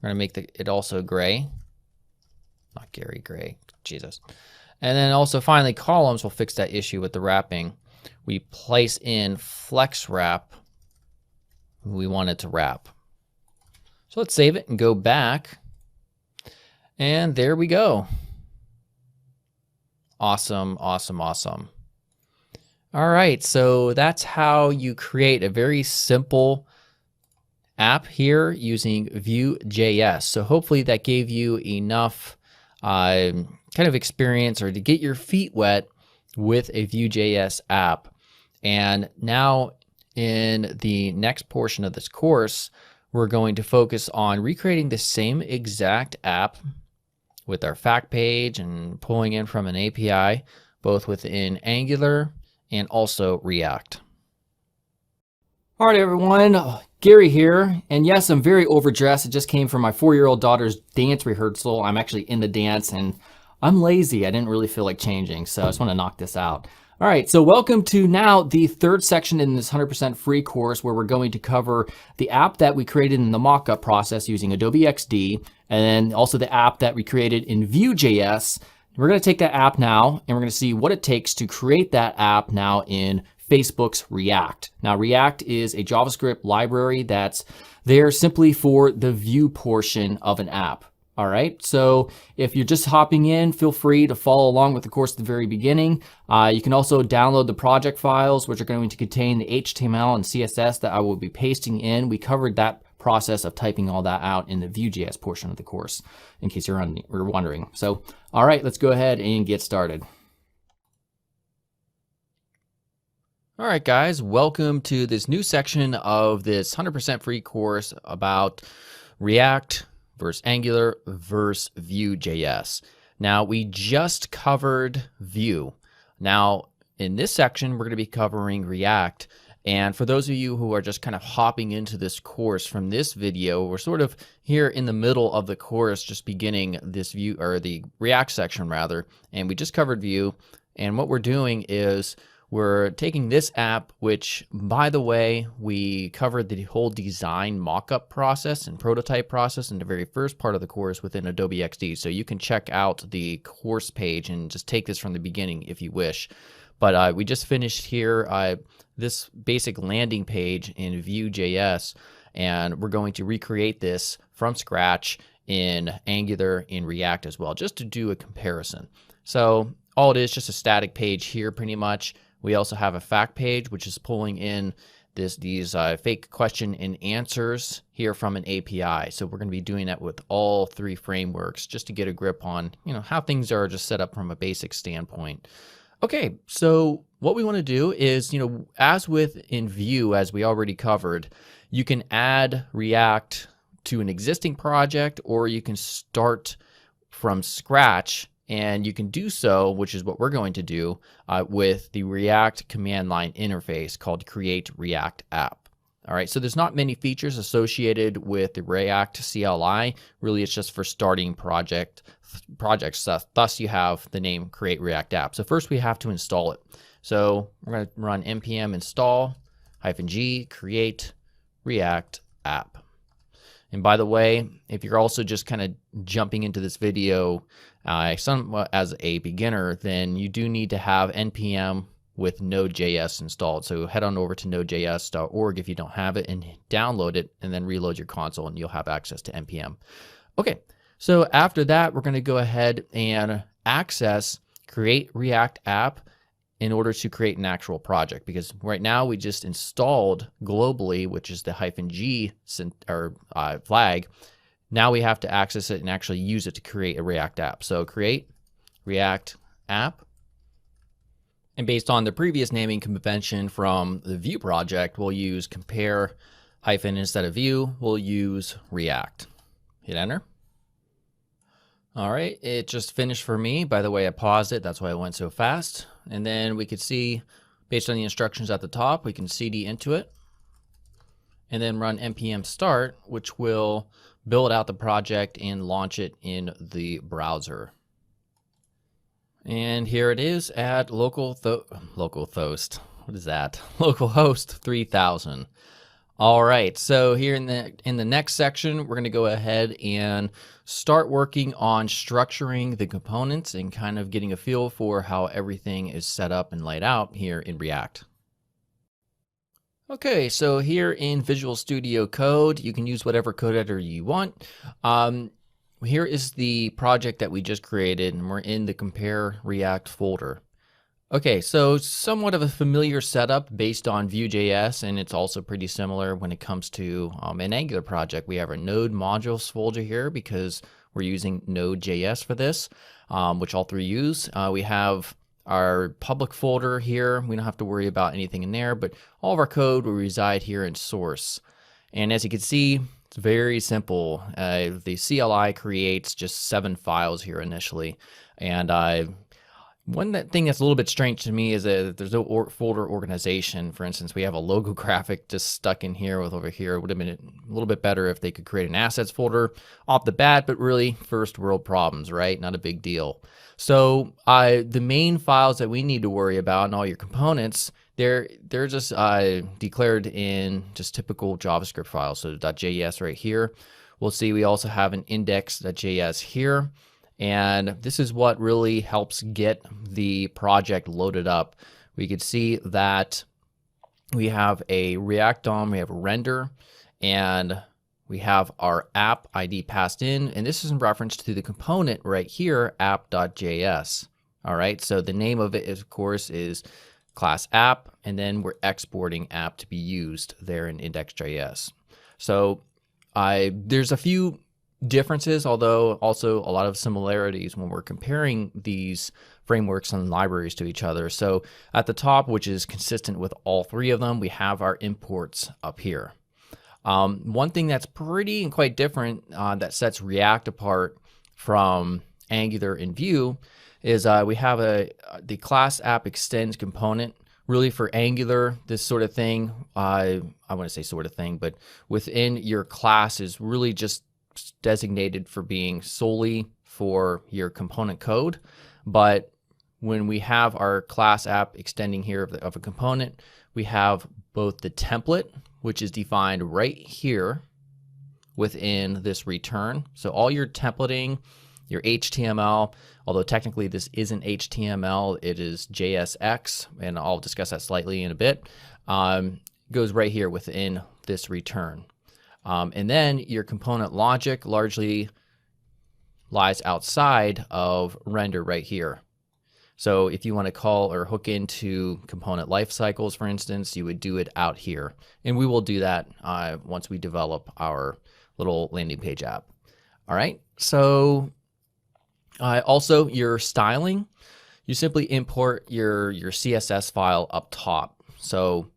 We're going to make it also gray. Not Gary Gray, Jesus. And then also finally columns will fix that issue with the wrapping. We place in flex wrap who we want it to wrap. So let's save it and go back. And there we go. Awesome, awesome, awesome. All right, so that's how you create a very simple app here using Vue.js. So hopefully that gave you enough kind of experience or to get your feet wet with a Vue.js app. And now in the next portion of this course, we're going to focus on recreating the same exact app with our fact page and pulling in from an API, both within Angular and also React. All right, everyone, Gary here. And yes, I'm very overdressed. It just came from my 4-year-old daughter's dance rehearsal. I'm actually in the dance and I'm lazy. I didn't really feel like changing, so I just want to knock this out. All right, so welcome to now the third section in this 100% free course where we're going to cover the app that we created in the mockup process using Adobe XD, and then also the app that we created in Vue.js. We're going to take that app now, and we're going to see what it takes to create that app now in Facebook's React. Now, React is a JavaScript library that's there simply for the view portion of an app. All right, so if you're just hopping in, feel free to follow along with the course at the very beginning. You can also download the project files, which are going to contain the HTML and CSS that I will be pasting in. We covered that process of typing all that out in the Vue.js portion of the course, in case you're wondering. So, all right, let's go ahead and get started. All right, guys, welcome to this new section of this 100% free course about React versus Angular versus Vue.js. Now, we just covered Vue. Now, in this section, we're going to be covering React. And for those of you who are just kind of hopping into this course from this video, we're sort of here in the middle of the course, just beginning this Vue, or the React section rather. And we just covered Vue. And what we're doing is we're taking this app, which, by the way, we covered the whole design mockup process and prototype process in the very first part of the course within Adobe XD. So you can check out the course page and just take this from the beginning if you wish. But we just finished here this basic landing page in Vue.js, and we're going to recreate this from scratch in Angular and React as well, just to do a comparison. So all it is, just a static page here pretty much. We also have a fact page, which is pulling in these fake question and answers here from an API. So we're going to be doing that with all three frameworks just to get a grip on, how things are just set up from a basic standpoint. Okay, so what we want to do is, as with in Vue, as we already covered, you can add React to an existing project, or you can start from scratch. And you can do so, which is what we're going to do, with the React command line interface called Create React App. All right, so there's not many features associated with the React CLI. Really, it's just for starting projects. Thus, you have the name Create React App. So first, we have to install it. So we're going to run npm install -g create React App. And by the way, if you're also just kind of jumping into this video somewhat as a beginner, then you do need to have npm with Node.js installed. So head on over to nodejs.org if you don't have it and download it, and then reload your console and you'll have access to npm. Okay, so after that, we're going to go ahead and access create React app in order to create an actual project, because right now we just installed globally, which is the -G flag. Now we have to access it and actually use it to create a React app. So create React app. And based on the previous naming convention from the Vue project, we'll use compare hyphen instead of Vue, we'll use React. Hit enter. All right, it just finished for me. By the way, I paused it. That's why it went so fast. And then we could see, based on the instructions at the top, we can cd into it and then run npm start, which will build out the project and launch it in the browser. And here it is at localhost. What is that? Localhost 3000. All right, so here in the next section, we're going to go ahead and start working on structuring the components and kind of getting a feel for how everything is set up and laid out here in React. Okay, so here in Visual Studio Code, you can use whatever code editor you want. Here is the project that we just created, and we're in the Compare React folder. Okay, so somewhat of a familiar setup based on Vue.js, and it's also pretty similar when it comes to an Angular project. We have our Node modules folder here because we're using Node.js for this, which all three use. We have our public folder here. We don't have to worry about anything in there, but all of our code will reside here in source. And as you can see, it's very simple. The CLI creates just 7 files here initially, and one thing that's a little bit strange to me is that there's no folder organization. For instance, we have a logo graphic just stuck in here with over here. It would have been a little bit better if they could create an assets folder off the bat, but really first world problems, right? Not a big deal. So the main files that we need to worry about and all your components, they're just declared in just typical JavaScript files. So .js right here. We'll see we also have an index.js here. And this is what really helps get the project loaded up. We could see that we have a React DOM, we have a render, and we have our app ID passed in. And this is in reference to the component right here, app.js. All right, so the name of it, of course, is class app, and then we're exporting app to be used there in index.js. So there's a few differences, although also a lot of similarities when we're comparing these frameworks and libraries to each other. So at the top, which is consistent with all three of them, we have our imports up here. One thing that's pretty and quite different that sets React apart from Angular and Vue is we have the class app extends component. Really for Angular, this sort of thing, I want to say sort of thing, but within your class is really just designated for being solely for your component code. But when we have our class app extending here of a component, we have both the template, which is defined right here within this return. So all your templating, your HTML, although technically this isn't HTML, it is JSX, and I'll discuss that slightly in a bit, goes right here within this return. And then your component logic largely lies outside of render right here. So if you want to call or hook into component life cycles, for instance, you would do it out here. And we will do that once we develop our little landing page app. All right, so also your styling, you simply import your CSS file up top. So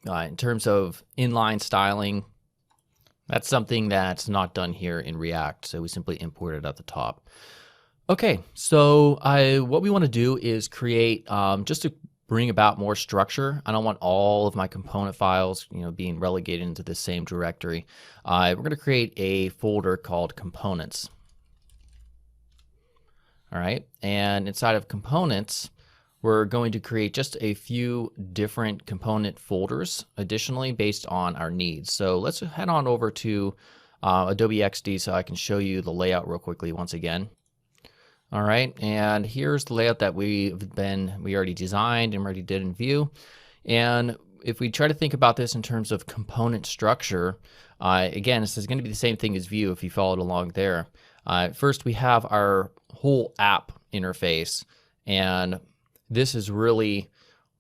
in terms of inline styling, that's something that's not done here in React, so we simply import it at the top. Okay, so what we want to do is create, just to bring about more structure. I don't want all of my component files, being relegated into the same directory. We're going to create a folder called components. All right, and inside of components, we're going to create just a few different component folders additionally based on our needs. So let's head on over to Adobe XD so I can show you the layout real quickly once again. All right, and here's the layout that we already designed and already did in Vue. And if we try to think about this in terms of component structure, again, this is going to be the same thing as Vue if you followed along there. First, we have our whole app interface. And this is really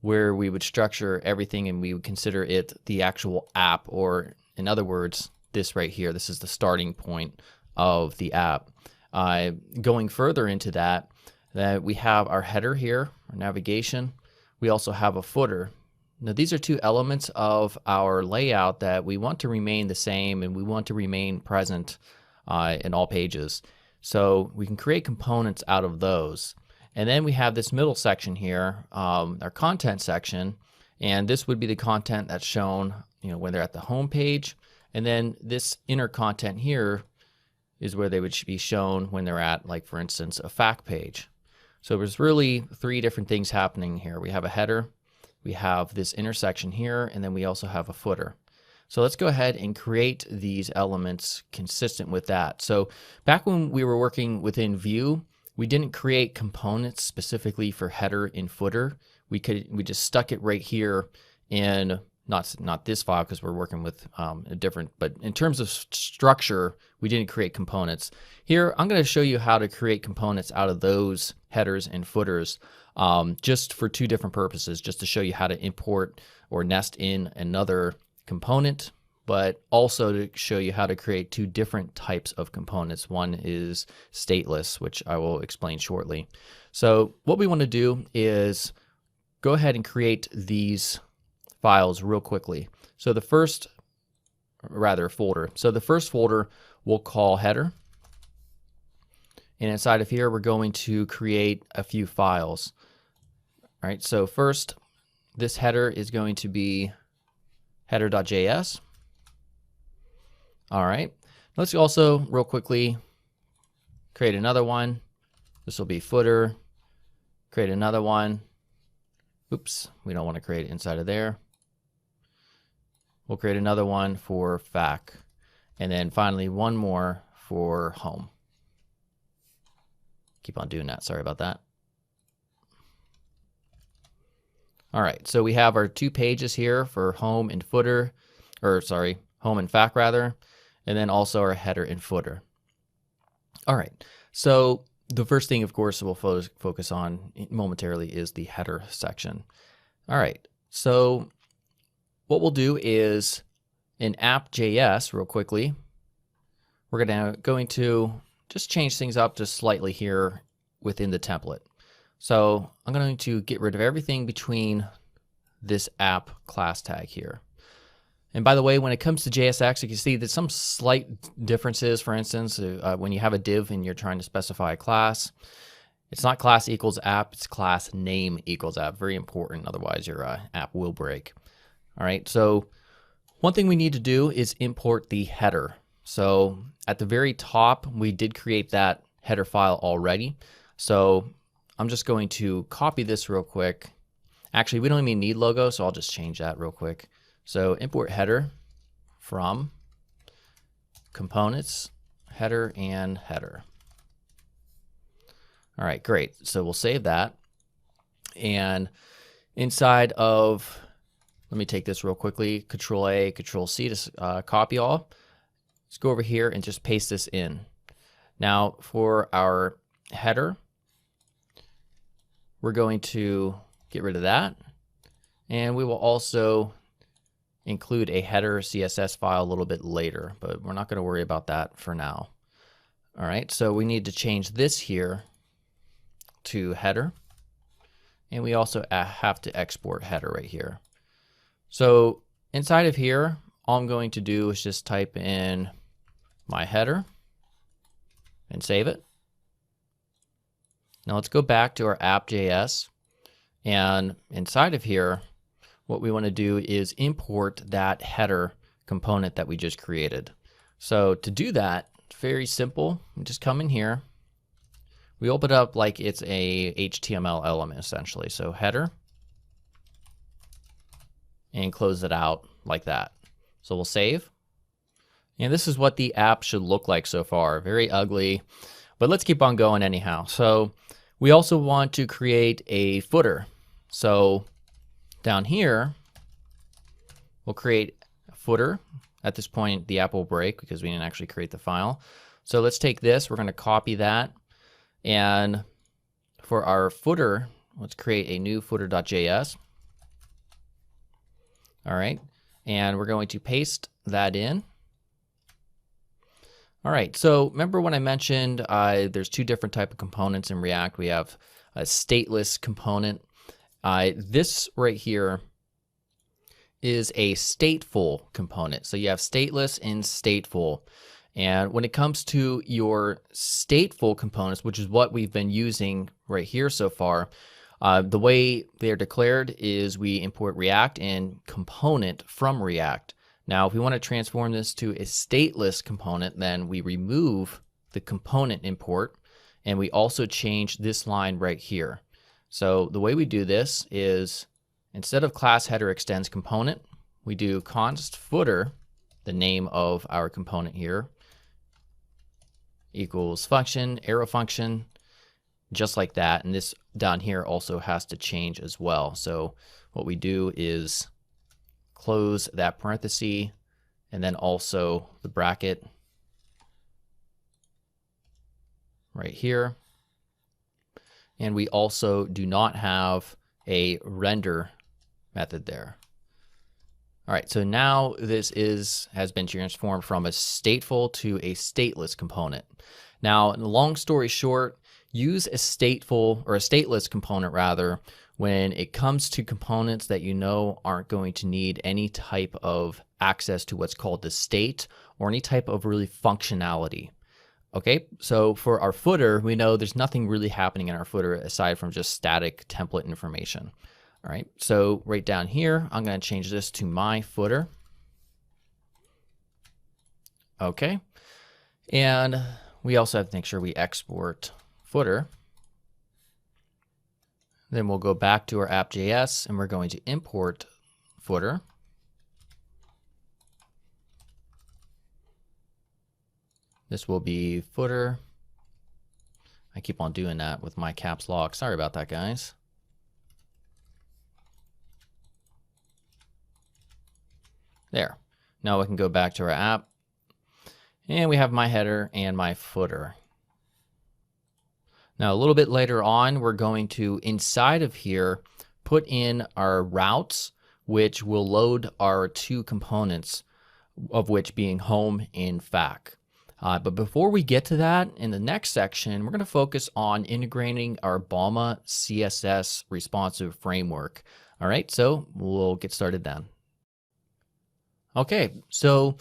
where we would structure everything, and we would consider it the actual app, or in other words, this right here, this is the starting point of the app. Going further into that we have our header here, our navigation. We also have a footer. Now these are two elements of our layout that we want to remain the same, and we want to remain present in all pages. So we can create components out of those. And then we have this middle section here, our content section, and this would be the content that's shown, when they're at the home page. And then this inner content here is where they would be shown when they're at, like for instance, a fact page. So there's really three different things happening here. We have a header, we have this intersection here, and then we also have a footer. So let's go ahead and create these elements consistent with that. So back when we were working within Vue, we didn't create components specifically for header and footer. We just stuck it right here in not this file, because we're working with a different, but in terms of structure, we didn't create components. Here, I'm going to show you how to create components out of those headers and footers, just for two different purposes, just to show you how to import or nest in another component, but also to show you how to create two different types of components. One is stateless, which I will explain shortly. So what we want to do is go ahead and create these files real quickly. So the first, rather folder. So the first folder we'll call header. And inside of here, we're going to create a few files. All right, so first, this header is going to be header.js. All right, let's also real quickly create another one. This will be footer. Create another one. Oops, we don't want to create it inside of there. We'll create another one for fac, and then finally one more for home. Keep on doing that, sorry about that. All right, so we have our two pages here for home and footer, or sorry, home and fac rather, and then also our header and footer. All right, so the first thing, of course, we'll focus on momentarily is the header section. All right, so what we'll do is in app.js real quickly, we're going to just change things up just slightly here within the template. So I'm going to get rid of everything between this app class tag here. And by the way, when it comes to JSX, you can see there's some slight differences. For instance, when you have a div and you're trying to specify a class, it's not class equals app, it's class name equals app. Very important, otherwise your app will break. All right, so one thing we need to do is import the header. So at the very top, we did create that header file already. So I'm just going to copy this real quick. Actually, we don't even need logo, so I'll just change that real quick. So import header from components, header and header. All right, great. So we'll save that. And inside of, let me take this real quickly, Control A, Control C to copy all. Let's go over here and just paste this in. Now for our header, we're going to get rid of that. And we will also include a header CSS file a little bit later, but we're not going to worry about that for now. All right, so we need to change this here to header, and we also have to export header right here. So inside of here, all I'm going to do is just type in my header and save it. Now let's go back to our app.js, and inside of here, what we want to do is import that header component that we just created. So to do that, it's very simple. We just come in here. We open it up like it's a HTML element essentially. So header, and close it out like that. So we'll save. And this is what the app should look like so far. Very ugly, but let's keep on going anyhow. So we also want to create a footer. So down here, we'll create a footer. At this point, the app will break because we didn't actually create the file. So let's take this, we're going to copy that, and for our footer, let's create a new footer.js. All right, and we're going to paste that in. All right, so remember when I mentioned there's two different type of components in React. We have a stateless component. This right here is a stateful component. So you have stateless and stateful. And when it comes to your stateful components, which is what we've been using right here so far, the way they're declared is we import React and component from React. Now, if we want to transform this to a stateless component, then we remove the component import, and we also change this line right here. So the way we do this is instead of class header extends component, we do const footer, the name of our component here, equals function, arrow function, just like that. And this down here also has to change as well. So what we do is close that parenthesis and then also the bracket right here. And we also do not have a render method there. All right, so now this has been transformed from a stateful to a stateless component. Now, long story short, use a stateful or a stateless component rather when it comes to components that you know aren't going to need any type of access to what's called the state or any type of really functionality. Okay, so for our footer, we know there's nothing really happening in our footer aside from just static template information. All right, so right down here, I'm going to change this to my footer. Okay, and we also have to make sure we export footer. Then we'll go back to our app.js and we're going to import footer. This will be footer. I keep on doing that with my caps lock. Sorry about that, guys. There. Now we can go back to our app and we have my header and my footer. Now a little bit later on, we're going to, inside of here, put in our routes, which will load our two components, of which being home and fac. But before we get to that, in the next section, we're going to focus on integrating our Balma CSS responsive framework. All right, so we'll get started then. Okay, so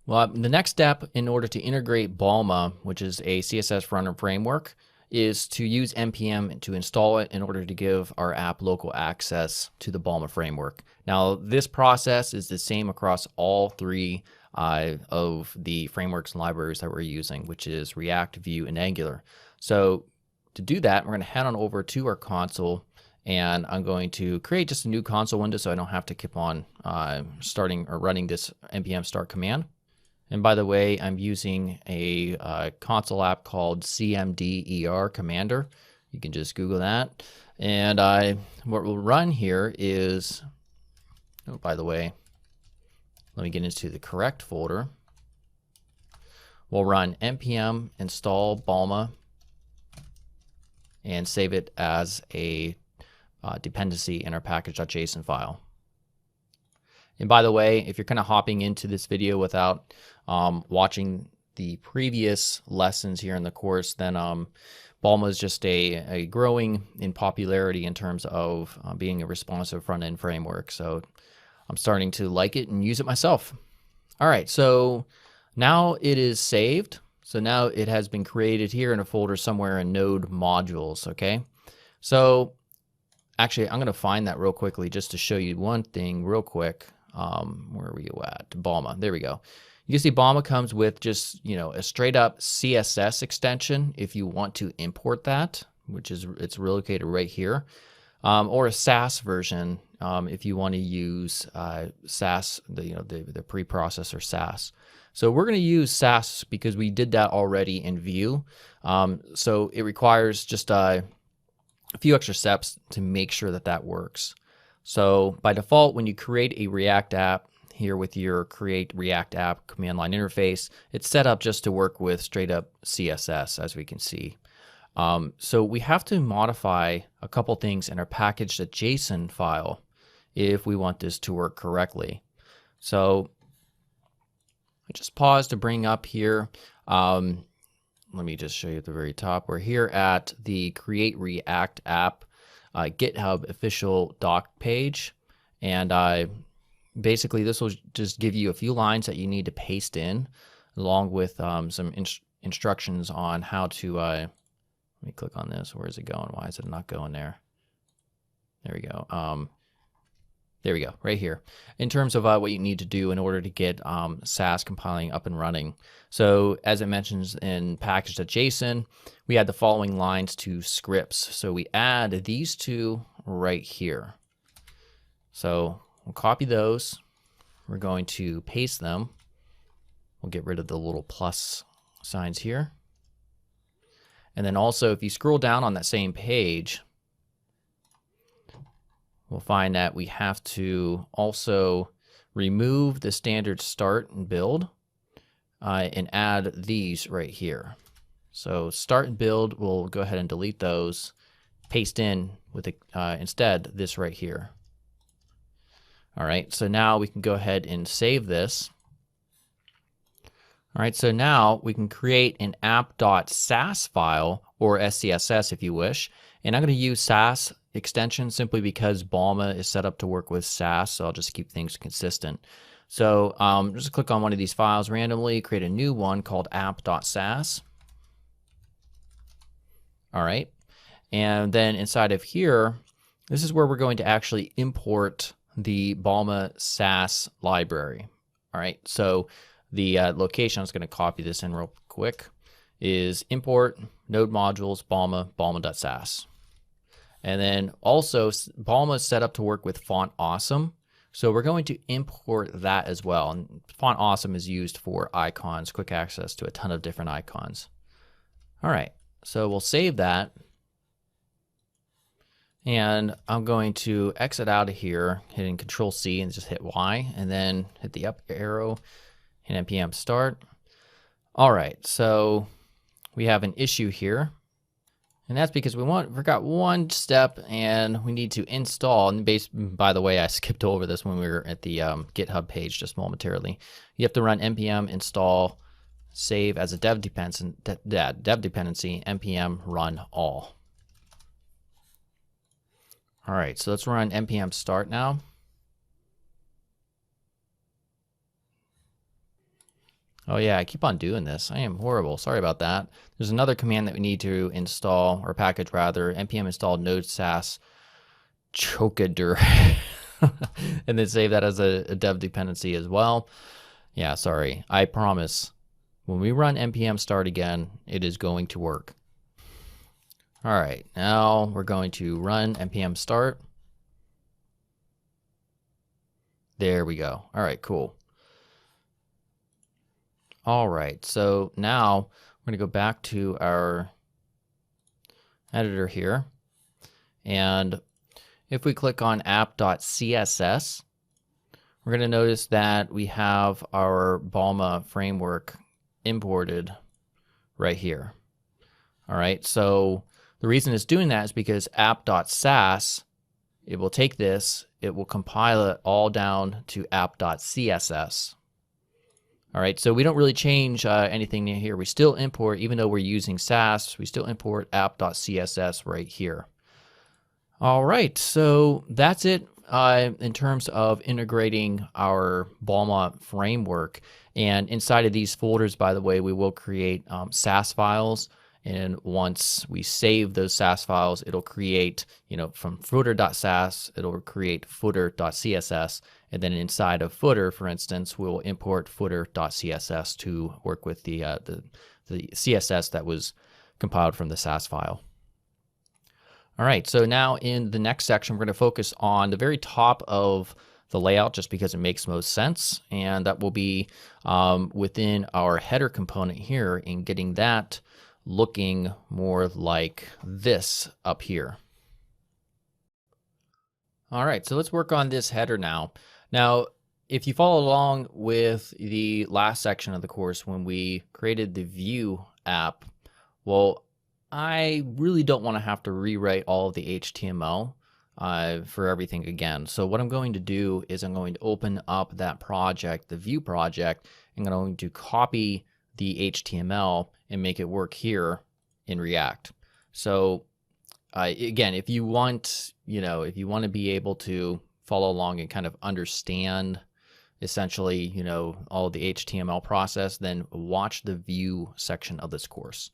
the next step in order to integrate Balma, which is a CSS frontend framework, is to use npm to install it in order to give our app local access to the Balma framework. Now, this process is the same across all three of the frameworks and libraries that we're using, which is React, Vue, and Angular. So to do that, we're going to head on over to our console, and I'm going to create just a new console window so I don't have to keep on starting or running this npm start command. And by the way, I'm using a console app called CMDER Commander. You can just Google that. And what we'll run here is, oh, by the way, let me get into the correct folder. We'll run npm install Balma and save it as a dependency in our package.json file. And by the way, if you're kind of hopping into this video without watching the previous lessons here in the course, then Balma is just a growing in popularity in terms of being a responsive front-end framework. So I'm starting to like it and use it myself. All right, so now it is saved. So now it has been created here in a folder somewhere in node modules, okay? So actually, I'm going to find that real quickly just to show you one thing real quick. Where are we at? Balma. There we go. You can see Balma comes with just, a straight up CSS extension if you want to import that, which is it's located right here, or a Sass version if you want to use Sass, the preprocessor Sass. So we're going to use Sass because we did that already in Vue. So it requires just a few extra steps to make sure that that works. So by default, when you create a React app here with your create React app command line interface, it's set up just to work with straight up CSS, as we can see. So we have to modify a couple things in our package.json file if we want this to work correctly. So I just pause to bring up here. Let me just show you at the very top. We're here at the Create React app GitHub official doc page. And basically this will just give you a few lines that you need to paste in, along with some instructions on how to, let me click on this. Where is it going? Why is it not going there? There we go. There we go, right here. In terms of what you need to do in order to get Sass compiling up and running. So as it mentions in package.json, we add the following lines to scripts. So we add these two right here. So we'll copy those. We're going to paste them. We'll get rid of the little plus signs here. And then also, if you scroll down on that same page, we'll find that we have to also remove the standard start and build and add these right here. So start and build, we'll go ahead and delete those, paste in with instead this right here. All right, so now we can go ahead and save this. All right, so now we can create an app.sass file, or SCSS if you wish. And I'm going to use Sass extension simply because Balma is set up to work with Sass, so I'll just keep things consistent. So just click on one of these files randomly, create a new one called app.sass. All right, and then inside of here, this is where we're going to actually import the Balma Sass library. All right, so the location, I'm just going to copy this in real quick, is import node modules Balma, balma.sass. And then also Balma is set up to work with Font Awesome. So we're going to import that as well. And Font Awesome is used for icons, quick access to a ton of different icons. All right, so we'll save that. And I'm going to exit out of here, hitting Control C and just hit Y, and then hit the up arrow, hit npm start. All right, so we have an issue here. And that's because we forgot one step, and we need to install. And by the way, I skipped over this when we were at the GitHub page just momentarily. You have to run npm install save as a dev dependency, npm run all. All right, so let's run npm start now. Oh yeah, I keep on doing this. I am horrible. Sorry about that. There's another command that we need to install, or package rather, npm install node sass chokader, and then save that as a dev dependency as well. Yeah, sorry. I promise, when we run npm start again, it is going to work. All right, now we're going to run npm start. There we go. All right, cool. All right, so now we're going to go back to our editor here. And if we click on app.css, we're going to notice that we have our Balma framework imported right here. All right, so the reason it's doing that is because app.sass, it will take this, it will compile it all down to app.css. All right, so we don't really change anything here. We still import, even though we're using Sass, we still import app.css right here. All right, so that's it in terms of integrating our Balma framework. And inside of these folders, by the way, we will create Sass files. And once we save those Sass files, it'll create, from footer.sass, it'll create footer.css. And then inside of footer, for instance, we'll import footer.css to work with the CSS that was compiled from the Sass file. All right, so now in the next section, we're going to focus on the very top of the layout just because it makes most sense. And that will be within our header component here and getting that looking more like this up here. All right, so let's work on this header now. Now, if you follow along with the last section of the course when we created the Vue app, well, I really don't want to have to rewrite all of the HTML for everything again. So what I'm going to do is I'm going to open up that project, the Vue project, and I'm going to copy the HTML and make it work here in React. So again, if you want, if you want to be able to follow along and kind of understand essentially, all the HTML process, then watch the Vue section of this course.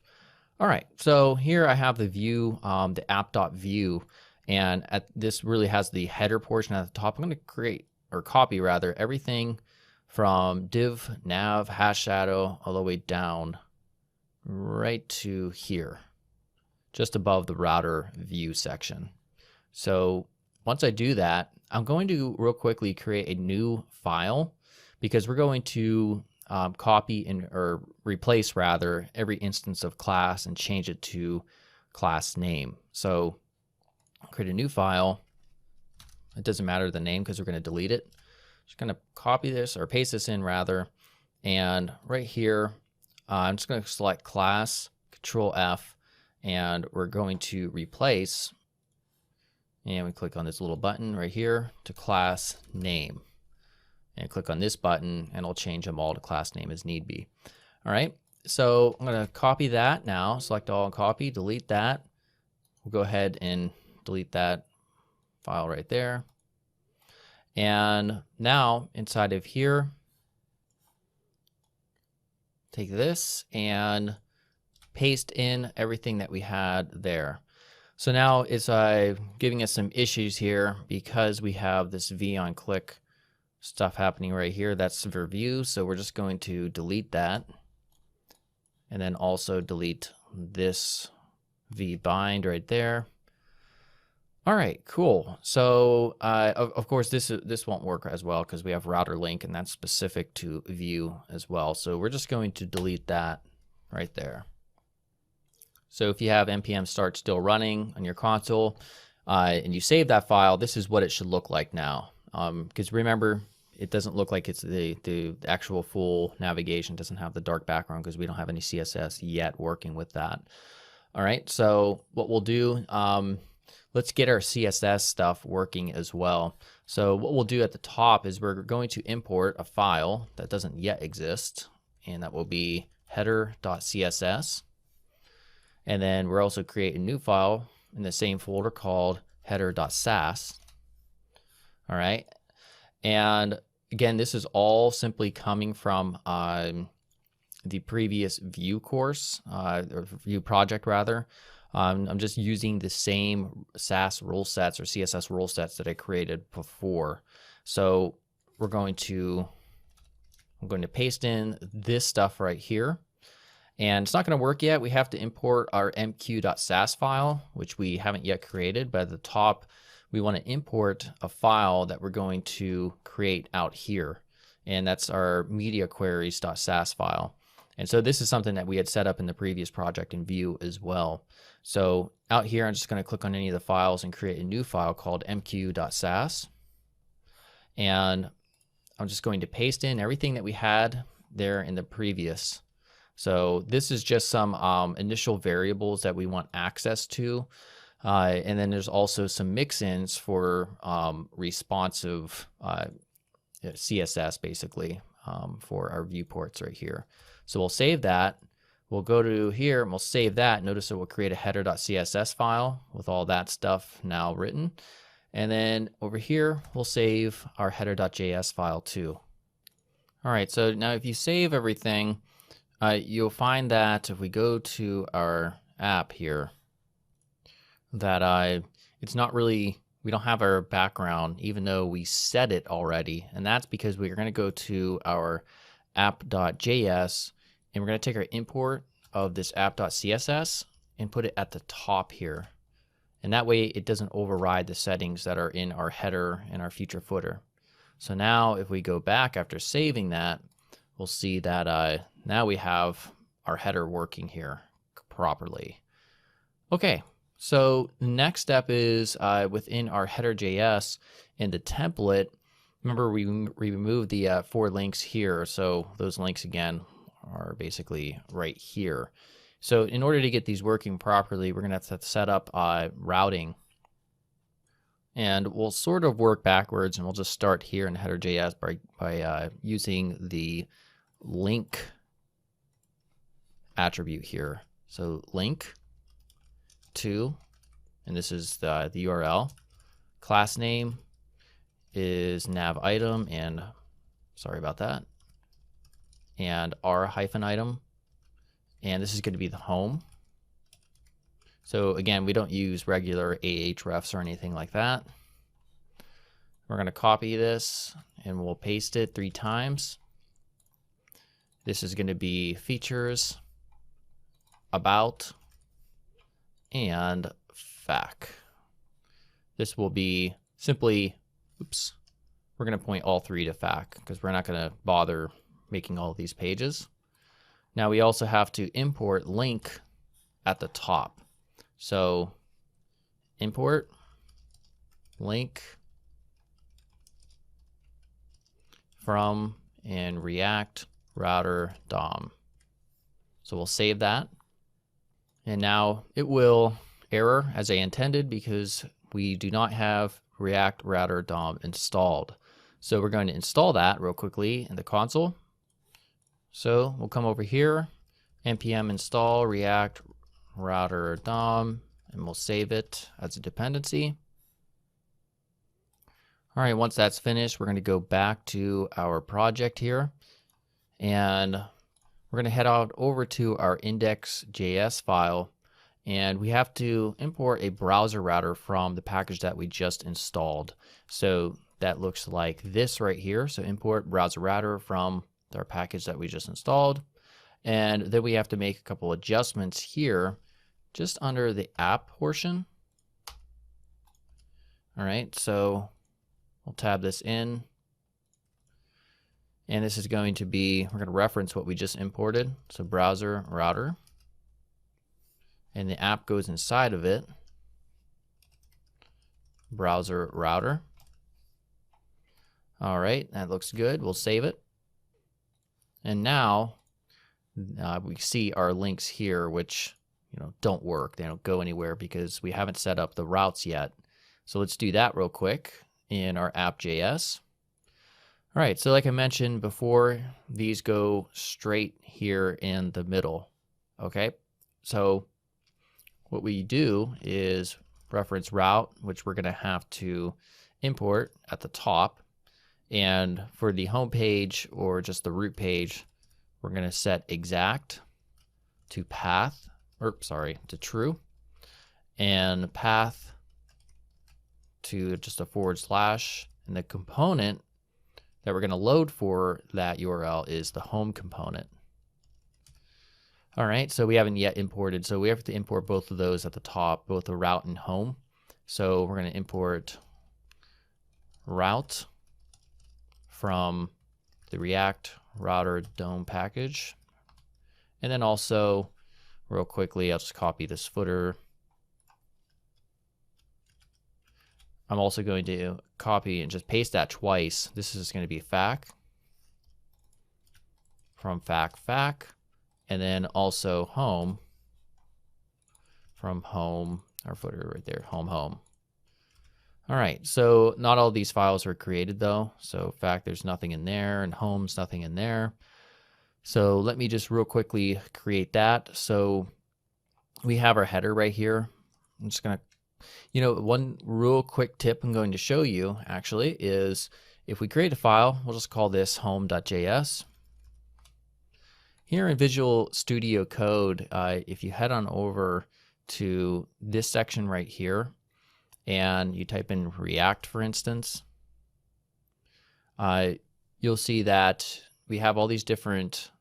All right, so here I have the Vue, the app.vue, and this really has the header portion at the top. I'm going to create, or copy rather, everything from div, nav, hash shadow, all the way down right to here, just above the router view section. So once I do that, I'm going to real quickly create a new file, because we're going to copy or replace rather every instance of class and change it to class name. So I'll create a new file. It doesn't matter the name because we're going to delete it. Just going to copy this, or paste this in rather, and right here I'm just going to select class, Control F, and we're going to replace, and we click on this little button right here to class name, and click on this button and I'll change them all to class name as need be. All right, so I'm going to copy that now, select all and copy, delete that. We'll go ahead and delete that file right there. And now inside of here, take this and paste in everything that we had there. So now it's giving us some issues here because we have this v on click stuff happening right here. That's for Vue, so we're just going to delete that, and then also delete this v bind right there. All right, cool. So of course this won't work as well because we have router link, and that's specific to Vue as well. So we're just going to delete that right there. So if you have npm start still running on your console and you save that file, this is what it should look like now. Because remember, it doesn't look like it's the actual full navigation. It doesn't have the dark background because we don't have any CSS yet working with that. All right, so what we'll do, let's get our CSS stuff working as well. So what we'll do at the top is we're going to import a file that doesn't yet exist, and that will be header.css. And then we're also create a new file in the same folder called header.sass. All right, and again, this is all simply coming from the previous Vue course, or Vue project rather. I'm just using the same Sass rule sets or CSS rule sets that I created before. So I'm going to paste in this stuff right here. And it's not going to work yet. We have to import our mq.sass file, which we haven't yet created. But at the top, we want to import a file that we're going to create out here. And that's our media queries.sass file. And so this is something that we had set up in the previous project in Vue as well. So out here, I'm just going to click on any of the files and create a new file called mq.sass. And I'm just going to paste in everything that we had there in the previous. So this is just some initial variables that we want access to. And then there's also some mix-ins for responsive CSS, basically, for our viewports right here. So we'll save that. We'll go to here and we'll save that. Notice it will create a header.css file with all that stuff now written. And then over here, we'll save our header.js file too. All right, so now if you save everything, you'll find that if we go to our app here, that it's not really, we don't have our background, even though we set it already. And that's because we're going to go to our app.js, and we're going to take our import of this app.css and put it at the top here. And that way it doesn't override the settings that are in our header and our feature footer. So now if we go back after saving that, we'll see that now we have our header working here properly. Okay, so the next step is within our header.js in the template. Remember, we removed the 4 links here. So those links again are basically right here. So in order to get these working properly, we're going to have to set up routing. And we'll sort of work backwards, and we'll just start here in header.js by using the link attribute here. So link to, and this is the URL. Class name is nav item, and sorry about that, and r-item, and this is going to be the home. So again, we don't use regular ahrefs or anything like that. We're going to copy this and we'll paste it 3 times. This is going to be features, about, and fac. This will be simply, oops, we're going to point all 3 to fac because we're not going to bother making all these pages. Now we also have to import link at the top. So import link from and react router DOM. So we'll save that. And now it will error as I intended because we do not have react router DOM installed. So we're going to install that real quickly in the console. So we'll come over here, npm install react router DOM, and we'll save it as a dependency. All right, once that's finished, we're going to go back to our project here, and we're going to head out over to our index.js file, and we have to import a browser router from the package that we just installed. So that looks like this right here. So import browser router from our package that we just installed. And then we have to make a couple adjustments here just under the app portion. All right, so we'll tab this in. And this is going to be, we're going to reference what we just imported. So browser router. And the app goes inside of it. Browser router. All right, that looks good. We'll save it. And now we see our links here, which don't work. They don't go anywhere because we haven't set up the routes yet. So let's do that real quick in our app.js. All right, so like I mentioned before, these go straight here in the middle. Okay, so what we do is reference route, which we're going to have to import at the top. And for the home page or just the root page, we're going to set exact to path, to true, and path to just a /, and the component that we're going to load for that URL is the home component. All right, so we haven't yet imported, so we have to import both of those at the top, both the route and home. So we're going to import route from the React router DOM package. And then also, real quickly, I'll just copy this footer. I'm also going to copy and just paste that twice. This is going to be fac from fac, and then also home from home, our footer right there, home. All right, so not all these files are created though. So fact, there's nothing in there, and home's nothing in there. So let me just real quickly create that. So we have our header right here. I'm just gonna, one real quick tip I'm going to show you actually is if we create a file, we'll just call this home.js. Here in Visual Studio Code, if you head on over to this section right here, and you type in React, for instance, you'll see that we have all these different,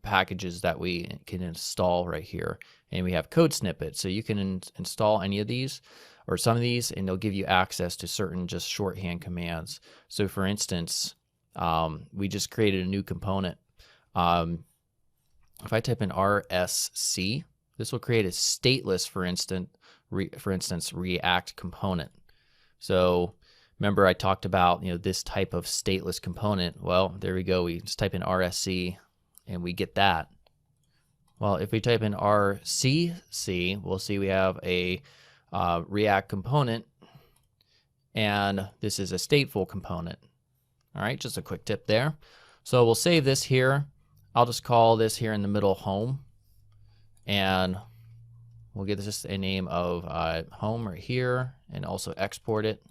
packages that we can install right here. And we have code snippets. So you can install any of these or some of these, and they'll give you access to certain just shorthand commands. So for instance, we just created a new component. If I type in RSC, this will create a stateless, for instance, React component. So remember I talked about this type of stateless component. Well, there we go. We just type in RSC and we get that. Well, if we type in RCC, we'll see we have a React component, and this is a stateful component. All right, just a quick tip there. So we'll save this here. I'll just call this here in the middle home, and we'll give this a name of home right here, and also export it.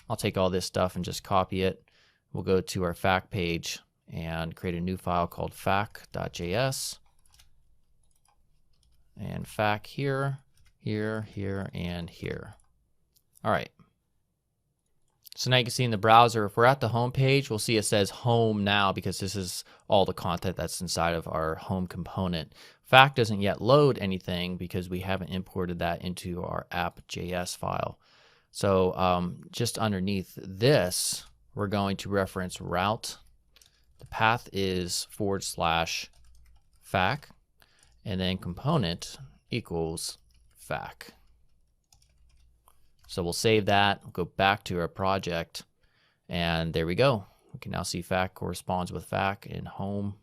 I'll take all this stuff and just copy it. We'll go to our fac page and create a new file called fac.js. And fac here, here, here, and here. All right. So now you can see in the browser, if we're at the home page, we'll see it says home now because this is all the content that's inside of our home component. Fac doesn't yet load anything because we haven't imported that into our app.js file. So just underneath this, we're going to reference route. The path is /fac, and then component equals fac. So we'll save that, we'll go back to our project, and there we go. We can now see fac corresponds with fac, and home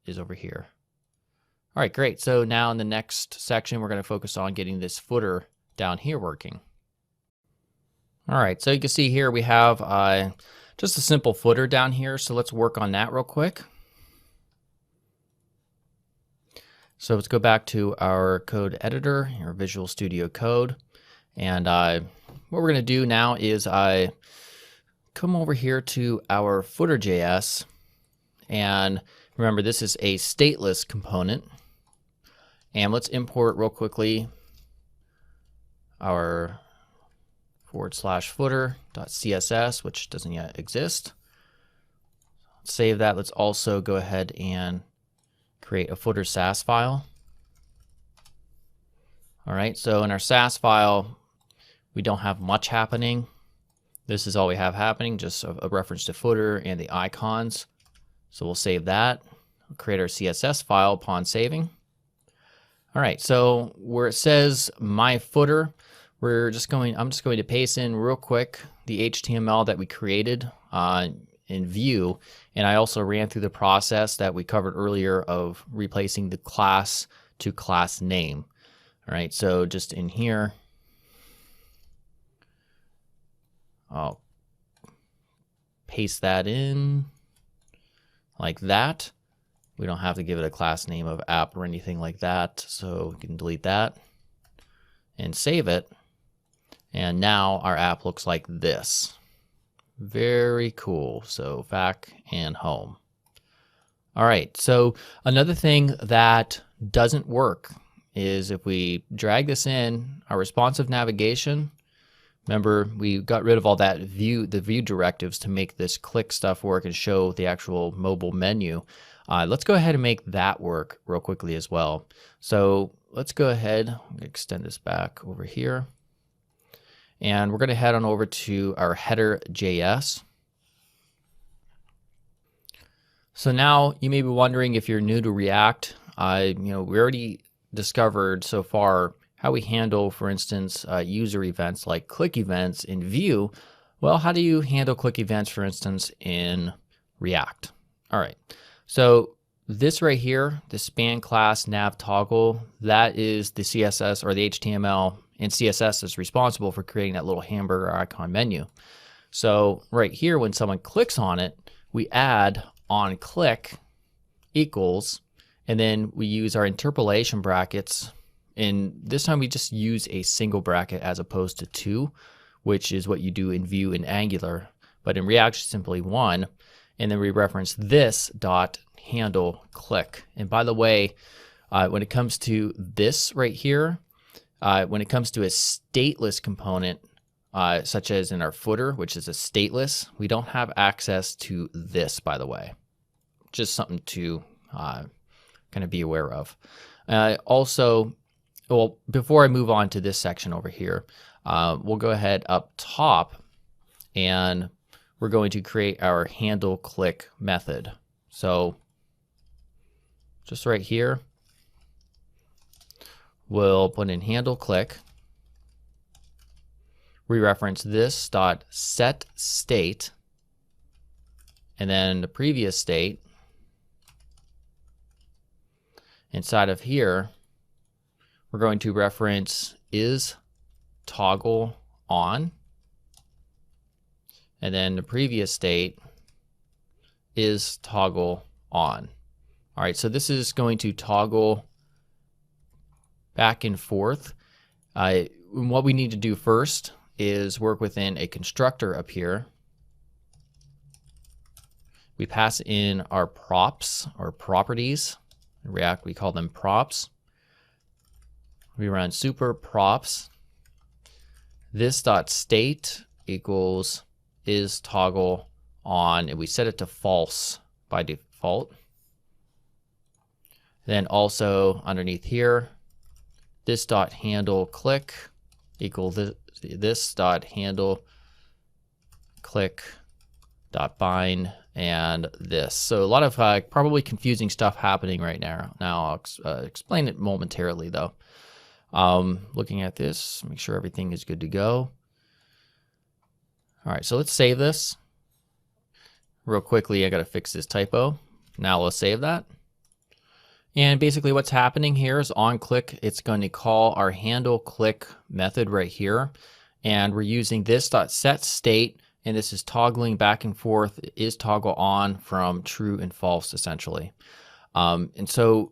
is over here. All right, great. So now in the next section, we're going to focus on getting this footer down here working. All right, so you can see here we have just a simple footer down here. So let's work on that real quick. So let's go back to our code editor, our Visual Studio Code. And what we're going to do now is come over here to our footer.js. And remember, this is a stateless component. And let's import real quickly our /footer.css, which doesn't yet exist. Save that. Let's also go ahead and create a footer Sass file. All right, so in our Sass file, we don't have much happening. This is all we have happening, just a reference to footer and the icons. So we'll save that. We'll create our CSS file upon saving. All right, so where it says my footer, I'm just going to paste in real quick the HTML that we created in Vue, and I also ran through the process that we covered earlier of replacing the class to class name. All right, so just in here, I'll paste that in like that. We don't have to give it a class name of app or anything like that, so we can delete that and save it. And now our app looks like this. Very cool. So fac and home. All right, so another thing that doesn't work is if we drag this in, our responsive navigation, remember we got rid of all that the Vue directives to make this click stuff work and show the actual mobile menu. Let's go ahead and make that work real quickly as well. So let's go ahead, extend this back over here. And we're going to head on over to our header.js. So now you may be wondering, if you're new to React, we already discovered so far how we handle, for instance, user events like click events in Vue. Well, how do you handle click events, for instance, in React? All right, so this right here, the span class nav toggle, that is the CSS or the HTML and CSS is responsible for creating that little hamburger icon menu. So right here, when someone clicks on it, we add on click equals, and then we use our interpolation brackets. And this time we just use a single bracket as opposed to two, which is what you do in Vue and Angular. But in React, it's simply one. And then we reference this dot handle click. And by the way, when it comes to this right here, when it comes to a stateless component, such as in our footer, which is a stateless, we don't have access to this, by the way. Just something to kind of be aware of. Also, well, before I move on to this section over here, we'll go ahead up top and we're going to create our handle click method. So just right here, we'll put in handle click. We reference this dot set state, and then the previous state, inside of here, we're going to reference is toggle on, and then the previous state is toggle on. All right, so this is going to toggle back and forth. What we need to do first is work within a constructor up here. We pass in our props or properties. In React, we call them props. We run super props. This dot state equals is toggle on, and we set it to false by default. Then also underneath here, this dot handle click equal this dot handle click dot bind and this. So a lot of probably confusing stuff happening right now. I'll explain it momentarily though. Looking at this, make sure everything is good to go. All right, so let's save this. Real quickly, I gotta fix this typo. Now let's save that. And basically what's happening here is on click, it's going to call our handle click method right here. And we're using this dot set state, and this is toggling back and forth, is toggle on from true and false essentially. And so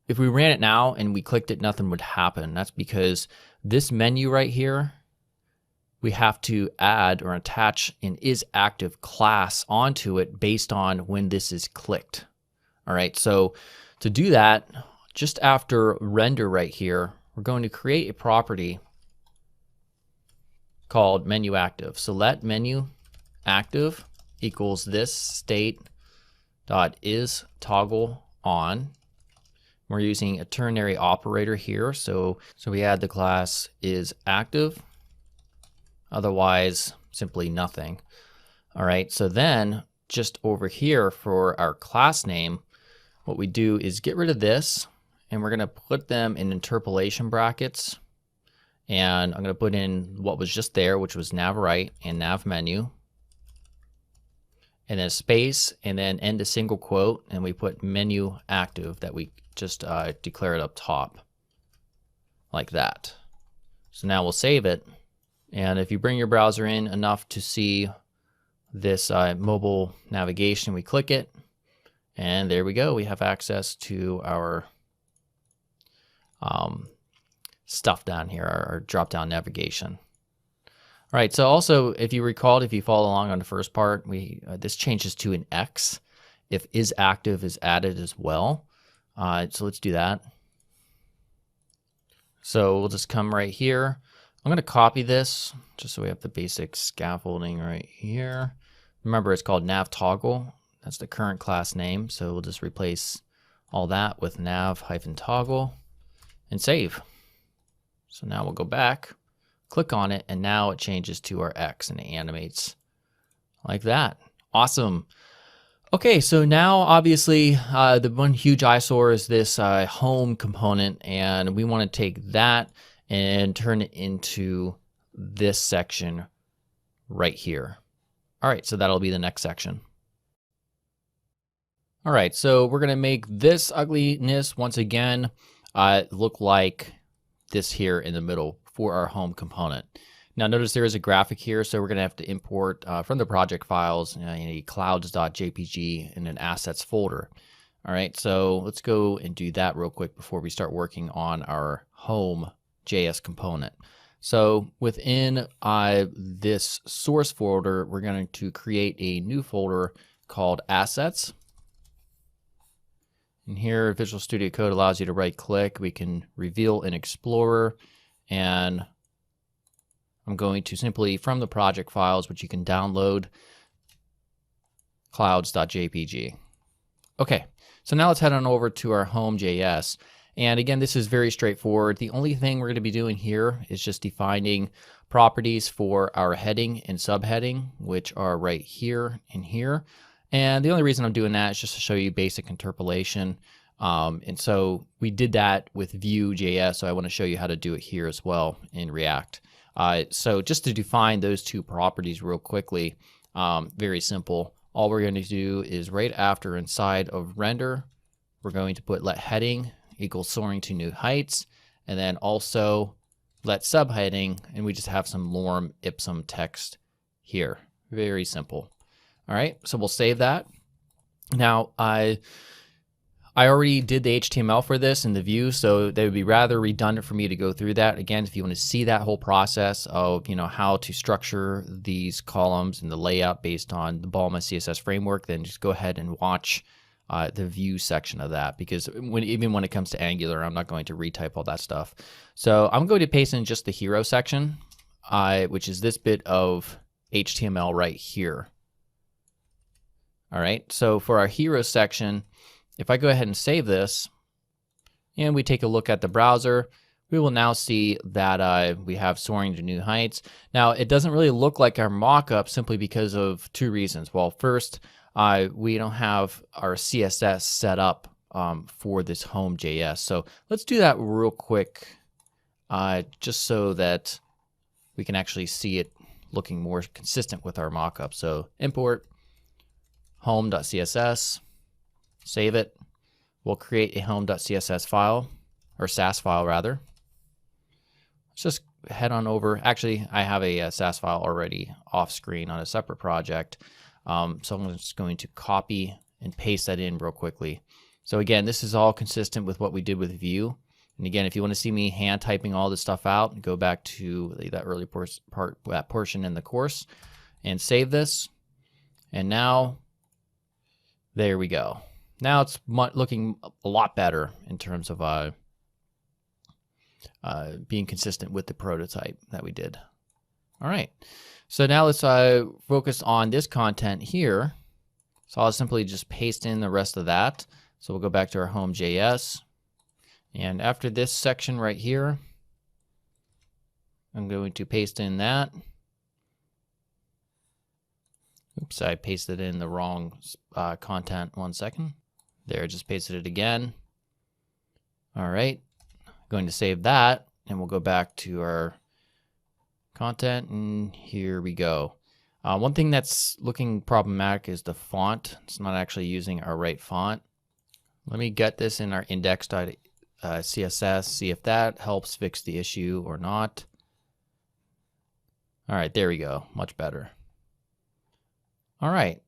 if we ran it now and we clicked it, nothing would happen. That's because this menu right here, we have to add or attach an isActive class onto it based on when this is clicked. All right, so to do that, just after render right here, we're going to create a property called menu active. So let menu active equals this state dot is toggle on. We're using a ternary operator here, so we add the class is active, otherwise simply nothing. All right, so then just over here for our class name, what we do is get rid of this, and we're gonna put them in interpolation brackets, and I'm gonna put in what was just there, which was nav right and nav menu, and then space, and then end a single quote, and we put menu active that we just declared up top, like that. So now we'll save it, and if you bring your browser in enough to see this mobile navigation, we click it, and there we go. We have access to our stuff down here, our drop-down navigation. All right, so also, if you recalled, if you follow along on the first part, this changes to an X if isActive is added as well. So let's do that. So we'll just come right here. I'm going to copy this just so we have the basic scaffolding right here. Remember, it's called nav toggle. That's the current class name. So we'll just replace all that with nav-toggle and save. So now we'll go back, click on it, and now it changes to our X and it animates like that. Awesome. Okay, so now obviously the one huge eyesore is this home component, and we want to take that and turn it into this section right here. All right, so that'll be the next section. All right, so we're gonna make this ugliness once again look like this here in the middle for our home component. Now notice there is a graphic here, so we're gonna have to import from the project files a clouds.jpg in an assets folder. All right, so let's go and do that real quick before we start working on our home.js component. So within this source folder, we're going to create a new folder called assets. And here, Visual Studio Code allows you to right click. We can reveal an explorer, and I'm going to simply, from the project files, which you can download, clouds.jpg. Okay, so now let's head on over to our home.js. And again, this is very straightforward. The only thing we're going to be doing here is just defining properties for our heading and subheading, which are right here and here. And the only reason I'm doing that is just to show you basic interpolation. And so we did that with Vue.js, so I want to show you how to do it here as well in React. So just to define those two properties real quickly, very simple. All we're going to do is right after inside of render, we're going to put let heading equals soaring to new heights, and then also let subheading, and we just have some lorem ipsum text here. Very simple. All right, so we'll save that. Now, I already did the HTML for this in the Vue, so that would be rather redundant for me to go through that. Again, if you want to see that whole process of how to structure these columns and the layout based on the Balma CSS framework, then just go ahead and watch the Vue section of that, because even when it comes to Angular, I'm not going to retype all that stuff. So I'm going to paste in just the hero section, which is this bit of HTML right here. All right, so for our hero section, if I go ahead and save this and we take a look at the browser, we will now see that we have soaring to new heights. Now, it doesn't really look like our mockup simply because of two reasons. Well, first, we don't have our CSS set up for this home.js. So let's do that real quick, just so that we can actually see it looking more consistent with our mockup. So import home.css, save it. We'll create a home.css file, or Sass file rather. Let's just head on over. Actually, I have a Sass file already off screen on a separate project. So I'm just going to copy and paste that in real quickly. So again, this is all consistent with what we did with Vue. And again, if you want to see me hand typing all this stuff out, go back to that early portion in the course and save this. And now, there we go. Now it's looking a lot better in terms of being consistent with the prototype that we did. All right, so now let's focus on this content here. So I'll simply just paste in the rest of that. So we'll go back to our home.js. And after this section right here, I'm going to paste in that. Oops, I pasted in the wrong content. 1 second. There, just pasted it again. All right, going to save that, and we'll go back to our content, and here we go. One thing that's looking problematic is the font. It's not actually using our right font. Let me get this in our index.css, see if that helps fix the issue or not. All right, there we go, much better. All right.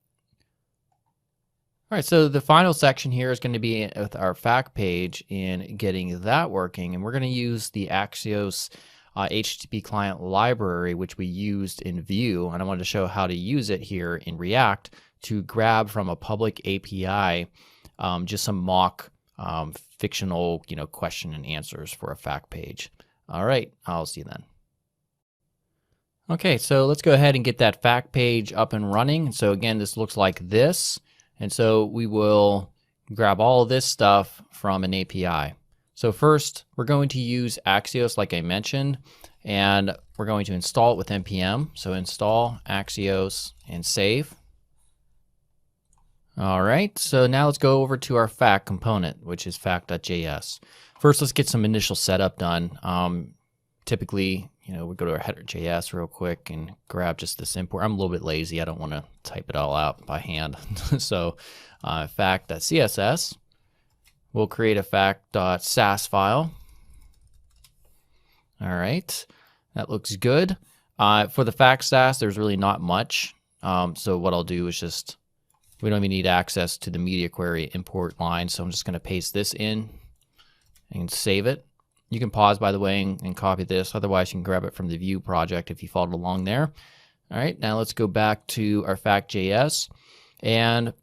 All right, so the final section here is going to be with our fact page and getting that working. And we're going to use the Axios HTTP client library, which we used in Vue. And I wanted to show how to use it here in React to grab from a public API just some mock fictional question and answers for a fact page. All right, I'll see you then. Okay, so let's go ahead and get that fact page up and running. So again, this looks like this. And so we will grab all of this stuff from an API. So first, we're going to use Axios like I mentioned, and we're going to install it with npm. So install Axios and save. All right, so now let's go over to our fact component, which is fact.js. First, let's get some initial setup done. Typically, we go to our header.js real quick and grab just this import. I'm a little bit lazy. I don't want to type it all out by hand. So fact.css, we'll create a fact.sass file. All right, that looks good. For the fact sass, there's really not much. So what I'll do is just, we don't even need access to the media query import line. So I'm just going to paste this in and save it. You can pause, by the way, and copy this. Otherwise, you can grab it from the Vue project if you followed along there. All right, now let's go back to our fact.js. And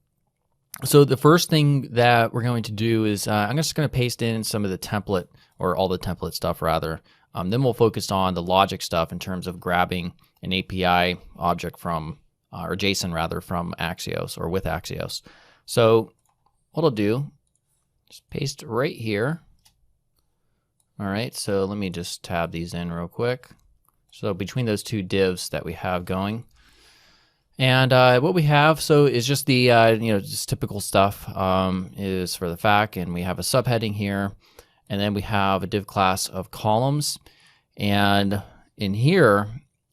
so the first thing that we're going to do is I'm just going to paste in some of the template, or all the template stuff rather. Then we'll focus on the logic stuff in terms of grabbing an API object from, or JSON rather, from Axios or with Axios. So what I'll do, just paste right here. All right, so let me just tab these in real quick. So between those two divs that we have going. And what we have, so is just the, just typical stuff is for the fact, and we have a subheading here. And then we have a div class of columns. And in here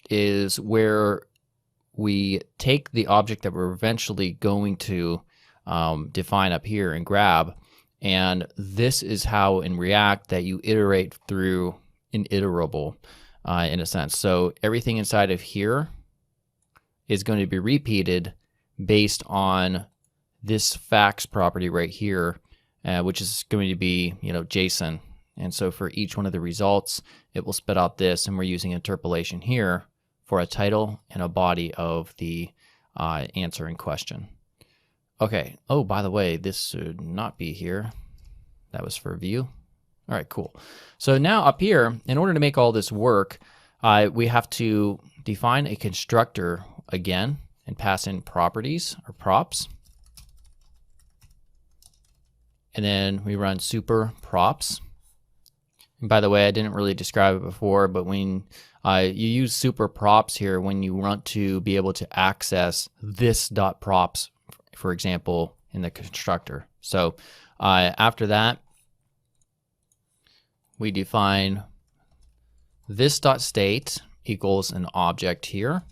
is where we take the object that we're eventually going to define up here and grab. And this is how in React that you iterate through an iterable in a sense. So everything inside of here is going to be repeated based on this facts property right here, which is going to be, JSON. And so for each one of the results, it will spit out this, and we're using interpolation here for a title and a body of the answer in question. Okay. Oh, by the way, this should not be here. That was for Vue. All right, cool. So now up here, in order to make all this work, we have to define a constructor again and pass in properties or props. And then we run super props. And by the way, I didn't really describe it before, but when you use super props here, when you want to be able to access this dot props, for example, in the constructor. So after that, we define this dot state equals an object here,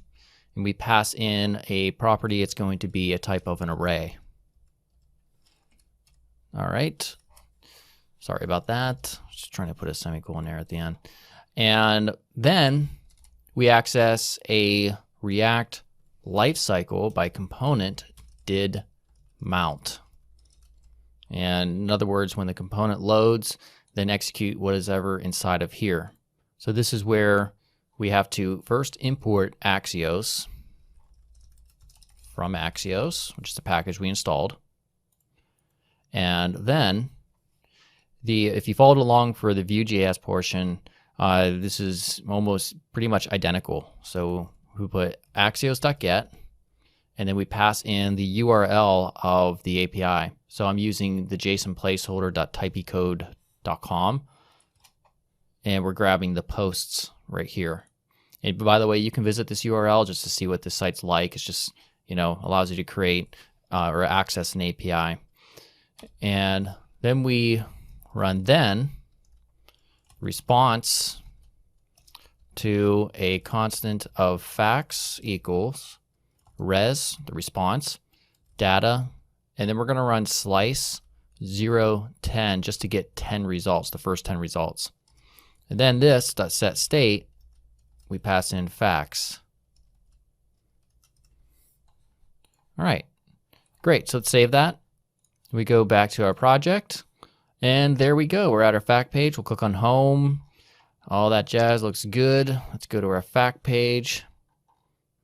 and we pass in a property. It's going to be a type of an array. All right. Sorry about that. Just trying to put a semicolon there at the end. And then we access a React lifecycle by component did mount. And in other words, when the component loads, then execute what is ever inside of here. So this is where we have to first import Axios from Axios, which is the package we installed. And then if you followed along for the Vue.js portion, this is almost pretty much identical. So we put axios.get, and then we pass in the URL of the API. So I'm using the JSON placeholder.typecode.com, and we're grabbing the posts right here. And by the way, you can visit this URL just to see what this site's like. It's just, allows you to create or access an API. And then we run response to a constant of facts equals res, the response, data, and then we're going to run slice 0, 10 just to get 10 results, the first 10 results. And then this set state, we pass in facts. All right, great. So let's save that. We go back to our project, and there we go. We're at our fact page. We'll click on home. All that jazz looks good. Let's go to our fact page.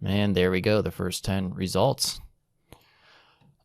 And there we go, the first 10 results.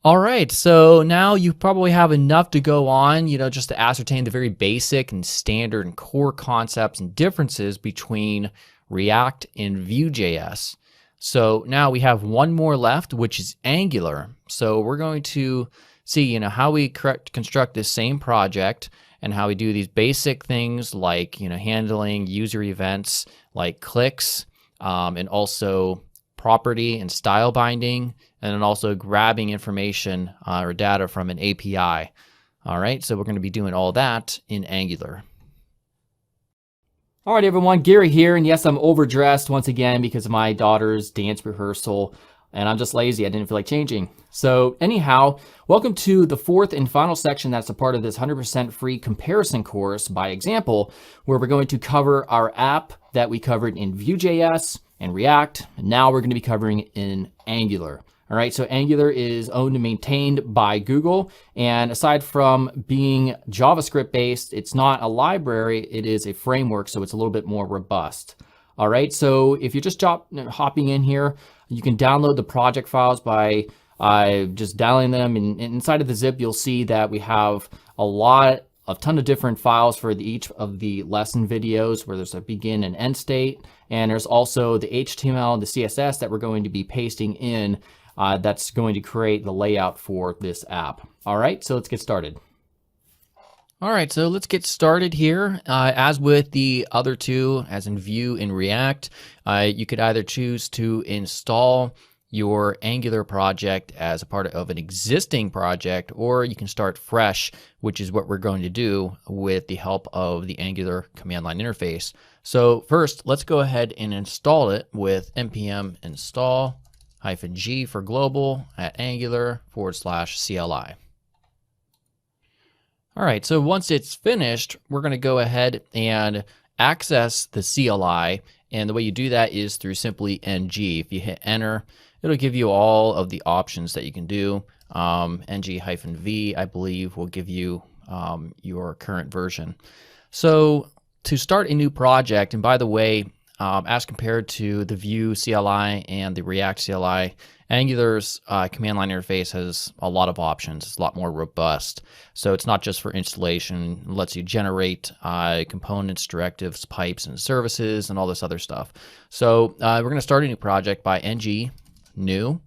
All right, so now you probably have enough to go on, just to ascertain the very basic and standard and core concepts and differences between React and Vue.js. So now we have one more left, which is Angular. So we're going to see, how we construct this same project and how we do these basic things like, handling user events like clicks, and also property and style binding, and then also grabbing information or data from an API. All right, so we're going to be doing all that in Angular. All right, everyone, Gary here, and yes, I'm overdressed once again because of my daughter's dance rehearsal, and I'm just lazy. I didn't feel like changing. So anyhow, welcome to the fourth and final section that's a part of this 100% free comparison course by example, where we're going to cover our app that we covered in Vue.js and React, and now we're going to be covering in Angular. All right, so Angular is owned and maintained by Google, and aside from being JavaScript based, it's not a library, it is a framework, so it's a little bit more robust. All right, so if you're just hopping in here, you can download the project files by just downloading them, and inside of the zip, you'll see that we have a ton of different files for each of the lesson videos where there's a begin and end state, and there's also the HTML and the CSS that we're going to be pasting in that's going to create the layout for this app. All right, so let's get started. All right, so let's get started here. As with the other two, as in Vue and React, you could either choose to install your Angular project as a part of an existing project, or you can start fresh, which is what we're going to do with the help of the Angular command line interface. So first, let's go ahead and install it with npm install -g for global at angular /CLI. All All right, so once it's finished, we're going to go ahead and access the CLI. And the way you do that is through simply ng. If you hit enter, it'll give you all of the options that you can do. ng-v, I believe, will give you your current version. So to start a new project, and by the way, as compared to the Vue CLI and the React CLI, Angular's command line interface has a lot of options. It's a lot more robust. So it's not just for installation. It lets you generate components, directives, pipes, and services, and all this other stuff. So we're going to start a new project by ng new,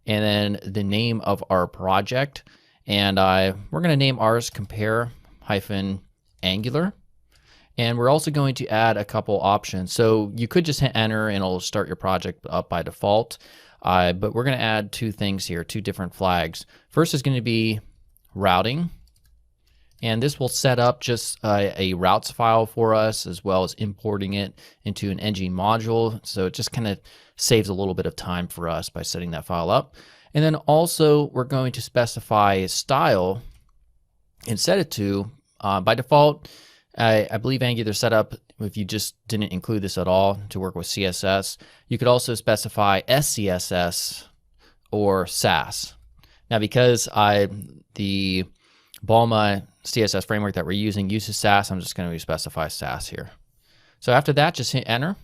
and then the name of our project. And we're going to name ours compare-angular. And we're also going to add a couple options. So you could just hit enter and it'll start your project up by default. But we're going to add two things here, two different flags. First is going to be routing. And this will set up just a routes file for us, as well as importing it into an ng module. So it just kind of saves a little bit of time for us by setting that file up. And then also we're going to specify a style and set it to, by default, I believe Angular set up, if you just didn't include this at all, to work with CSS. You could also specify SCSS or Sass. Now, because the Balma CSS framework that we're using uses Sass, I'm just going to specify Sass here. So after that, just hit enter,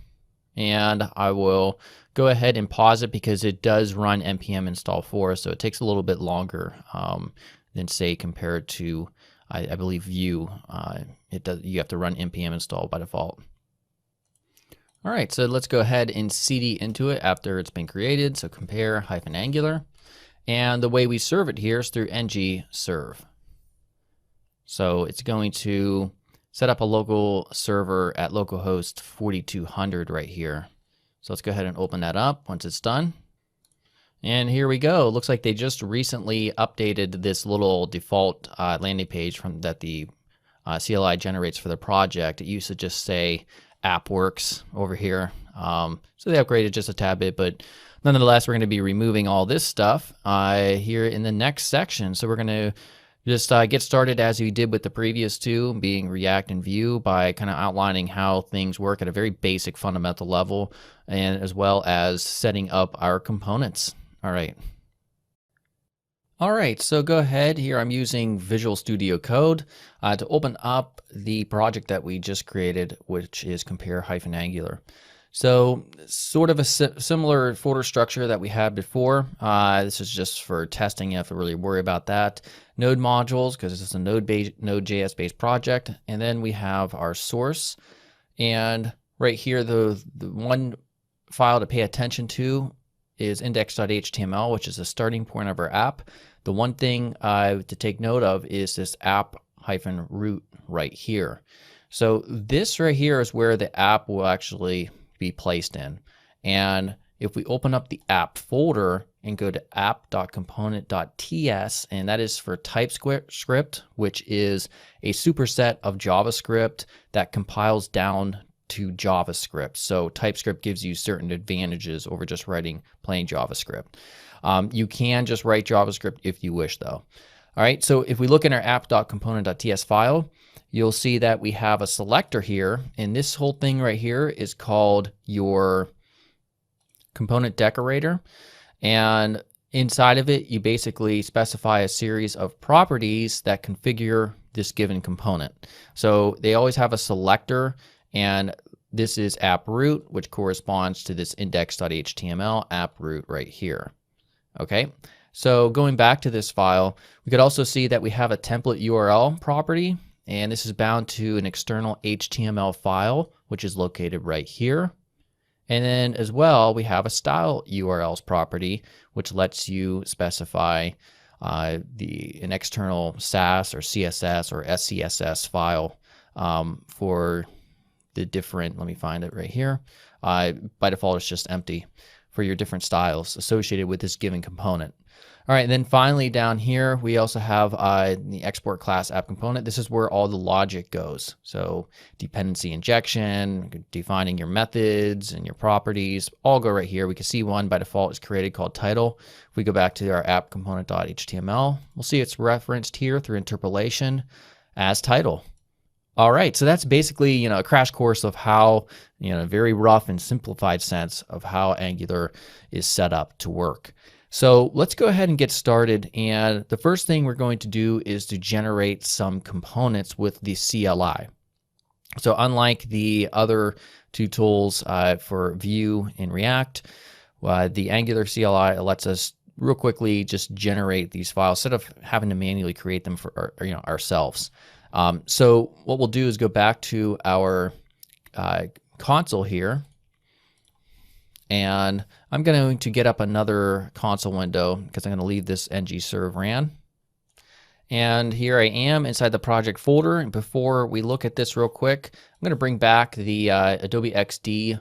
and I will go ahead and pause it because it does run npm install for us, so it takes a little bit longer than, say, compared to I believe Vue. You have to run npm install by default. All right, so let's go ahead and cd into it after it's been created. So compare-angular, and the way we serve it here is through ng serve. So it's going to set up a local server at localhost 4200 right here. So let's go ahead and open that up once it's done. And here we go. It looks like they just recently updated this little default landing page that the CLI generates for the project. It used to just say AppWorks over here. So they upgraded just a tad bit, but nonetheless, we're going to be removing all this stuff here in the next section. So we're going to just get started as we did with the previous two, being React and Vue, by kind of outlining how things work at a very basic fundamental level, and as well as setting up our components. All right. All right, so go ahead here. I'm using Visual Studio Code to open up the project that we just created, which is compare-angular. So sort of a similar folder structure that we had before. This is just for testing. You have to really worry about that. Node modules, because this is a Node.js based project. And then we have our source. And right here, the one file to pay attention to is index.html, which is the starting point of our app. The one thing to take note of is this app-root right here. So this right here is where the app will actually be placed in. And if we open up the app folder and go to app.component.ts, and that is for TypeScript, which is a superset of JavaScript that compiles down to JavaScript. So TypeScript gives you certain advantages over just writing plain JavaScript. You can just write JavaScript if you wish, though. All right, so if we look in our app.component.ts file, you'll see that we have a selector here, and this whole thing right here is called your component decorator. And inside of it, you basically specify a series of properties that configure this given component. So they always have a selector, and this is app-root, which corresponds to this index.html app-root right here. Okay, so going back to this file, we could also see that we have a template URL property, and this is bound to an external HTML file, which is located right here. And then as well, we have a style URLs property, which lets you specify an external Sass or CSS or SCSS file for the different, let me find it right here. By default, it's just empty for your different styles associated with this given component. All right, and then finally down here, we also have the export class app component. This is where all the logic goes. So dependency injection, defining your methods and your properties, all go right here. We can see one by default is created called title. If we go back to our app component.html, we'll see it's referenced here through interpolation as title. All right, so that's basically, a crash course of how, a very rough and simplified sense of how Angular is set up to work. So let's go ahead and get started. And the first thing we're going to do is to generate some components with the CLI. So unlike the other two tools for Vue and React, the Angular CLI lets us real quickly just generate these files instead of having to manually create them for ourselves. So what we'll do is go back to our console here, and I'm going to get up another console window because I'm going to leave this ng-serve ran. And here I am inside the project folder. And before we look at this real quick, I'm going to bring back the Adobe XD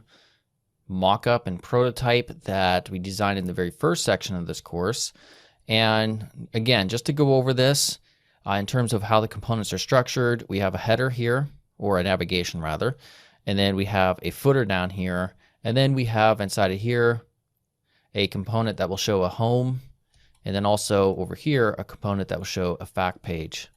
mockup and prototype that we designed in the very first section of this course. And again, just to go over this, in terms of how the components are structured, we have a header here, or a navigation rather, and then we have a footer down here, and then we have inside of here a component that will show a home, and then also over here a component that will show a fact page.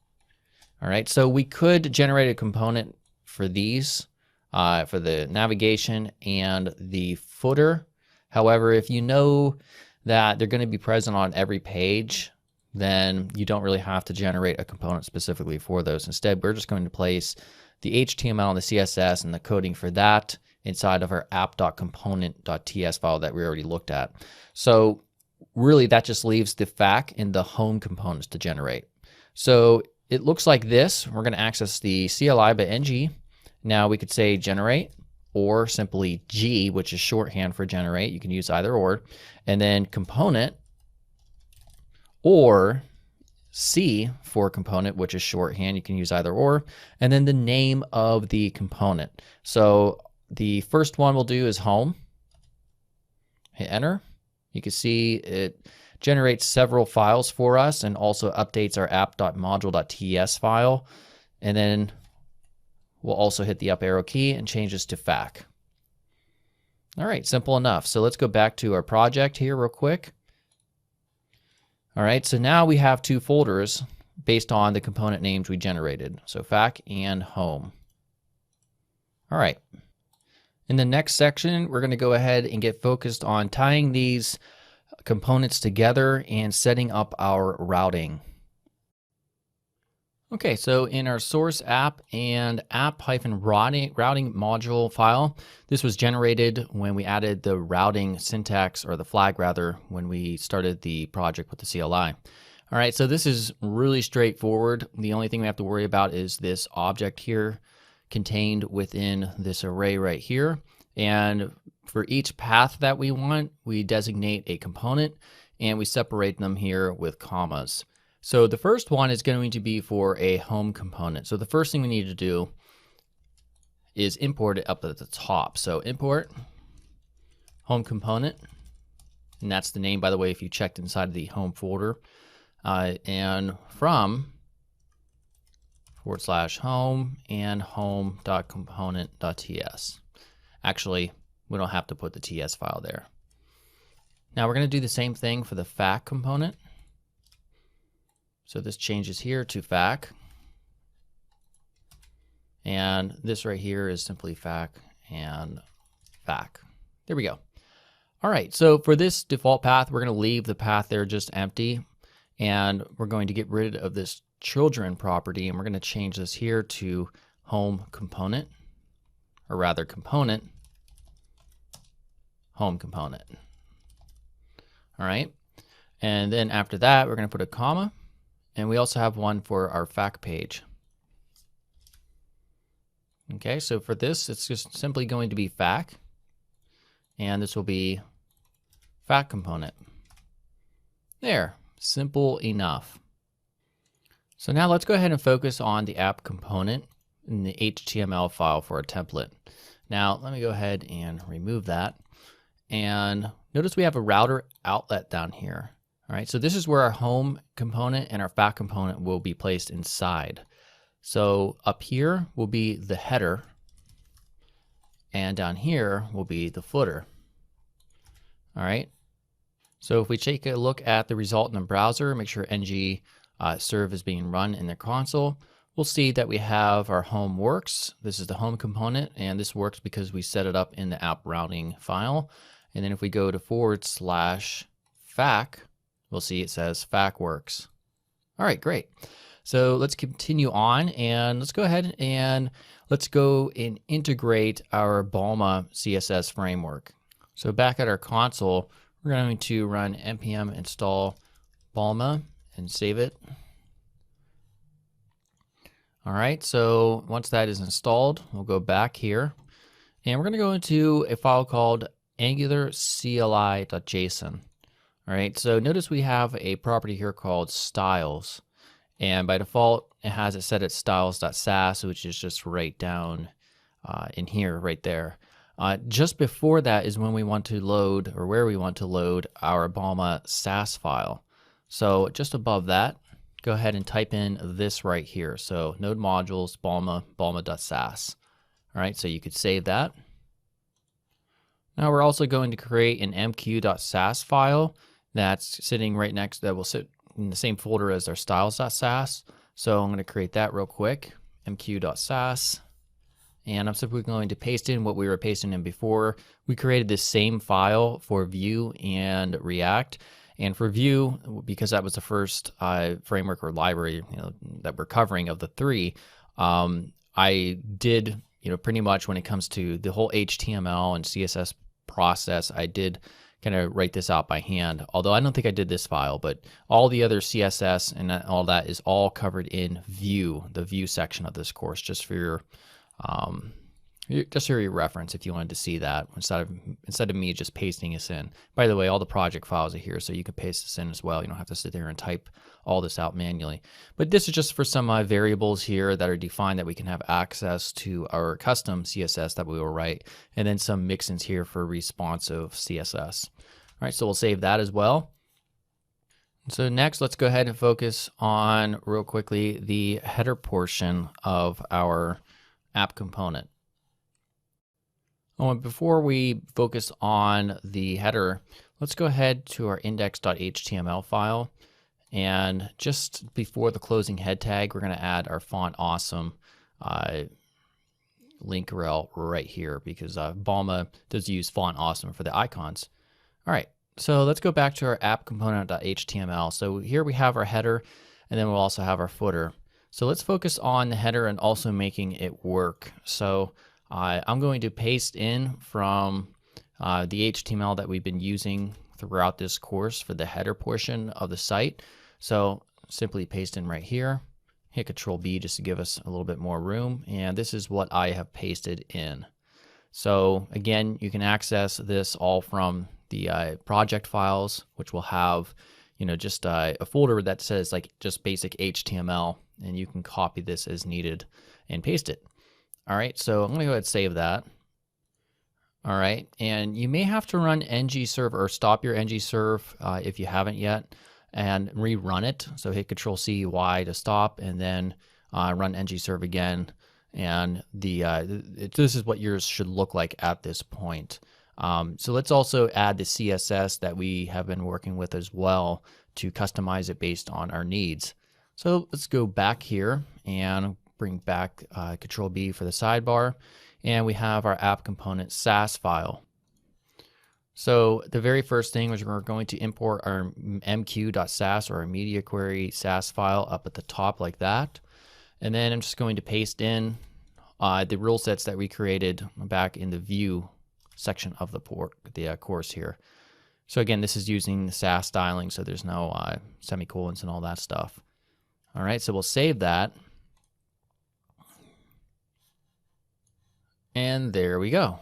All right, so we could generate a component for these, for the navigation and the footer. However, if you know that they're going to be present on every page, then you don't really have to generate a component specifically for those. Instead, we're just going to place the HTML and the CSS and the coding for that inside of our app.component.ts file that we already looked at. So really that just leaves the FAQ and the home components to generate. So it looks like this. We're going to access the CLI by ng. Now we could say generate, or simply G, which is shorthand for generate. You can use either or. And then component, or C for component, which is shorthand. You can use either or. And then the name of the component. So the first one we'll do is home. Hit enter. You can see it generates several files for us and also updates our app.module.ts file. And then we'll also hit the up arrow key and change this to FAQ. All right, simple enough. So let's go back to our project here real quick. All right, so now we have two folders based on the component names we generated. So FAQ and home. All right. In the next section, we're going to go ahead and get focused on tying these components together and setting up our routing. Okay, so in our source app and app-routing module file, this was generated when we added the routing syntax, or the flag rather, when we started the project with the CLI. All right, so this is really straightforward. The only thing we have to worry about is this object here contained within this array right here. And for each path that we want, we designate a component and we separate them here with commas. So the first one is going to be for a home component. So the first thing we need to do is import it up at the top. So import home component, and that's the name, by the way, if you checked inside of the home folder, and from /home and home.component.ts. Actually, we don't have to put the TS file there. Now we're going to do the same thing for the FAQ component. So this changes here to FAQ. And this right here is simply FAQ and FAQ. There we go. All right, so for this default path, we're going to leave the path there just empty. And we're going to get rid of this children property, and we're going to change this here to home component, or rather component, home component. All right, and then after that, we're going to put a comma, and we also have one for our FAQ page. Okay, so for this, it's just simply going to be FAQ, and this will be FAQ component. There, simple enough. So now let's go ahead and focus on the app component in the HTML file for a template. Now let me go ahead and remove that. And notice we have a router outlet down here. All right, so this is where our home component and our FAQ component will be placed inside. So up here will be the header, and down here will be the footer. All right, so if we take a look at the result in the browser, make sure ng serve is being run in the console, we'll see that we have our home works. This is the home component, and this works because we set it up in the app routing file. And then if we go to /fac, we'll see it says fac works. All right, great. So let's continue on, and let's go ahead and let's go and integrate our Balma CSS framework. So back at our console, we're going to run npm install Balma and save it. All right, so once that is installed, we'll go back here, and we're going to go into a file called angular CLI.json. All right, so notice we have a property here called styles, and by default, it has it set at styles.sass, which is just right down in here, right there. Just before that is when we want to load, or where we want to load, our Balma Sass file. So just above that, go ahead and type in this right here. So node modules, balma.sass. All right, so you could save that. Now we're also going to create an mq.sass file that's sitting right next, that will sit in the same folder as our styles.sass. So I'm going to create that real quick, mq.sass. And I'm simply going to paste in what we were pasting in before. We created this same file for Vue and React. And for Vue, because that was the first framework or library that we're covering of the three, I did pretty much when it comes to the whole HTML and CSS process, I did kind of write this out by hand. Although I don't think I did this file, but all the other CSS and all that is all covered in Vue, the Vue section of this course, just for your reference if you wanted to see that instead of me just pasting this in. By the way, all the project files are here, so you can paste this in as well. You don't have to sit there and type all this out manually. But this is just for some variables here that are defined that we can have access to our custom CSS that we will write, and then some mix-ins here for responsive CSS. All right, so we'll save that as well. So next, let's go ahead and focus on, real quickly, the header portion of our app component. Oh, and before we focus on the header, let's go ahead to our index.html file. And just before the closing head tag, we're going to add our font awesome link rel right here, because Balma does use font awesome for the icons. All right, so let's go back to our app component.html. So here we have our header, and then we'll also have our footer. So let's focus on the header and also making it work. So I'm going to paste in from the HTML that we've been using throughout this course for the header portion of the site. So simply paste in right here, hit Control B just to give us a little bit more room. And this is what I have pasted in. So again, you can access this all from the project files, which will have just a folder that says like just basic HTML, and you can copy this as needed and paste it. All right, so I'm gonna go ahead and save that. All right, and you may have to run ngserve or stop your ngserve if you haven't yet, and rerun it. So hit Control-C-Y to stop, and then run ngserve again. And this is what yours should look like at this point. So let's also add the CSS that we have been working with as well to customize it based on our needs. So let's go back here and bring back Control B for the sidebar, and we have our app component Sass file. So the very first thing was we're going to import our mq.sass or our media query Sass file up at the top like that. And then I'm just going to paste in the rule sets that we created back in the Vue section of the course here. So again, this is using the Sass styling, so there's no semicolons and all that stuff. All right, so we'll save that. And there we go.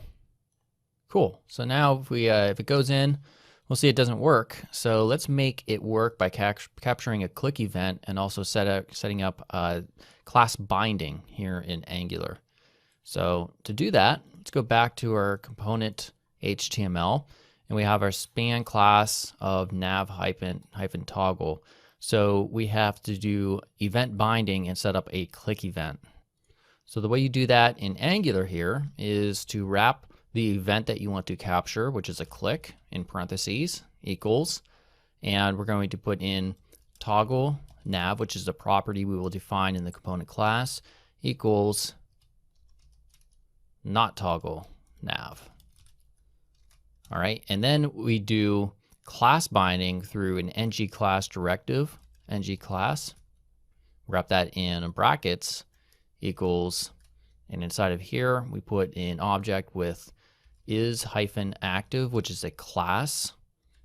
Cool. So now if it goes in, we'll see it doesn't work. So let's make it work by capturing a click event and also setting up class binding here in Angular. So to do that, let's go back to our component HTML, and we have our span class of nav-toggle. So we have to do event binding and set up a click event. So the way you do that in Angular here is to wrap the event that you want to capture, which is a click, in parentheses, equals, and we're going to put in toggle nav, which is the property we will define in the component class, equals not toggle nav. All right, and then we do class binding through an ng class directive, ng class, wrap that in brackets, equals, and inside of here we put an object with is-active, which is a class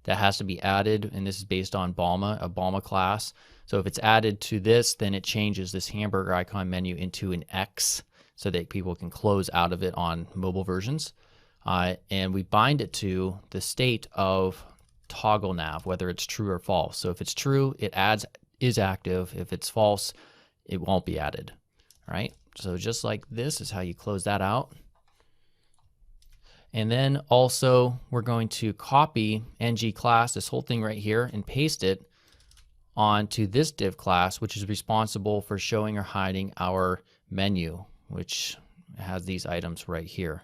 that has to be added, and this is based on Balma, a Balma class. So if it's added to this, then it changes this hamburger icon menu into an X so that people can close out of it on mobile versions. And we bind it to the state of toggle nav, whether it's true or false. So if it's true, it adds is active. If it's false, it won't be added. All right, so just like this is how you close that out. And then also we're going to copy ng class, this whole thing right here, and paste it onto this div class, which is responsible for showing or hiding our menu, which has these items right here.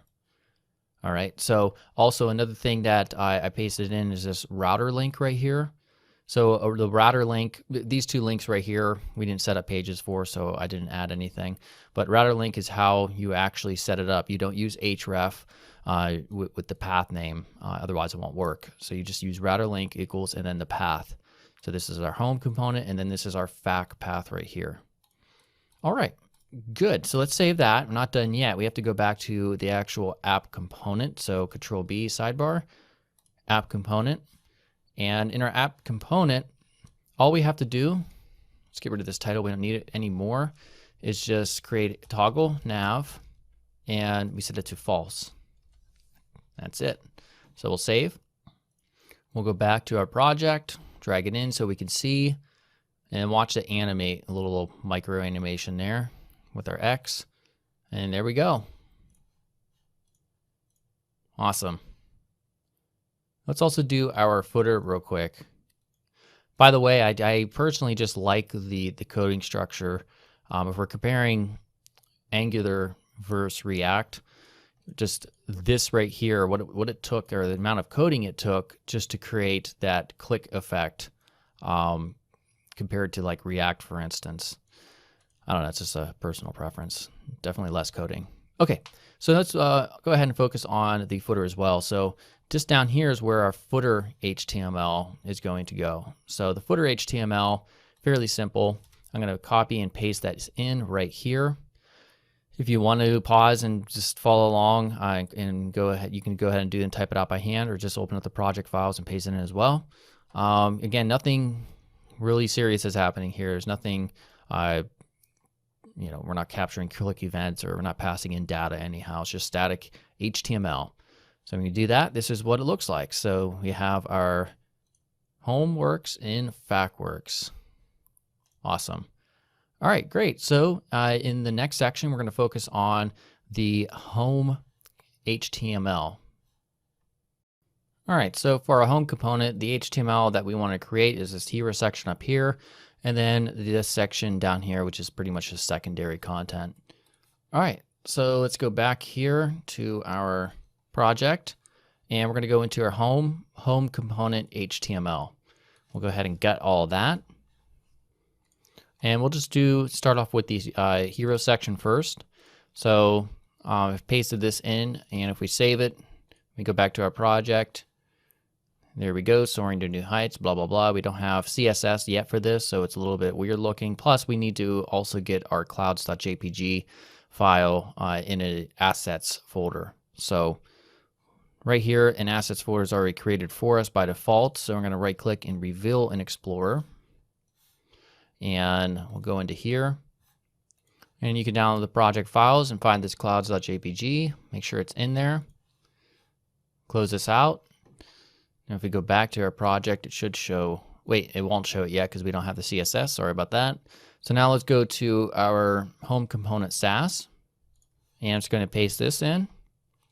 All right, so also another thing that I pasted in is this router link right here. So the router link, these two links right here, we didn't set up pages for, so I didn't add anything. But router link is how you actually set it up. You don't use href with the path name, otherwise it won't work. So you just use router link equals and then the path. So this is our home component, and then this is our fac path right here. All right, good. So let's save that. We're not done yet. We have to go back to the actual app component. So Control B sidebar, app component. And in our app component, all we have to do, let's get rid of this title, we don't need it anymore, is just create toggle nav, and we set it to false. That's it. So we'll save. We'll go back to our project, drag it in so we can see, and watch it animate, a little micro animation there with our X. And there we go. Awesome. Let's also do our footer real quick. By the way, I personally just like the coding structure. If we're comparing Angular versus React, just this right here, what it took, or the amount of coding it took just to create that click effect compared to like React, for instance. I don't know, it's just a personal preference. Definitely less coding. Okay, so let's go ahead and focus on the footer as well. So just down here is where our footer HTML is going to go. So the footer HTML, fairly simple. I'm going to copy and paste that in right here. If you want to pause and just follow along and go ahead, you can go ahead and do it and type it out by hand, or just open up the project files and paste it in as well. Again, nothing really serious is happening here. There's nothing, we're not capturing click events, or we're not passing in data anyhow. It's just static HTML. So when you do that, this is what it looks like. So we have our home works in fac works. Awesome. All right, great. So in the next section, we're going to focus on the home HTML. All right, so for our home component, the HTML that we want to create is this hero section up here, and then this section down here, which is pretty much the secondary content. All right, so let's go back here to our project, and we're going to go into our home component HTML. We'll go ahead and gut all that, and we'll just start off with the hero section first. So I've pasted this in, and if we save it, we go back to our project. There we go, soaring to new heights, blah, blah, blah. We don't have CSS yet for this, so it's a little bit weird looking. Plus, we need to also get our clouds.jpg file in an assets folder. So right here, an assets folder is already created for us by default. So we're going to right click and reveal in Explorer. And we'll go into here. And you can download the project files and find this clouds.jpg. Make sure it's in there. Close this out. Now if we go back to our project, it should show, wait, it won't show it yet because we don't have the CSS, sorry about that. So now let's go to our home component Sass, and I'm just going to paste this in.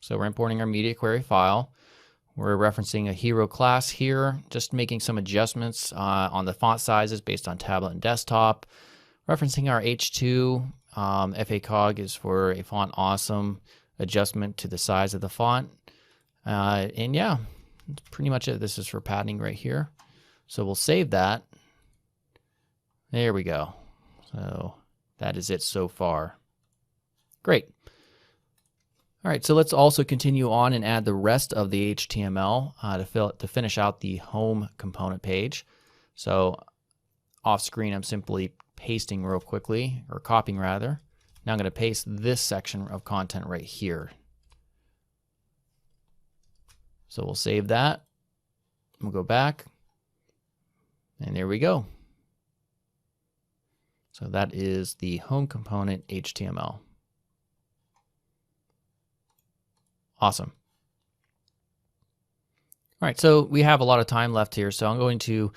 So we're importing our media query file. We're referencing a hero class here, just making some adjustments on the font sizes based on tablet and desktop. Referencing our H2, FACOG is for a font awesome adjustment to the size of the font. And yeah, that's pretty much it. This is for padding right here. So we'll save that. There we go. So that is it so far. Great. All right, so let's also continue on and add the rest of the HTML to finish out the home component page. So off screen, I'm simply pasting real quickly, or copying rather. Now I'm going to paste this section of content right here. So we'll save that. We'll go back, and there we go. So that is the home component HTML. Awesome. All right, so we have a lot of time left here, so I'm going to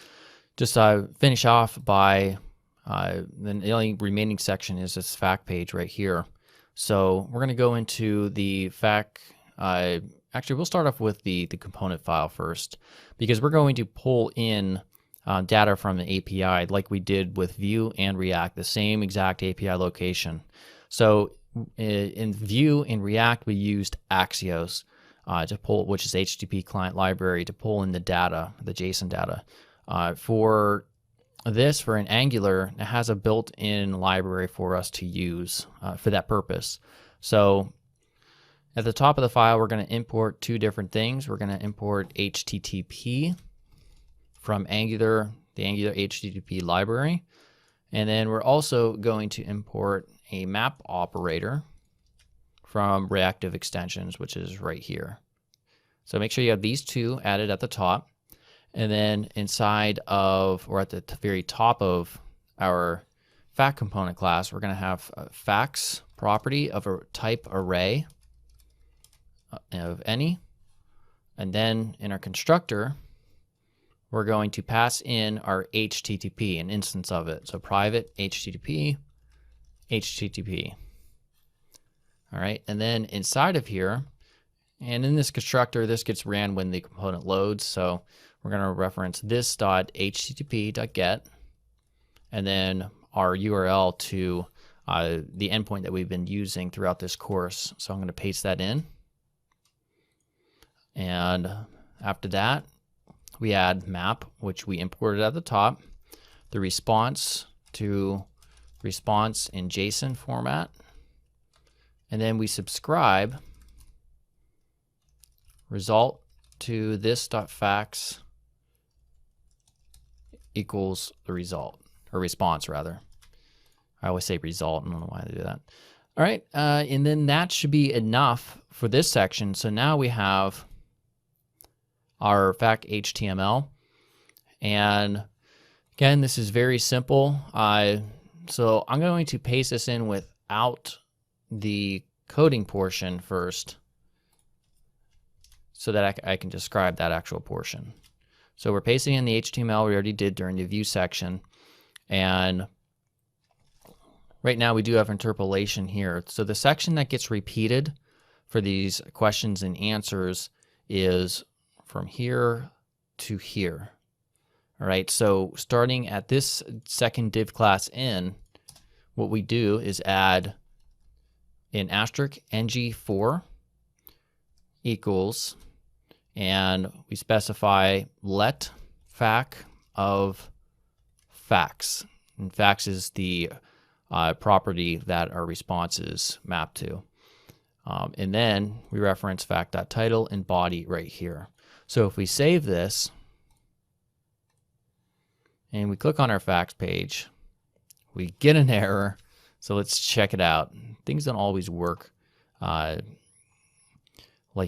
just finish off by the only remaining section is this fact page right here. So we're going to go into the fact. Actually, we'll start off with the component file first, because we're going to pull in data from the API like we did with Vue and React, the same exact API location. So in Vue and React, we used Axios to pull, which is HTTP client library, to pull in the data, the JSON data. For an Angular, it has a built-in library for us to use for that purpose. So at the top of the file, we're going to import two different things. We're going to import HTTP from Angular, the Angular HTTP library. And then we're also going to import a map operator from reactive extensions, which is right here. So make sure you have these two added at the top. And then inside of, or at the very top of our fact component class, we're going to have a facts property of a type array of any. And then in our constructor, we're going to pass in our HTTP, an instance of it. So private HTTP, HTTP. All right, and then inside of here, and in this constructor, this gets ran when the component loads. So we're going to reference this.http.get, and then our URL to the endpoint that we've been using throughout this course. So I'm going to paste that in. And after that, we add map, which we imported at the top, the response to response in JSON format, and then we subscribe result to this.facts equals the result, or response rather. I always say result, I don't know why I do that. All right, and then that should be enough for this section. So now we have our fact HTML, and again, this is very simple. So I'm going to paste this in without the coding portion first, so that I can describe that actual portion. So we're pasting in the HTML we already did during the Vue section, and right now we do have interpolation here. So the section that gets repeated for these questions and answers is from here to here. All right, so starting at this second div class in, what we do is add an asterisk ng4 equals, and we specify let fac of facts. And facts is the property that our response is mapped to. And then we reference fact.title and body right here. So if we save this and we click on our facts page, we get an error. So let's check it out. Things don't always work like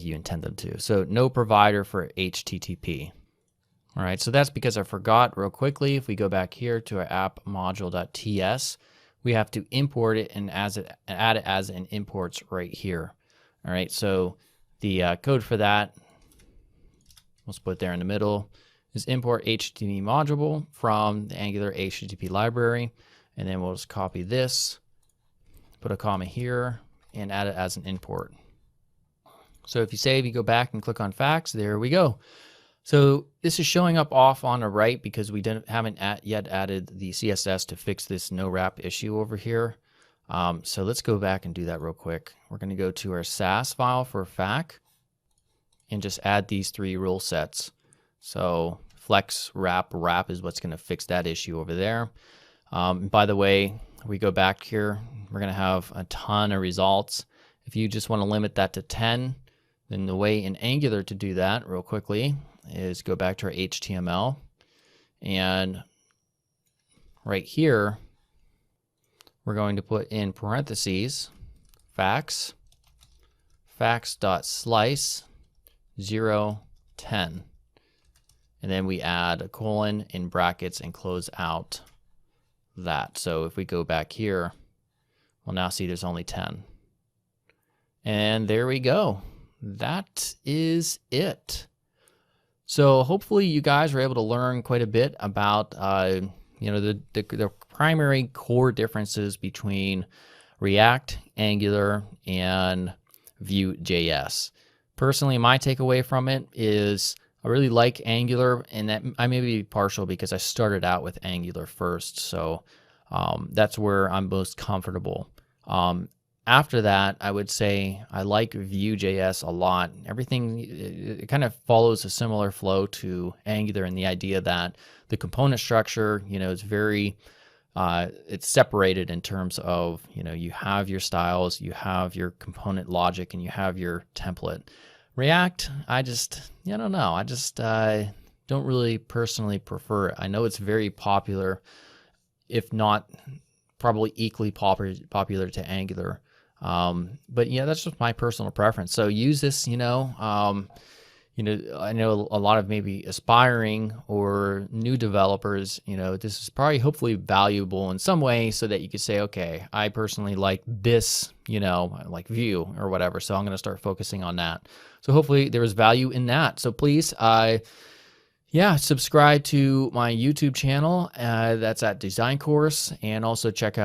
you intend them to. So no provider for HTTP. All right, so that's because I forgot real quickly. If we go back here to our app module.ts, we have to import it and add it as an imports right here. All right, so the code for that, we'll put there in the middle, is import HTTP module from the Angular HTTP library, and then we'll just copy this, put a comma here, and add it as an import. So if you save, you go back and click on facts, there we go. So this is showing up off on the right because we haven't yet added the CSS to fix this no wrap issue over here. So let's go back and do that real quick. We're going to go to our SAS file for fac and just add these three rule sets. So flex wrap is what's going to fix that issue over there. By the way, we go back here, we're going to have a ton of results. If you just want to limit that to 10, then the way in Angular to do that real quickly is go back to our HTML, and right here, we're going to put in parentheses, facts.slice 0, 10. And then we add a colon in brackets and close out that. So if we go back here, we'll now see there's only 10. And there we go. That is it. So hopefully you guys were able to learn quite a bit about the primary core differences between React, Angular, and Vue.js. Personally, my takeaway from it is I really like Angular, and that I may be partial because I started out with Angular first, so that's where I'm most comfortable. After that, I would say I like Vue.js a lot. Everything, it kind of follows a similar flow to Angular in the idea that the component structure, is very, it's separated in terms of, you have your styles, you have your component logic, and you have your template. React, I don't know. I don't really personally prefer it. I know it's very popular, if not probably equally popular to Angular. But yeah, that's just my personal preference. So use this, I know a lot of maybe aspiring or new developers, this is probably hopefully valuable in some way so that you could say, okay, I personally like this, like Vue or whatever. So I'm going to start focusing on that. So hopefully there was value in that. So please, subscribe to my YouTube channel. That's at Design Course, and also check out